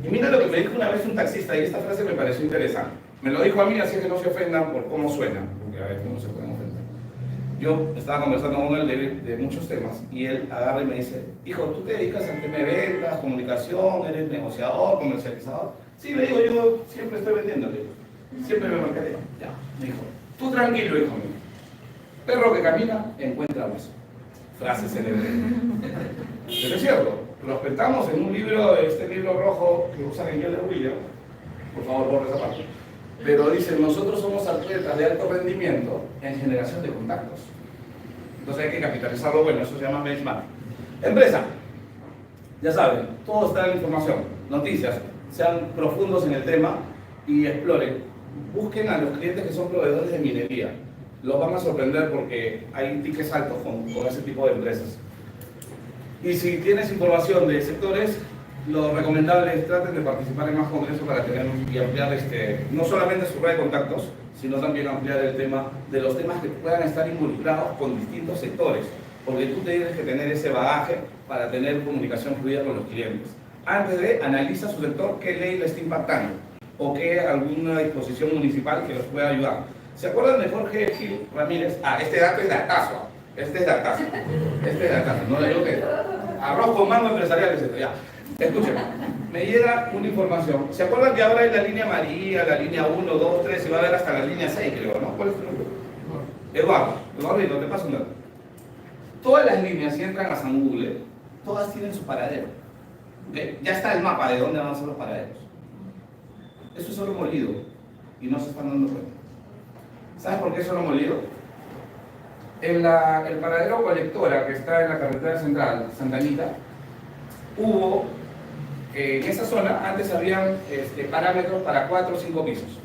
Y mira lo que me dijo una vez un taxista y esta frase me pareció interesante. Me lo dijo a mí, así que no se ofendan por cómo suena, porque a veces no se pueden ofender. Yo estaba conversando con él de muchos temas y él agarra y me dice, hijo, ¿tú te dedicas al tema de ventas, comunicación, eres negociador, comercializador? Sí, le digo, yo siempre estoy vendiendo, le digo. Siempre me mercadeo. Ya, me dijo, tú tranquilo, hijo mío. Perro que camina, encuentra hueso. Frase célebre. Pero es cierto, prospectamos en un libro, este libro rojo que usan en Keller Williams, por favor, borra esa parte. Pero dicen, nosotros somos atletas de alto rendimiento en generación de contactos. Entonces hay que capitalizarlo, bueno, eso se llama benchmark. Empresa, ya saben, todo está en la información, noticias, sean profundos en el tema y exploren. Busquen a los clientes que son proveedores de minería. Los van a sorprender porque hay tickets altos con ese tipo de empresas. Y si tienes información de sectores, lo recomendable es traten de participar en más congresos para tener y ampliar no solamente su red de contactos, sino también ampliar el tema de los temas que puedan estar involucrados con distintos sectores, porque tú tienes que tener ese bagaje para tener comunicación fluida con los clientes. Antes de analiza su sector, qué ley le está impactando o qué alguna disposición municipal que los pueda ayudar. ¿Se acuerdan de Jorge Gil Ramírez? Este dato es datazo. Este es datazo. No le digo que arroz con mango empresarial es esto, ya. Escúchenme, me llega una información. ¿Se acuerdan que ahora hay la línea María, la línea 1, 2, 3 y va a haber hasta la línea 6, creo, ¿no? ¿Cuál es tu nombre? Eduardo, te paso un dato. Todas las líneas, si entran a San Google, todas tienen su paradero. ¿Okay? Ya está el mapa de dónde van a ser los paraderos. Eso es solo molido y no se están dando cuenta. ¿Sabes por qué es solo molido? En el paradero colectora que está en la carretera central, Santa Anita, hubo, en esa zona, antes habían parámetros para 4 o 5 pisos.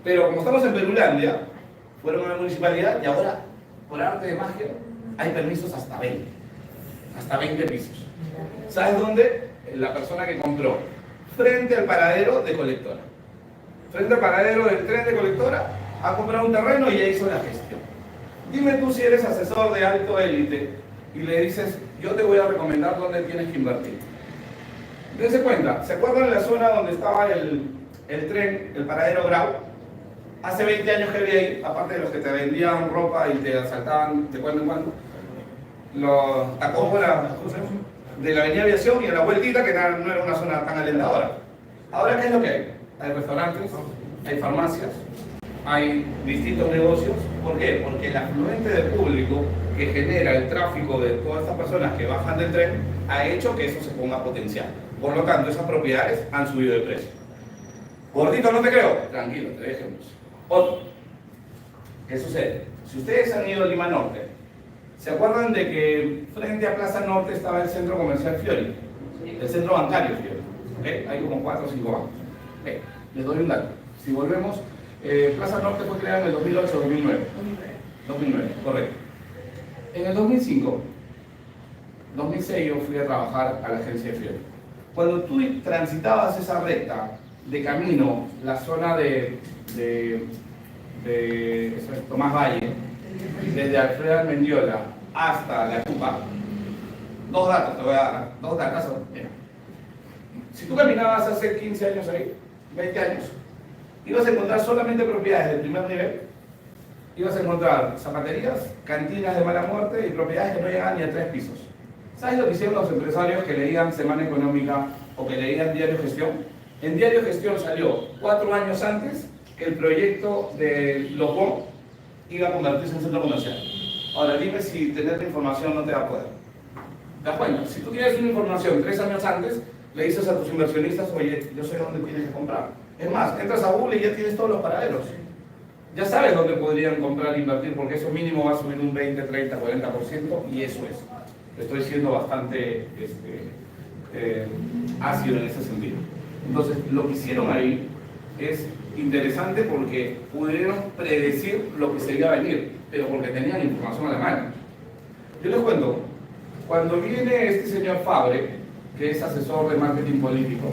Pero como estamos en Perulandia, fueron a la municipalidad y ahora, por arte de magia, hay permisos hasta 20. Hasta 20 pisos. ¿Sabes dónde? La persona que compró. Frente al paradero de colectora. Frente al paradero del tren de colectora, ha comprado un terreno y ya hizo la gestión. Dime tú si eres asesor de alto élite y le dices, yo te voy a recomendar dónde tienes que invertir. Dense cuenta, ¿se acuerdan de la zona donde estaba el tren, el paradero Grau? Hace 20 años que había ahí, aparte de los que te vendían ropa y te asaltaban de cuando en cuando, los tacos de la avenida Aviación y en la vueltita, que no era una zona tan alentadora. Ahora, ¿qué es lo que hay? Hay restaurantes, hay farmacias, hay distintos negocios. ¿Por qué? Porque el afluente de público que genera el tráfico de todas estas personas que bajan del tren ha hecho que eso se ponga potencial. Por lo tanto, esas propiedades han subido de precio. Gordito, no te creo. Tranquilo, te dejemos. Otro. ¿Qué sucede? Si ustedes han ido a Lima Norte, ¿se acuerdan de que frente a Plaza Norte estaba el centro comercial Fiori? El centro bancario Fiori. ¿Okay? Hay como 4 o 5 bancos. ¿Okay? Les doy un dato. Si volvemos, Plaza Norte fue creada en el 2008-2009. 2009, correcto. En el 2005, 2006 yo fui a trabajar a la agencia de Fiori. Cuando tú transitabas esa recta de camino, la zona de Tomás Valle, desde Alfredo Almendiola hasta La Chupa, 2 datos te voy a dar, 2 datos. Mira. Si tú caminabas hace 15 años ahí, 20 años, ibas a encontrar solamente propiedades del primer nivel, ibas a encontrar zapaterías, cantinas de mala muerte y propiedades que no llegaban ni a 3 pisos. ¿Sabes lo que hicieron los empresarios que leían Semana Económica o que leían Diario Gestión? En Diario Gestión salió 4 años antes que el proyecto de Los Bon iba a convertirse en centro comercial. Ahora dime si tener la información no te va a poder. ¿Te das cuenta? Si tú tienes una información 3 años antes, le dices a tus inversionistas, oye, yo sé dónde tienes que comprar. Es más, entras a Google y ya tienes todos los paraderos. ya sabes dónde podrían comprar e invertir, porque eso mínimo va a subir un 20, 30, 40%, y eso es. Estoy siendo bastante ácido en ese sentido. Entonces, lo que hicieron ahí es interesante porque pudieron predecir lo que se iba a venir, pero porque tenían información a la mano. Yo les cuento, cuando viene este señor Fabre, que es asesor de marketing político,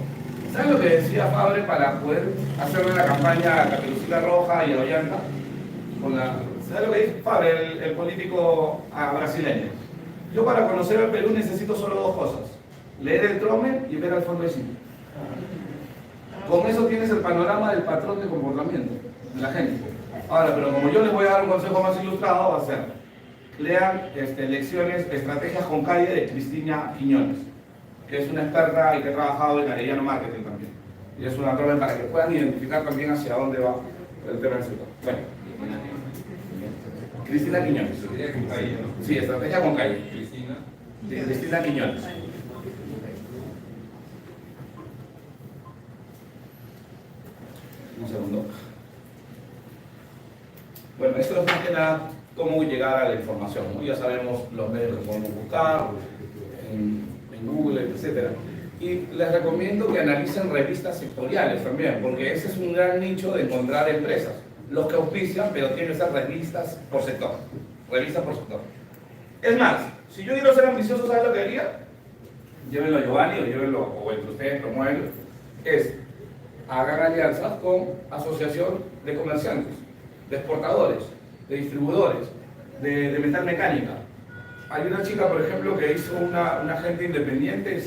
¿saben lo que decía Fabre para poder hacerle la campaña a Caperucita Roja y a Ollanta? ¿Saben lo que dice Fabre, el político brasileño? Yo para conocer al Perú necesito solo dos cosas: leer el Trome y ver al fondo de cine. Con eso tienes el panorama del patrón de comportamiento de la gente. Ahora, pero como yo les voy a dar un consejo más ilustrado, va a ser: lean lecciones, estrategias con calle de Cristina Quiñones, que es una experta y que ha trabajado en Arellano Marketing también. Y es una trova para que puedan identificar también hacia dónde va el tema del sector. Bueno, Cristina Quiñones. Sí, estrategia con calle. Cristina Quiñones. Un segundo. Bueno, esto es más que nada cómo llegar a la información, ¿no? Ya sabemos los medios que podemos buscar, en Google, etc. Y les recomiendo que analicen revistas sectoriales también, porque ese es un gran nicho de encontrar empresas. Los que auspician, pero tienen que ser revistas por sector. Revistas por sector. Es más, si yo quiero ser ambicioso, ¿sabes lo que haría? Llévenlo a Giovanni o llévenlo, o entre ustedes promuevenlo. Es hagan alianzas con asociación de comerciantes, de exportadores, de distribuidores, de metal mecánica. Hay una chica, por ejemplo, que hizo una agente independiente,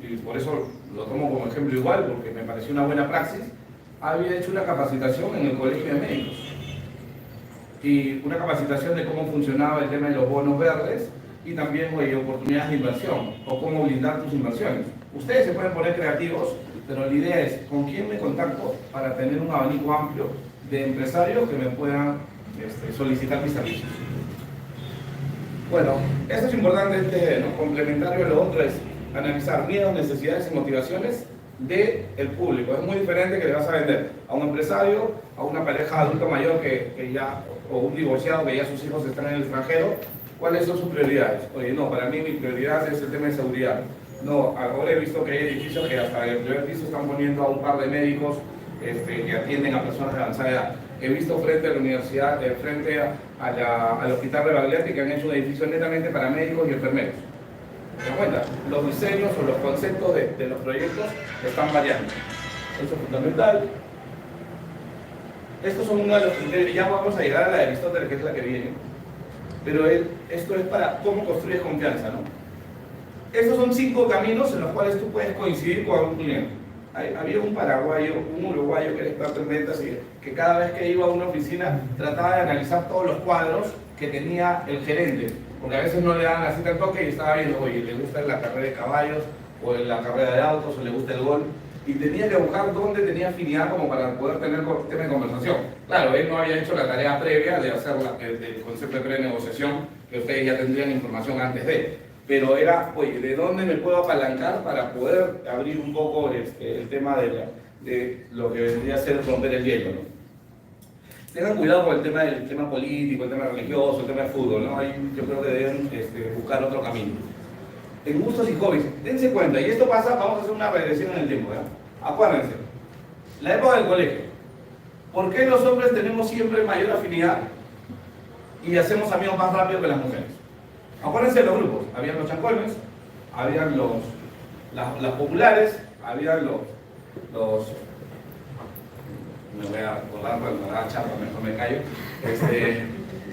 y por eso lo tomo como ejemplo igual, porque me pareció una buena praxis. Había hecho una capacitación en el Colegio de Médicos, y una capacitación de cómo funcionaba el tema de los bonos verdes, y también oportunidades de inversión, o cómo blindar tus inversiones. Ustedes se pueden poner creativos, pero la idea es con quién me contacto para tener un abanico amplio de empresarios que me puedan solicitar mis servicios. Bueno, esto es importante, ¿no? Complementario a lo otro es analizar miedos, necesidades y motivaciones del público. Es muy diferente que le vas a vender a un empresario, a una pareja adulta mayor que ya, o un divorciado que ya sus hijos están en el extranjero. ¿Cuáles son sus prioridades? Oye, no, para mí mi prioridad es el tema de seguridad. No, ahora he visto que hay edificios que hasta en el primer piso están poniendo a un par de médicos que atienden a personas de avanzada edad. He visto frente a la universidad, frente al hospital de Bagliati, que han hecho un edificio netamente para médicos y enfermeros. ¿Se dan cuenta? Los diseños o los conceptos de los proyectos están variando. Eso es fundamental. Estos son uno de los criterios. Ya vamos a llegar a la de Aristóteles, que es la que viene. Pero esto es para cómo construyes confianza, ¿no? Estos son 5 caminos en los cuales tú puedes coincidir con un cliente. Había un paraguayo, un uruguayo que era experto en ventas y que cada vez que iba a una oficina trataba de analizar todos los cuadros que tenía el gerente, porque a veces no le daban la cita al toque y estaba viendo, oye, le gusta la carrera de caballos, o la carrera de autos, o le gusta el golf, y tenía que buscar dónde tenía afinidad como para poder tener tema de conversación. Claro, él no había hecho la tarea previa de hacer el concepto de prenegociación, que ustedes ya tendrían información antes de. Pero era, oye, ¿de dónde me puedo apalancar para poder abrir un poco el tema de lo que vendría a ser romper el hielo, ¿no? Tengan cuidado con el tema político, el tema religioso, el tema de fútbol, ¿no? Ahí yo creo que deben buscar otro camino. En gustos y hobbies, dense cuenta, y esto pasa, vamos a hacer una regresión en el tiempo, ¿verdad? Acuérdense, la época del colegio. ¿Por qué los hombres tenemos siempre mayor afinidad y hacemos amigos más rápido que las mujeres? Acuérdense de los grupos, habían los chancolmes, habían las populares, habían los me voy a acordar, me da chapa, mejor me callo.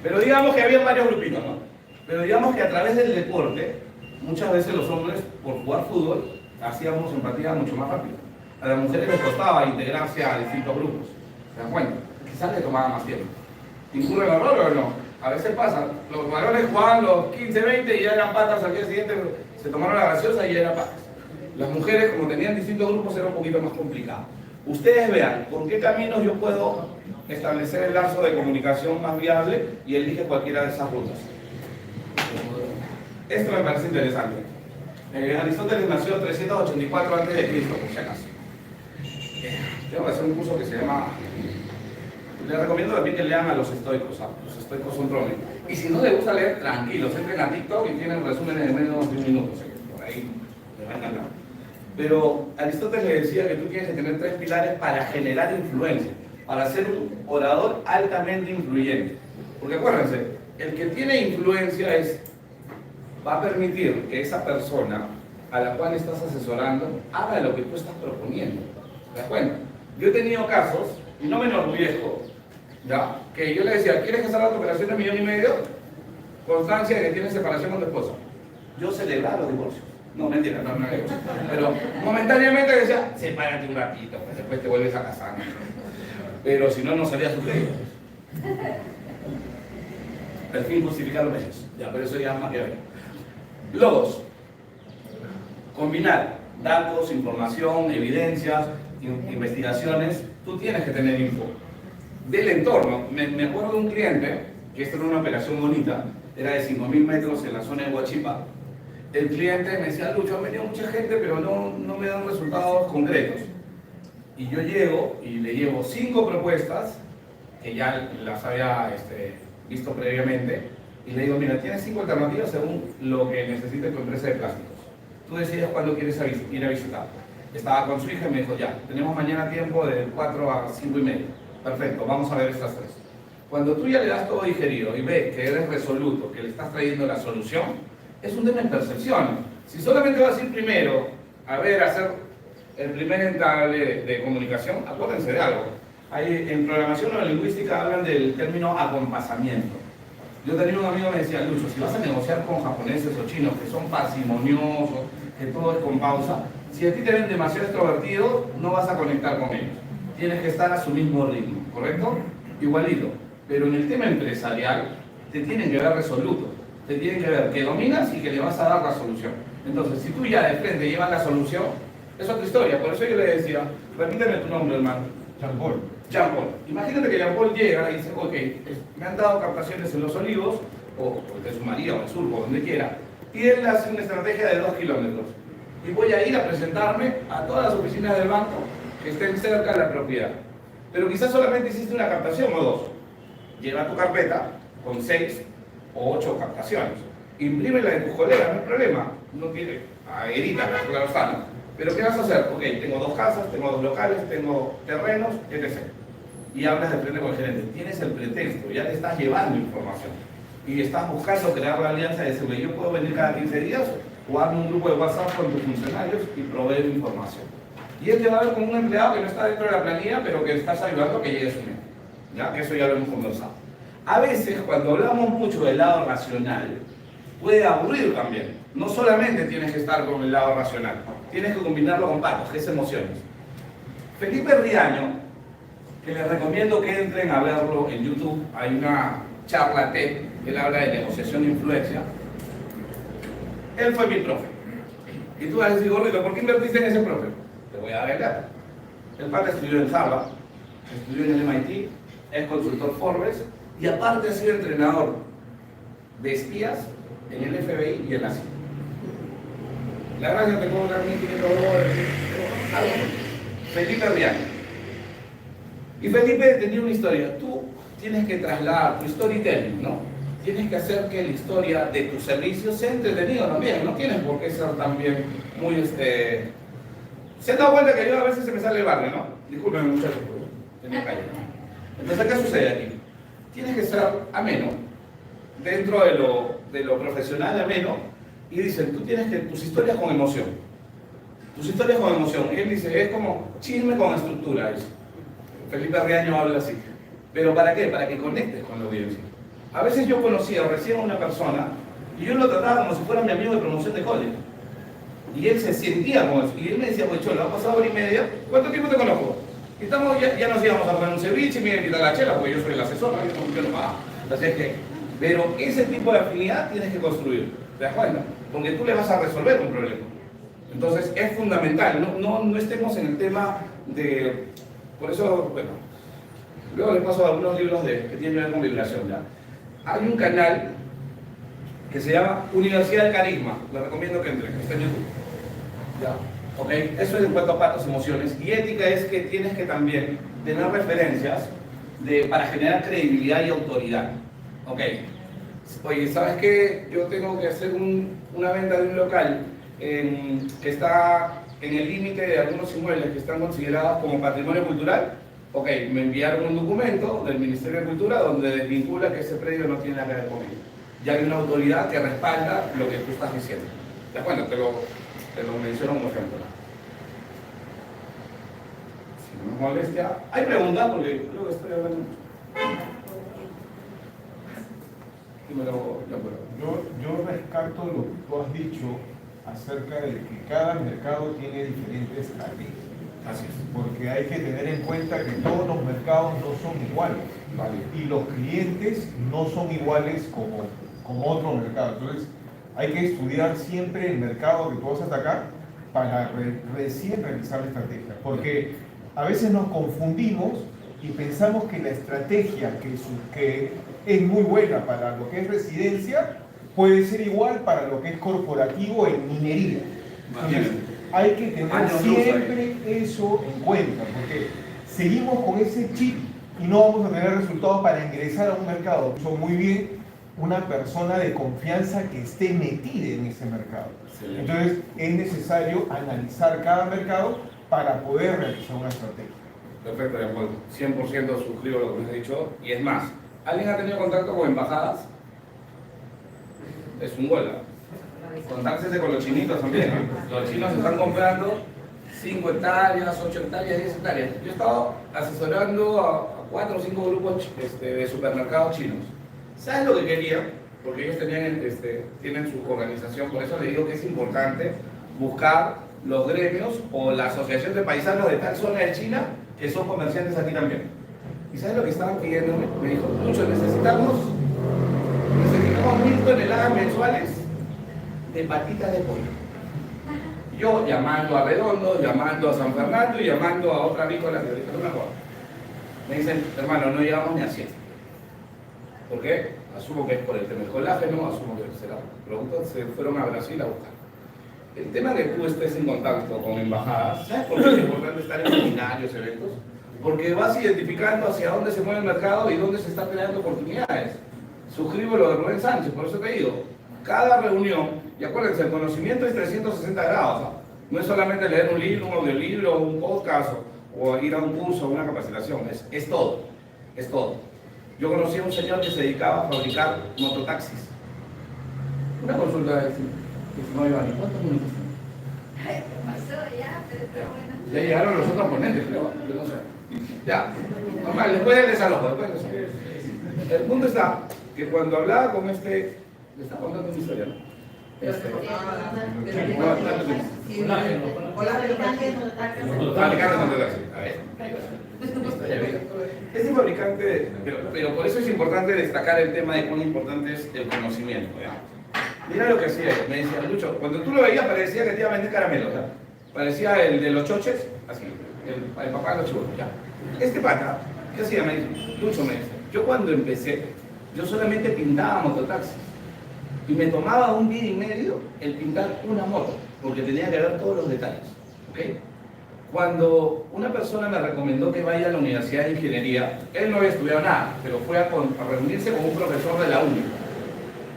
Pero digamos que había varios grupitos, ¿no? Pero digamos que a través del deporte, muchas veces los hombres, por jugar fútbol, hacíamos empatía mucho más rápido. A las mujeres les costaba integrarse a distintos grupos. ¿Se dan cuenta? Quizás les tomaba más tiempo. ¿Incurre el error o no? A veces pasa. Los varones jugaban los 15, 20 y ya eran patas al día siguiente, se tomaron la gaseosa y ya eran patas. Las mujeres, como tenían distintos grupos, era un poquito más complicado. Ustedes vean con qué caminos yo puedo establecer el lazo de comunicación más viable y elige cualquiera de esas rutas. Esto me parece interesante. Aristóteles nació 384 a.C., por si acaso. Tengo que hacer un curso que se llama Les recomiendo también que lean a los estoicos. Los estoicos son trones. Y si no les gusta leer, tranquilos, entren a TikTok y tienen resúmenes de menos de un minuto. Por ahí les va a encantar. Pero Aristóteles le decía que tú tienes que tener 3 pilares para generar influencia, para ser un orador altamente influyente. Porque acuérdense, el que tiene influencia va a permitir que esa persona a la cual estás asesorando haga lo que tú estás proponiendo. ¿Te das cuenta? Yo he tenido casos, y no me enorgullezco, ¿ya? Que yo le decía, ¿quieres que salga tu operación de $1,5 millones? Constancia de que tienes separación con tu esposa. Yo celebraba los divorcios. No, mentira, no. Pero momentáneamente decía, sepárate un ratito, pues después te vuelves a casar. Pero si no, no salía sucedido. El fin justifica los medios. Ya, pero eso ya es más que ver. Logos. Combinar datos, información, evidencias, investigaciones. Tú tienes que tener info del entorno. Me acuerdo de un cliente que esto era una operación bonita, era de 5.000 metros en la zona de Huachipa. El cliente me decía, Lucho, ha venido mucha gente, pero no me dan resultados concretos. Y yo llego y le llevo 5 propuestas, que ya las había visto previamente, y le digo, mira, tienes 5 alternativas según lo que necesite tu empresa de plásticos. Tú decides cuándo quieres ir a visitar. Estaba con su hija y me dijo, ya, tenemos mañana tiempo de 4 a 5 y media. Perfecto, vamos a ver estas 3. Cuando tú ya le das todo digerido y ves que eres resoluto, que le estás trayendo la solución, es un tema de percepción. Si solamente vas a ir primero a hacer el primer entable de comunicación, acuérdense de algo. En programación o lingüística hablan del término acompasamiento. Yo tenía un amigo que me decía, Lucho, si vas a negociar con japoneses o chinos que son parsimoniosos, que todo es con pausa, si a ti te ven demasiado extrovertido, no vas a conectar con ellos. Tienes que estar a su mismo ritmo, ¿correcto? Igualito. Pero en el tema empresarial, te tienen que ver resoluto. Te tienen que ver que dominas y que le vas a dar la solución. Entonces, si tú ya de frente llevas la solución, es otra historia. Por eso yo le decía, repíteme tu nombre, hermano. Jean-Paul. Jean-Paul. Imagínate que Jean-Paul llega y dice, ok, me han dado captaciones en Los Olivos, o de su marido, o en Surco, o donde quiera, y él hace una estrategia de 2 kilómetros. Y voy a ir a presentarme a todas las oficinas del banco que estén cerca de la propiedad. Pero quizás solamente hiciste una captación o 2. Lleva tu carpeta con 6 o 8 captaciones. Imprímela en tus colegas, no hay problema. No tiene, edítala, claro está, ¿no? Pero ¿qué vas a hacer? Ok, tengo 2 casas, tengo 2 locales, tengo terrenos, etc. Y hablas de frente con el gerente. Tienes el pretexto, ya le estás llevando información. Y estás buscando crear la alianza de decirle, yo puedo venir cada 15 días o hazme un grupo de WhatsApp con tus funcionarios y proveer información. Y él te va a ver como un empleado que no está dentro de la planilla, pero que estás ayudando a que llegue a su meta. ¿Ya? Que eso ya lo hemos conversado. A veces, cuando hablamos mucho del lado racional, puede aburrir también. No solamente tienes que estar con el lado racional, tienes que combinarlo con patos, que es emociones. Felipe Riaño, que les recomiendo que entren a verlo en YouTube, hay una charla TED, que él habla de negociación de influencia. Él fue mi profe. Y tú vas a decir, Gordito, ¿por qué invertiste en ese profe? Te voy a vender. El padre estudió en Harvard, estudió en el MIT, es consultor Forbes y aparte ha sido entrenador de espías en el FBI y en la CIA. La gracia te cobra $1,500. Felipe Riaño. Y Felipe tenía una historia. Tú tienes que trasladar tu storytelling, ¿no? Tienes que hacer que la historia de tus servicios sea entretenido también. No tienes por qué ser también muy Se han dado cuenta que yo a veces se me sale el barrio, ¿no? Discúlpenme muchachos, en mi calle. Entonces, ¿qué sucede aquí? Tienes que ser ameno, dentro de lo profesional ameno, y dicen, tú tienes que, tus historias con emoción. Tus historias con emoción. Él dice, es como chisme con estructura. Dice. Felipe Riaño habla así. ¿Pero para qué? Para que conectes con la audiencia. A veces yo conocía recién a una persona y yo lo trataba como si fuera mi amigo de promoción de cole. Y él se sentía como eso. Y él me decía, pues Cholo, ha pasado 1 hora y media, ¿cuánto tiempo te conozco? Y estamos, ya nos íbamos a poner un ceviche y me iba a quitar la chela porque yo soy el asesor, ¿no? Yo no pago. Así es que, pero ese tipo de afinidad tienes que construir, ¿te das cuenta? Porque tú le vas a resolver un problema. Entonces es fundamental, no estemos en el tema de... Por eso, bueno, luego les paso algunos libros que tienen que ver con vibración, ¿ya? Hay un canal que se llama Universidad del Carisma, les recomiendo que entren, está en YouTube. ¿Ya? ¿Okay? Eso es en cuanto a patos, emociones. Y ética es que tienes que también tener referencias para generar credibilidad y autoridad. Ok. Oye, ¿sabes qué? Yo tengo que hacer una venta de un local que está en el límite de algunos inmuebles que están considerados como patrimonio cultural. Ok, me enviaron un documento del Ministerio de Cultura donde desvincula que ese predio no tiene nada que ver con ello. Ya hay una autoridad que respalda lo que tú estás diciendo. Ya, bueno, te lo menciono como ejemplo. Si no me molestia, hay preguntas porque creo que estoy hablando mucho. Yo rescato lo que tú has dicho acerca de que cada mercado tiene diferentes estrategias. Así es. Porque hay que tener en cuenta que todos los mercados no son iguales. Vale. Y los clientes no son iguales como otro mercado. Entonces, hay que estudiar siempre el mercado que tú vas a atacar para recién realizar la estrategia. Porque a veces nos confundimos y pensamos que la estrategia que es muy buena para lo que es residencia puede ser igual para lo que es corporativo en minería. Entonces, hay que tener siempre eso en cuenta, porque seguimos con ese chip y no vamos a tener resultados para ingresar a un mercado. Son muy bien una persona de confianza que esté metida en ese mercado. Entonces, es necesario analizar cada mercado para poder realizar una estrategia. Perfecto, de acuerdo. 100% suscribo lo que me has dicho. Y es más, ¿alguien ha tenido contacto con embajadas? Es un huelga. Contáctese con los chinitos también, ¿no? Los chinos están comprando 5 hectáreas, 8 hectáreas, 10 hectáreas. Yo he estado asesorando a 4 o 5 grupos de supermercados chinos. ¿Sabes lo que querían? Porque ellos tienen su organización, por eso les digo que es importante buscar los gremios o la asociación de paisanos de tal zona de China que son comerciantes aquí también. ¿Y sabes lo que estaban pidiendo? Me dijo, Lucho, necesitamos 1000 toneladas mensuales de patitas de pollo. Yo llamando a Redondo, llamando a San Fernando y llamando a otra avícola que ahorita no me acuerdo. Me dicen, hermano, no llegamos ni a 100. ¿Por qué? Asumo que es por el tema del colágeno, asumo que será. Productos se fueron a Brasil a buscar. El tema que tú estés en contacto con embajadas, ¿sabes por qué es importante estar en seminarios, eventos? Porque vas identificando hacia dónde se mueve el mercado y dónde se están creando oportunidades. Suscribo lo de Rubén Sánchez, por eso te digo, cada reunión, y acuérdense, el conocimiento es 360 grados, no es solamente leer un libro, un audiolibro, un podcast o ir a un curso o una capacitación, es todo, es todo. Yo conocí a un señor que se dedicaba a fabricar mototaxis. Una consulta de no iba ni cuántos minutos. Ya llegaron los otros ponentes, creo, yo no sé. Ya, normal, después del desalojo, El punto está que cuando hablaba con le estaba contando una historia, ¿no? Es un fabricante, pero por eso es importante destacar el tema de cuán importante es el conocimiento. Mira lo que hacía, me decía, Lucho, cuando tú lo veías parecía que te iba a vender caramelos, ¿ya? Parecía el de los choches, así, el papá de los chivos, ya. Este pata, ¿qué hacía? Me dice, Lucho, me dice, yo cuando empecé, yo solamente pintaba mototaxis. Y me tomaba un día y medio el pintar una moto, porque tenía que ver todos los detalles, ¿ok? Cuando una persona me recomendó que vaya a la Universidad de Ingeniería, él no había estudiado nada, pero fue a reunirse con un profesor de la uni.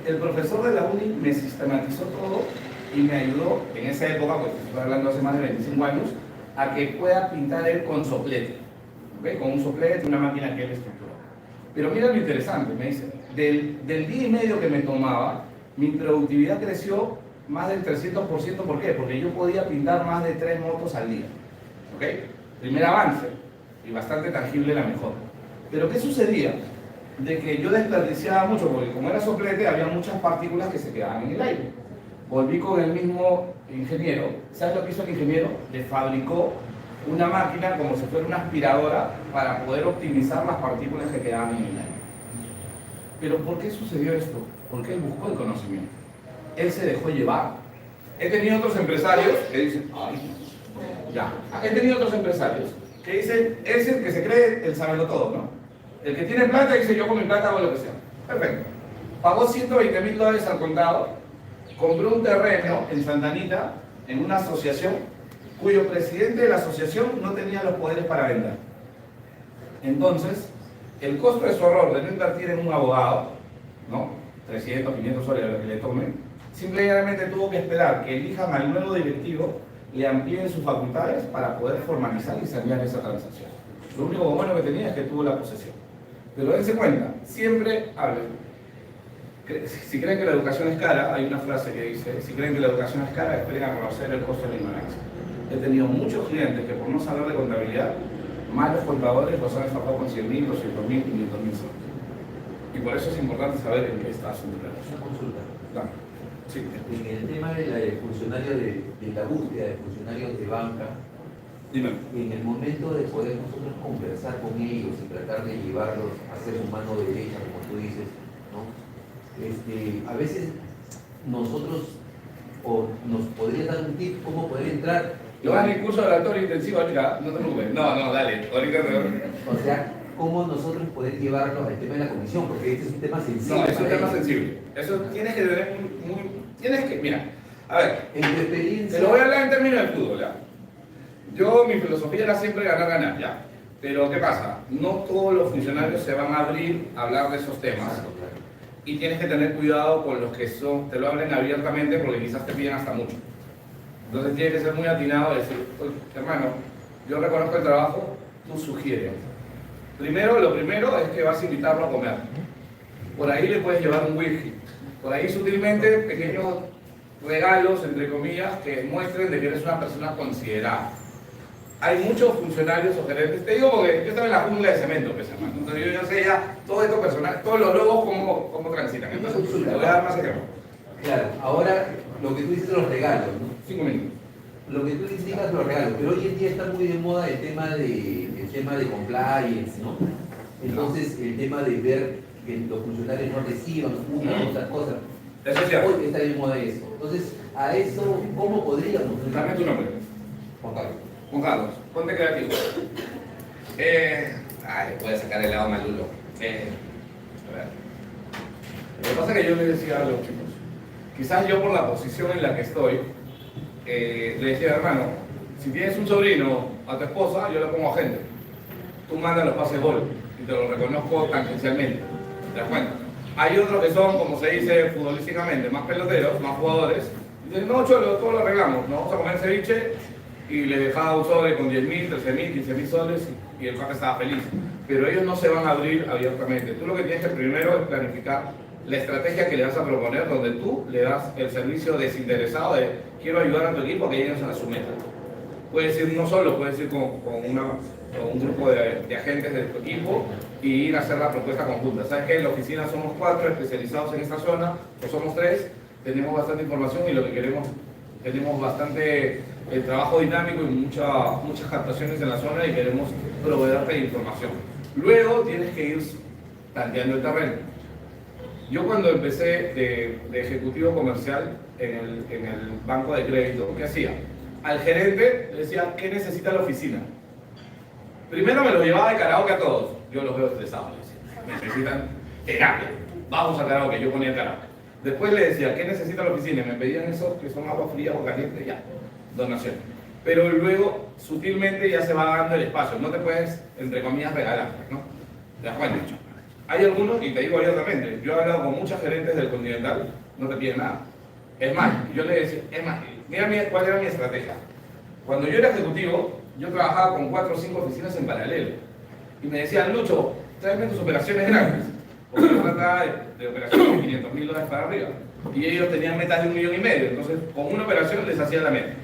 El profesor de la uni me sistematizó todo y me ayudó, en esa época, pues estoy hablando hace más de 25 años, a que pueda pintar él con soplete, ¿ok? Con un soplete, una máquina que él estructuró. Pero mira lo interesante, me dice, del día y medio que me tomaba, mi productividad creció más del 300%. ¿Por qué? Porque yo podía pintar más de 3 motos al día. ¿Ok? Primer avance y bastante tangible la mejora. Pero ¿qué sucedía? De que yo desperdiciaba mucho, porque como era soplete había muchas partículas que se quedaban en el aire. Volví con el mismo ingeniero. ¿Sabes lo que hizo el ingeniero? Le fabricó una máquina como si fuera una aspiradora para poder optimizar las partículas que quedaban en el aire. Pero ¿por qué sucedió esto? Porque él buscó el conocimiento. Él se dejó llevar. He tenido otros empresarios que dicen, ay, ya. He tenido otros empresarios que dicen, es el que se cree el saberlo todo, ¿no? El que tiene plata dice, yo con mi plata hago lo que sea. Perfecto. Pagó $120,000 al contado, compró un terreno en Santa Anita, en una asociación, cuyo presidente de la asociación no tenía los poderes para vender. Entonces, el costo de su error de no invertir en un abogado, ¿no? 300, 500 soles, lo que le tomen, simplemente tuvo que esperar que elijan al nuevo directivo, le amplíen sus facultades para poder formalizar y sanear esa transacción. Lo único bueno que tenía es que tuvo la posesión. Pero dense cuenta, siempre hablen. Si creen que la educación es cara, hay una frase que dice, si creen que la educación es cara, esperen a conocer el costo de la ignorancia. He tenido muchos clientes que por no saber de contabilidad, malos contadores los han estafado con 100.000, 200.000, 500.000 soles. Y por eso es importante saber en qué está su negocio. Una consulta. Claro. Sí. En el tema de la funcionario de la búsqueda de funcionarios de banca, Dime. en el momento de poder nosotros conversar con ellos y tratar de llevarlos a ser su mano derecha, como tú dices, ¿no? A veces nosotros, o nos podría dar un tip cómo poder entrar. Lo van en curso de oratorio intensivo ahorita, no te preocupes. No, dale, ahorita te... O sea, cómo nosotros poder llevarlos al tema de la comisión, porque este es un tema sensible. No, es un para tema ellos. sensible. Eso tienes que tener tienes que, mira, a ver, En tu experiencia. te lo voy a hablar en términos de fútbol, ¿ya? Yo, mi filosofía era siempre ganar, ¿ya? Pero, ¿qué pasa? No todos los funcionarios se van a abrir a hablar de esos temas. Claro, claro. Y tienes que tener cuidado con los que te lo hablen abiertamente porque quizás te piden hasta mucho. Entonces tienes que ser muy atinado y decir, hermano, yo reconozco el trabajo, tú sugieres. Lo primero es que vas a invitarlo a comer. Por ahí le puedes llevar un whisky. Por ahí sutilmente pequeños regalos, entre comillas, que muestren de que eres una persona considerada. Hay muchos funcionarios o gerentes, te digo porque yo estaba en la jungla de cemento, pues, hermano. Entonces yo sé ya todo esto personal, todos los logos cómo transitan. Entonces te voy a dar más ejemplos. Claro, ahora lo que tú dices de los regalos, ¿no? 5 minutos. Lo que tú indicas de los regalos, pero hoy en día está muy de moda el tema de compliance, ¿no? Entonces, el tema de ver que los funcionarios no reciban una u otra cosa. Eso es cierto. Hoy está de moda eso. Entonces, a eso, ¿cómo podríamos? Dame tu nombre. Juan Carlos. Juan Carlos, ponte creativo. Puedes sacar el lado malulo. A ver. Lo que pasa es que yo le decía a los chicos, quizás yo por la posición en la que estoy, le decía, hermano, si tienes un sobrino a tu esposa, yo le pongo agente. Tú mandas los pases gol y te lo reconozco tangencialmente. ¿Te das cuenta? Hay otros que son, como se dice futbolísticamente, más peloteros, más jugadores. Y dicen, no, cholo, todo lo arreglamos. Nos vamos a comer ceviche y le dejaba un sobre con 10.000, 13.000, 15.000 soles y el papá estaba feliz. Pero ellos no se van a abrir abiertamente. Tú lo que tienes que primero es planificar la estrategia que le vas a proponer, donde tú le das el servicio desinteresado de quiero ayudar a tu equipo a que lleguen a su meta. Puedes ir no solo, puedes ir con un grupo de agentes de tu equipo y ir a hacer la propuesta conjunta. ¿Sabes qué? En la oficina somos 4 especializados en esta zona, o somos 3, tenemos bastante información y lo que queremos, tenemos bastante trabajo dinámico y muchas captaciones en la zona y queremos proveerte de información. Luego tienes que ir tanteando el terreno. Yo cuando empecé de ejecutivo comercial en el banco de crédito, ¿qué hacía? Al gerente le decía, ¿qué necesita la oficina? Primero me los llevaba de karaoke a todos. Yo los veo estresados. Necesitan terapia. Vamos a karaoke. Yo ponía karaoke. Después le decía, ¿qué necesita la oficina? Y me pedían esos que son agua fría o caliente. Ya, donación. Pero luego, sutilmente, ya se va dando el espacio. No te puedes, entre comillas, regalar, ¿no? ¿Te das cuenta? Hay algunos, y te digo abiertamente, yo he hablado con muchos gerentes del Continental, no te piden nada. Es más, yo le decía, mira cuál era mi estrategia. Cuando yo era ejecutivo, yo trabajaba con 4 o 5 oficinas en paralelo. Y me decían, Lucho, tráeme tus operaciones grandes. Porque yo trataba de operaciones de $500.000 para arriba. Y ellos tenían metas de 1,5 millones. Entonces, con una operación les hacía la meta.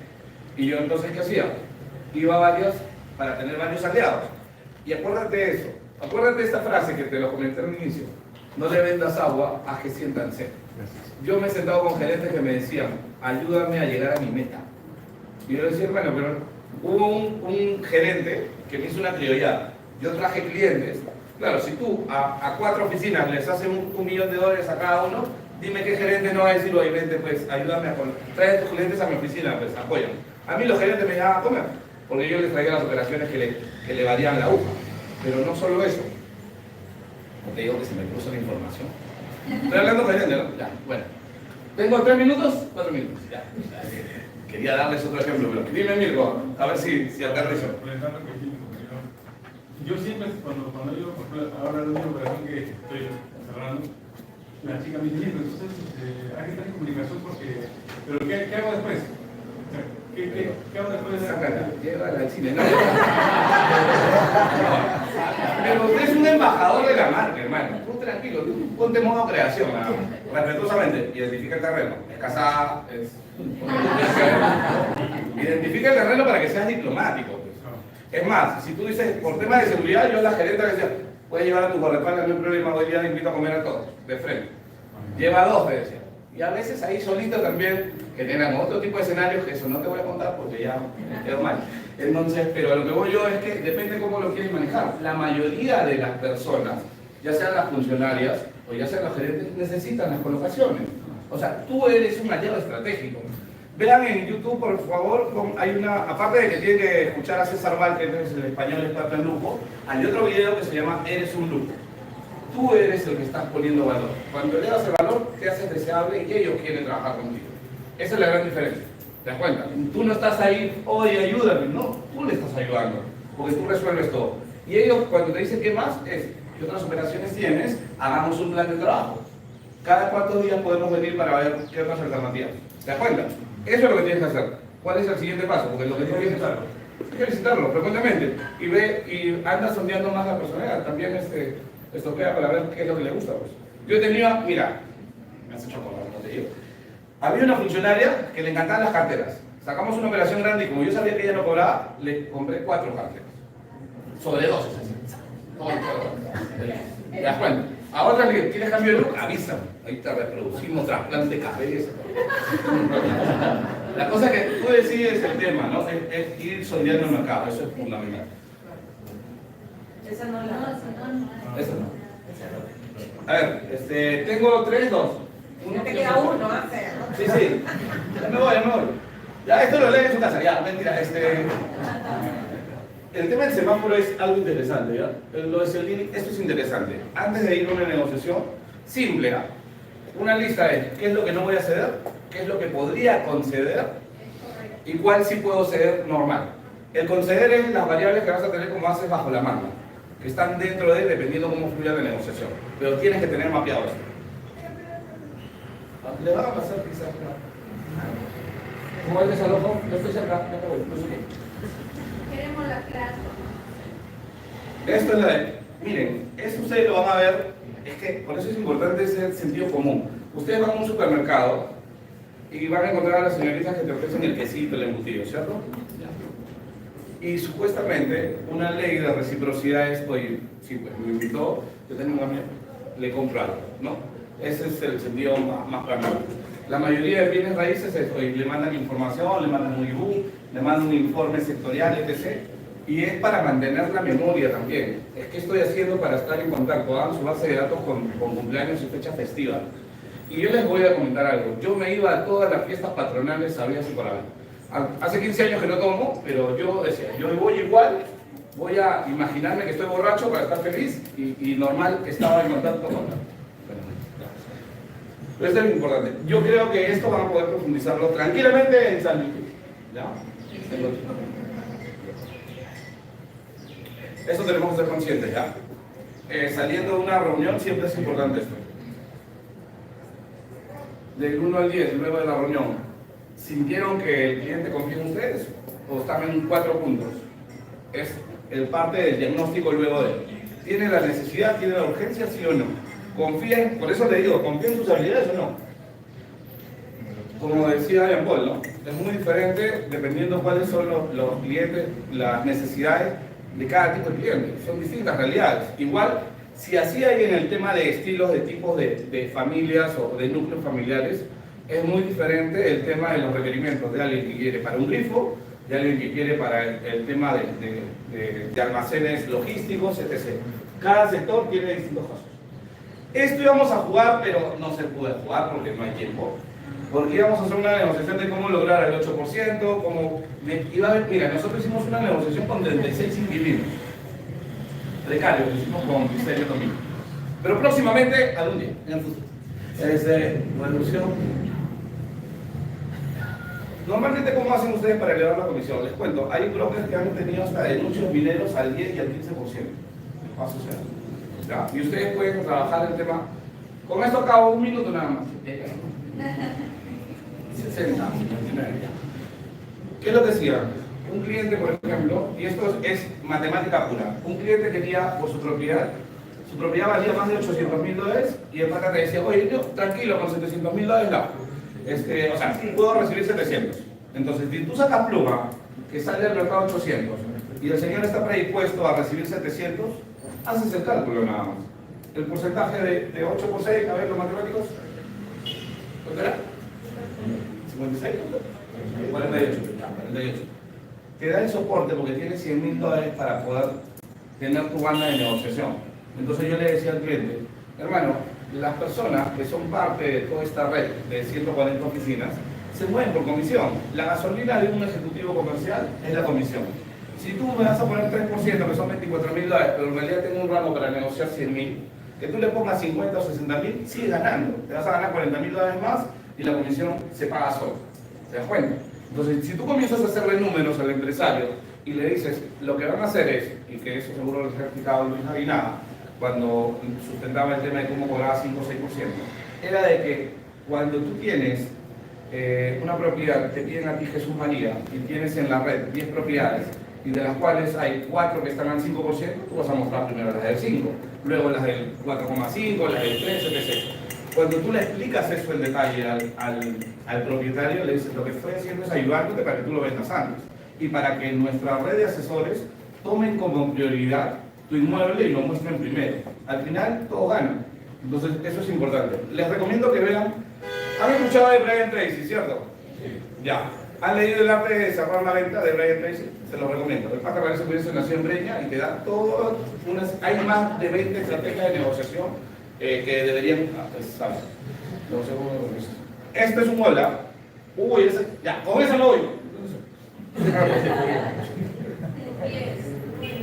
Y yo entonces, ¿qué hacía? Iba a varios para tener varios aliados. Y acuérdate de eso. Acuérdate de esta frase que te lo comenté al inicio. No le vendas agua a que sientan sed. Yo me he sentado con gerentes que me decían, ayúdame a llegar a mi meta. Y yo le decía, bueno, pero hubo un gerente que me hizo una criollada. Yo traje clientes. Claro, si tú a 4 oficinas les haces $1 millón a cada uno, dime qué gerente no va a decir, oye, vente, pues, ayúdame a poner. Trae a tus clientes a mi oficina, pues, apoyan. A mí los gerentes me llevaban a comer, porque yo les traía las operaciones que le varían la aguja. Pero no solo eso. No te digo que se me cruza la información. Estoy hablando con gente, ¿no? Ya, bueno. ¿Tengo 3 minutos? 4 minutos, ya. Quería darles otro ejemplo, pero dime, Mirko, a ver si aterrizo. yo siempre, cuando yo ahora la única operación que estoy cerrando, la chica me dice, entonces hay que estar en comunicación porque, pero ¿qué hago después? ¿Qué hago después de Sácala, llévala al cine. No, pero usted es un embajador de la marca, hermano. Tú tranquilo, tú ponte en modo creación, respetuosamente. Identifica el terreno. Es casada, es... Identifica el terreno para que seas diplomático. Pues. Es más, si tú dices, por tema de seguridad, yo la gerente le decía, puedes llevar a tu guardaespaldas, no hay problema, hoy día le invito a comer a todos, de frente. Lleva dos, te decía. Y a veces ahí solito también generan otro tipo de escenarios que eso no te voy a contar porque ya me quedo mal. Entonces, pero a lo que voy yo es que depende cómo lo quieres manejar. La mayoría de las personas, ya sean las funcionarias o ya sean los gerentes, necesitan las colocaciones. O sea, tú eres un aliado estratégico. Vean en YouTube, por favor, hay una, aparte de que tienen que escuchar a César Val, que es el español experto en lujo, hay otro video que se llama Eres un lujo. Tú eres el que estás poniendo valor. Cuando le das el valor, te haces deseable y ellos quieren trabajar contigo. Esa es la gran diferencia. ¿Te das cuenta? Tú no estás ahí, oye, ayúdame. No, tú le estás ayudando, porque tú resuelves todo. Y ellos, cuando te dicen qué más, es, ¿qué otras operaciones tienes? Hagamos un plan de trabajo. Cada cuántos días podemos venir para ver qué otras alternativas. ¿Te das cuenta? Eso es lo que tienes que hacer. ¿Cuál es el siguiente paso? Porque lo que tienes que visitarlo. Tienes que visitarlo frecuentemente. Y ve, y anda sondeando más la personalidad. También estopea para ver qué es lo que le gusta. Pues. Yo tenía, mira, me has hecho acordar, no te digo. Había una funcionaria que le encantaban las carteras. Sacamos una operación grande y como yo sabía que ella no cobraba, le compré 4 carteras. Sobre 2, es así. ¿Te das cuenta? A otras le digo, ¿quieres cambio de look? Avísame. Ahí te reproducimos trasplante de cabeza. La cosa es que tú decides el tema, ¿no? Es ir sondeando el mercado, eso es fundamental. Esa no la... Eso no. A ver, tengo 3, 2. Ya te queda uno, hace. Sí, sí. Ya me voy. Ya, esto lo leen en su casa, ya, mentira. El tema del semáforo es algo interesante, ¿ya? Lo de Cialdini, esto es interesante. Antes de ir a una negociación, simple, ¿ah? Una lista es qué es lo que no voy a ceder, qué es lo que podría conceder y cuál sí puedo ceder normal. El conceder es las variables que vas a tener como haces bajo la manga, que están dentro de, dependiendo cómo fluya la negociación. Pero tienes que tener mapeado esto. ¿Le van a pasar quizás? ¿Cómo es el desalojo? Yo estoy cerca, ya te voy, no sé qué. Queremos la clase. Esto es la de... Miren, eso ustedes lo van a ver, es que por eso es importante ese sentido común. Ustedes van a un supermercado y van a encontrar a las señoritas que te ofrecen el quesito, el embutido, ¿cierto? Y supuestamente una ley de reciprocidad es, oye, sí, pues me invitó, yo tengo un amigo, le compro algo, ¿no? Ese es el sentido más pragmático. La mayoría de bienes raíces es, oye, le mandan información, le mandan un ebook, le mandan un informe sectorial, etc. Y es para mantener la memoria también. Es que estoy haciendo para estar en contacto, hagan su base de datos con cumpleaños y fechas festivas. Y yo les voy a comentar algo. Yo me iba a todas las fiestas patronales, sabía así por haber. Hace 15 años que no tomo, pero yo decía, yo voy igual, voy a imaginarme que estoy borracho para estar feliz y normal que estaba en contacto con la... Pero esto es lo importante. Yo creo que esto van a poder profundizarlo tranquilamente en San Luis. ¿Ya? Eso tenemos que ser conscientes, ¿ya? Saliendo de una reunión siempre es importante esto. Del 1 al 10, luego de la reunión, ¿sintieron que el cliente confía en ustedes? ¿O están en 4 puntos? Es el parte del diagnóstico luego de. ¿Tiene la necesidad, tiene la urgencia, sí o no? ¿Confían? Por eso le digo, ¿confían en sus habilidades o no? Como decía Jean Paul, ¿no? Es muy diferente dependiendo cuáles son los clientes, las necesidades de cada tipo de cliente. Son distintas realidades. Igual, si así hay en el tema de estilos, de tipos de familias o de núcleos familiares, es muy diferente el tema de los requerimientos de alguien que quiere para un grifo, de alguien que quiere para el tema de almacenes logísticos, etc. Cada sector tiene distintos casos. Esto íbamos a jugar, pero no se puede jugar porque no hay tiempo. Porque íbamos a hacer una negociación de cómo lograr el 8%, cómo... Mira, nosotros hicimos una negociación con 36 inquilinos. Precarios, lo hicimos con Cristiano Domingo. Pero próximamente, algún día, en el futuro. Revolución. Normalmente, ¿cómo hacen ustedes para elevar la comisión? Les cuento, hay brokers que han tenido hasta denuncias mineros al 10 y al 15%. Paso sea. ¿Ya? Y ustedes pueden trabajar el tema. Con esto acabo un minuto nada más. 60, 59 ya. ¿Qué es lo que decía? Un cliente, por ejemplo, y esto es matemática pura, un cliente quería por su propiedad valía más de $800.000 y el pata te decía, oye, yo tranquilo, con $700.000 no. O sea, puedo recibir 700. Entonces, si tú sacas pluma, que sale al mercado 800, y el señor está predispuesto a recibir 700, haces el cálculo nada más. El porcentaje de 8 por 6, a ver los matemáticos, ¿cuánto era? 56, 48, 48. Te da el soporte porque tienes $100.000 para poder tener tu banda de negociación. Entonces yo le decía al cliente, hermano, las personas que son parte de toda esta red de 140 oficinas se mueven por comisión. La gasolina de un ejecutivo comercial es la comisión. Si tú me vas a poner 3%, que son $24.000, pero en realidad tengo un ramo para negociar 100.000, que tú le pongas 50 o 60.000, sigues ganando. Te vas a ganar $40.000 más y la comisión se paga sola. ¿Te das cuenta? Entonces, si tú comienzas a hacerle números al empresario y le dices, lo que van a hacer es, y que eso seguro les ha explicado Luis Aguinaga, cuando sustentaba el tema de cómo cobraba 5 o 6%, era de que cuando tú tienes una propiedad, te piden a ti Jesús María, y tienes en la red 10 propiedades, y de las cuales hay 4 que están al 5%, tú vas a mostrar primero las del 5, luego las del 4,5, las del 3, etc. Cuando tú le explicas eso en detalle al propietario, le dices, lo que estoy haciendo es ayudándote para que tú lo vendas antes, y para que nuestra red de asesores tomen como prioridad tu inmueble y lo muestren primero. Al final, todos ganan. Entonces, eso es importante. Les recomiendo que vean. ¿Han escuchado de Brian Tracy, cierto? Sí. Ya. ¿Han leído el arte de cerrar la venta de Brian Tracy? Se los recomiendo. El pata parece que se nació en Breña y te da todo. Hay más de 20 estrategias de negociación que deberían saber. No sé cómo lo dices. Este es un mueble. Uy, ese. Ya, con eso no voy.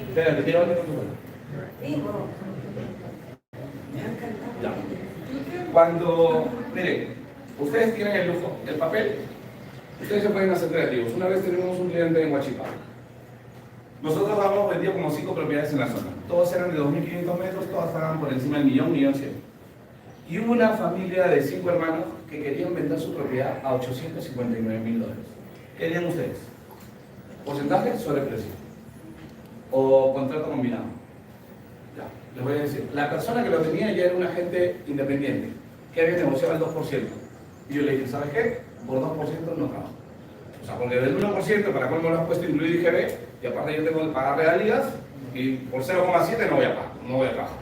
Espérate, quiero hablar con tu mueble. Ya. Cuando, miren, ustedes tienen el lujo, el papel, ustedes se pueden hacer creativos. Una vez tenemos un cliente en Huachipato. Nosotros habíamos vendido como 5 propiedades en la zona. Todos eran de 2.500 metros, todas estaban por encima del 1.100.000. Y hubo una familia de 5 hermanos que querían vender su propiedad a $859.000. ¿Qué harían ustedes? ¿Porcentaje sobre precio? ¿O contrato combinado? Ya, les voy a decir. La persona que lo tenía ya era un agente independiente, que había negociado el 2%. Y yo le dije, ¿sabes qué? Por 2% no trabajo. O sea, porque del 1% para cuál me lo has puesto incluido IGB, y aparte yo tengo que pagar regalías, y por 0,7 no voy a pagar, no voy a trabajar.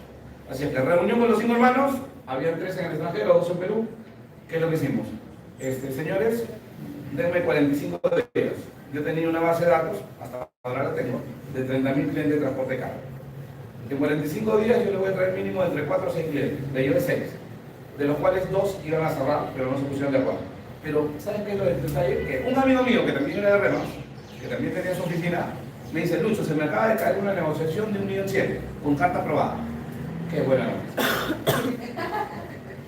Así es que reunión con los 5 hermanos, habían 3 en el extranjero, 2 en Perú. ¿Qué es lo que hicimos? Señores, denme 45 de ellos. Yo tenía una base de datos, hasta ahora la tengo, de 30.000 clientes de transporte carga. En 45 días yo le voy a traer mínimo entre 4 o 6 clientes, le llevé 6, de los cuales 2 iban a cerrar, pero no se pusieron de acuerdo. Pero, ¿saben qué es lo del detalle? Que un amigo mío que también era de Renos, que también tenía su oficina, me dice, Lucho, se me acaba de caer una negociación de 1.100.000, con carta aprobada. Qué buena noticia.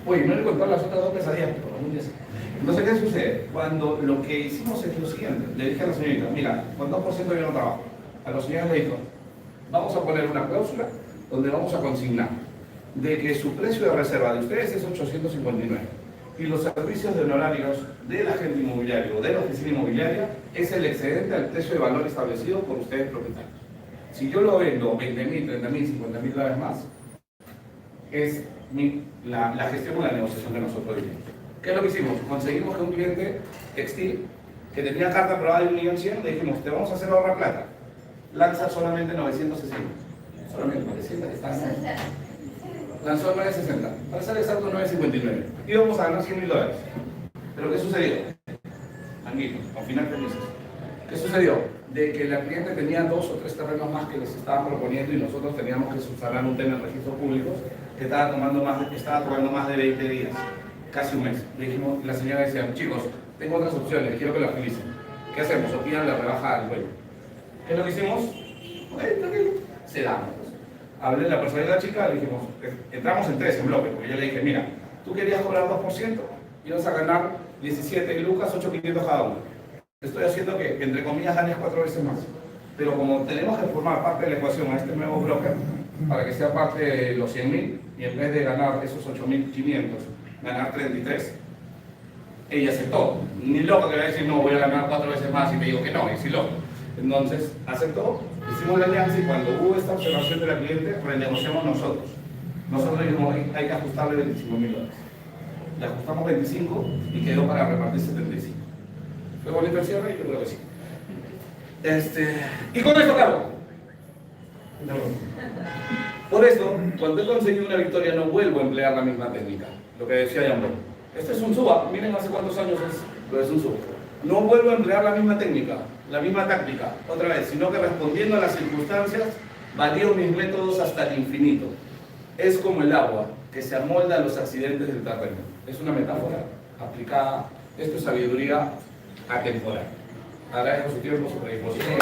Uy, no le conté las otras 2 pesadillas, pero algún día sí. Entonces, ¿qué sucede? Cuando lo que hicimos es lo siguiente, le dije a la señorita, mira, con 2% yo no trabajo. A los señores le dijo, vamos a poner una cláusula donde vamos a consignar de que su precio de reserva de ustedes es 859 y los servicios de honorarios del agente inmobiliario o de la oficina inmobiliaria es el excedente al precio de valor establecido por ustedes propietarios. Si yo lo vendo 20.000, 30.000, 50.000 más, es la gestión o la negociación que nosotros hicimos. ¿Qué es lo que hicimos? Conseguimos que un cliente textil que tenía carta aprobada de 1.100.000, le dijimos, te vamos a hacer ahorrar plata. Lanza solamente 960. Solamente 960 está ganando. Lanzó 960. Para ser exacto, 959. Y vamos a ganar $100.000. Pero ¿qué sucedió? Anguito, al final felices. ¿Qué sucedió? De que la cliente tenía 2 o 3 terrenos más que les estaban proponiendo y nosotros teníamos que subsanar un tema en registros públicos que estaba tomando más de 20 días. Casi un mes. Le dijimos, la señora decía, chicos, tengo otras opciones, quiero que lo agilicen. ¿Qué hacemos? Opinan la rebaja al vuelo. ¿Qué es lo que hicimos? Tranquilo. Se da. Hablé la persona de la chica, le dijimos, entramos en 3 en bloque, porque yo le dije, mira, tú querías cobrar 2%, y vas a ganar 17 lucas, 8.500 cada uno. estoy haciendo que, entre comillas, ganes 4 veces más. Pero como tenemos que formar parte de la ecuación a este nuevo broker, para que sea parte de los 100.000, y en vez de ganar esos 8.500, ganar 33, ella aceptó. Ni loco que va a decir, no, voy a ganar 4 veces más, y me digo que no, y sí loco. Entonces, aceptó, hicimos la alianza, y cuando hubo esta observación de la cliente, renegociamos nosotros. Nosotros dijimos, hay que ajustarle $25.000. Le ajustamos 25 y quedó para repartir 75. ¿Fue bonito el cierre? Yo creo que sí. Y con esto acabo. Por eso, cuando he conseguido una victoria, no vuelvo a emplear la misma técnica. Lo que decía Yambo. Este es un suba. Miren hace cuántos años es, pero es un suba. No vuelvo a emplear la misma técnica, la misma táctica, otra vez, sino que respondiendo a las circunstancias, varío mis métodos hasta el infinito. Es como el agua, que se amolda a los accidentes del terreno. Es una metáfora aplicada. Esto es sabiduría atemporal. Agradezco su tiempo, su predisposición.